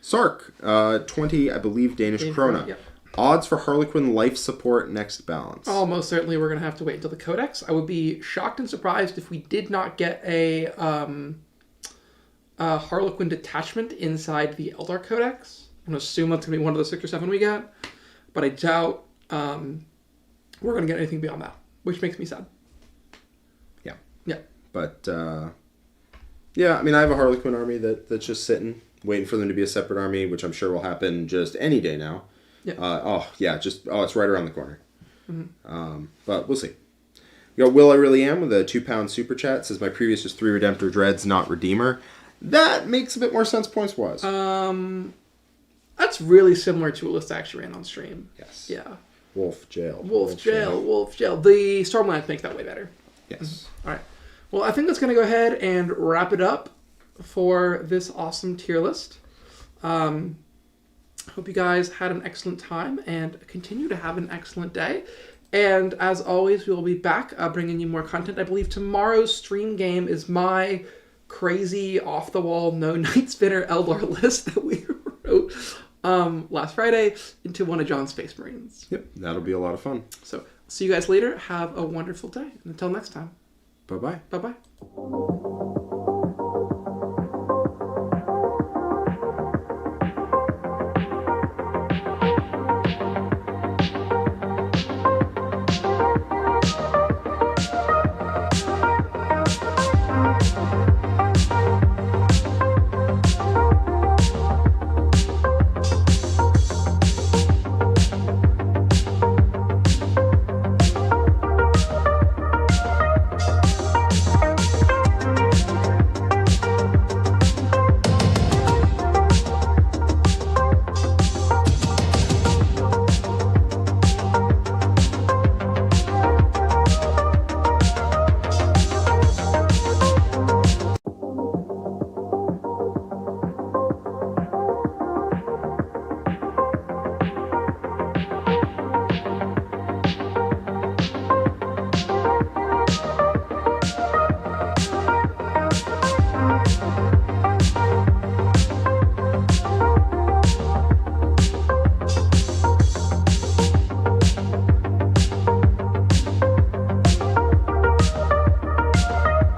Sark, 20, I believe, Danish krona. Yeah. Odds for Harlequin life support next balance. Oh, most certainly we're going to have to wait until the Codex. I would be shocked and surprised if we did not get a Harlequin detachment inside the Eldar Codex. I'm going to assume that's going to be one of the 6 or 7 we get. But I doubt we're going to get anything beyond that, which makes me sad. Yeah. Yeah. But, I mean, I have a Harlequin army that's just sitting, waiting for them to be a separate army, which I'm sure will happen just any day now. Yeah. It's right around the corner. Mm-hmm. But we'll see. We got Will I Really Am with a £2 super chat. Says my previous was 3 Redemptor Dreads, not Redeemer. That makes a bit more sense points-wise. That's really similar to a list I actually ran on stream. Yes. Yeah. Wolf Jail. Wolf Jail. The Stormlands make that way better. Yes. All right. Well, I think that's going to go ahead and wrap it up for this awesome tier list. Hope you guys had an excellent time and continue to have an excellent day. And as always, we will be back bringing you more content. I believe tomorrow's stream game is my crazy off-the-wall no night spinner Eldar list that we wrote last Friday into one of John's Space Marines. Yep, that'll be a lot of fun. So, see you guys later. Have a wonderful day. And until next time. Bye-bye. Bye-bye.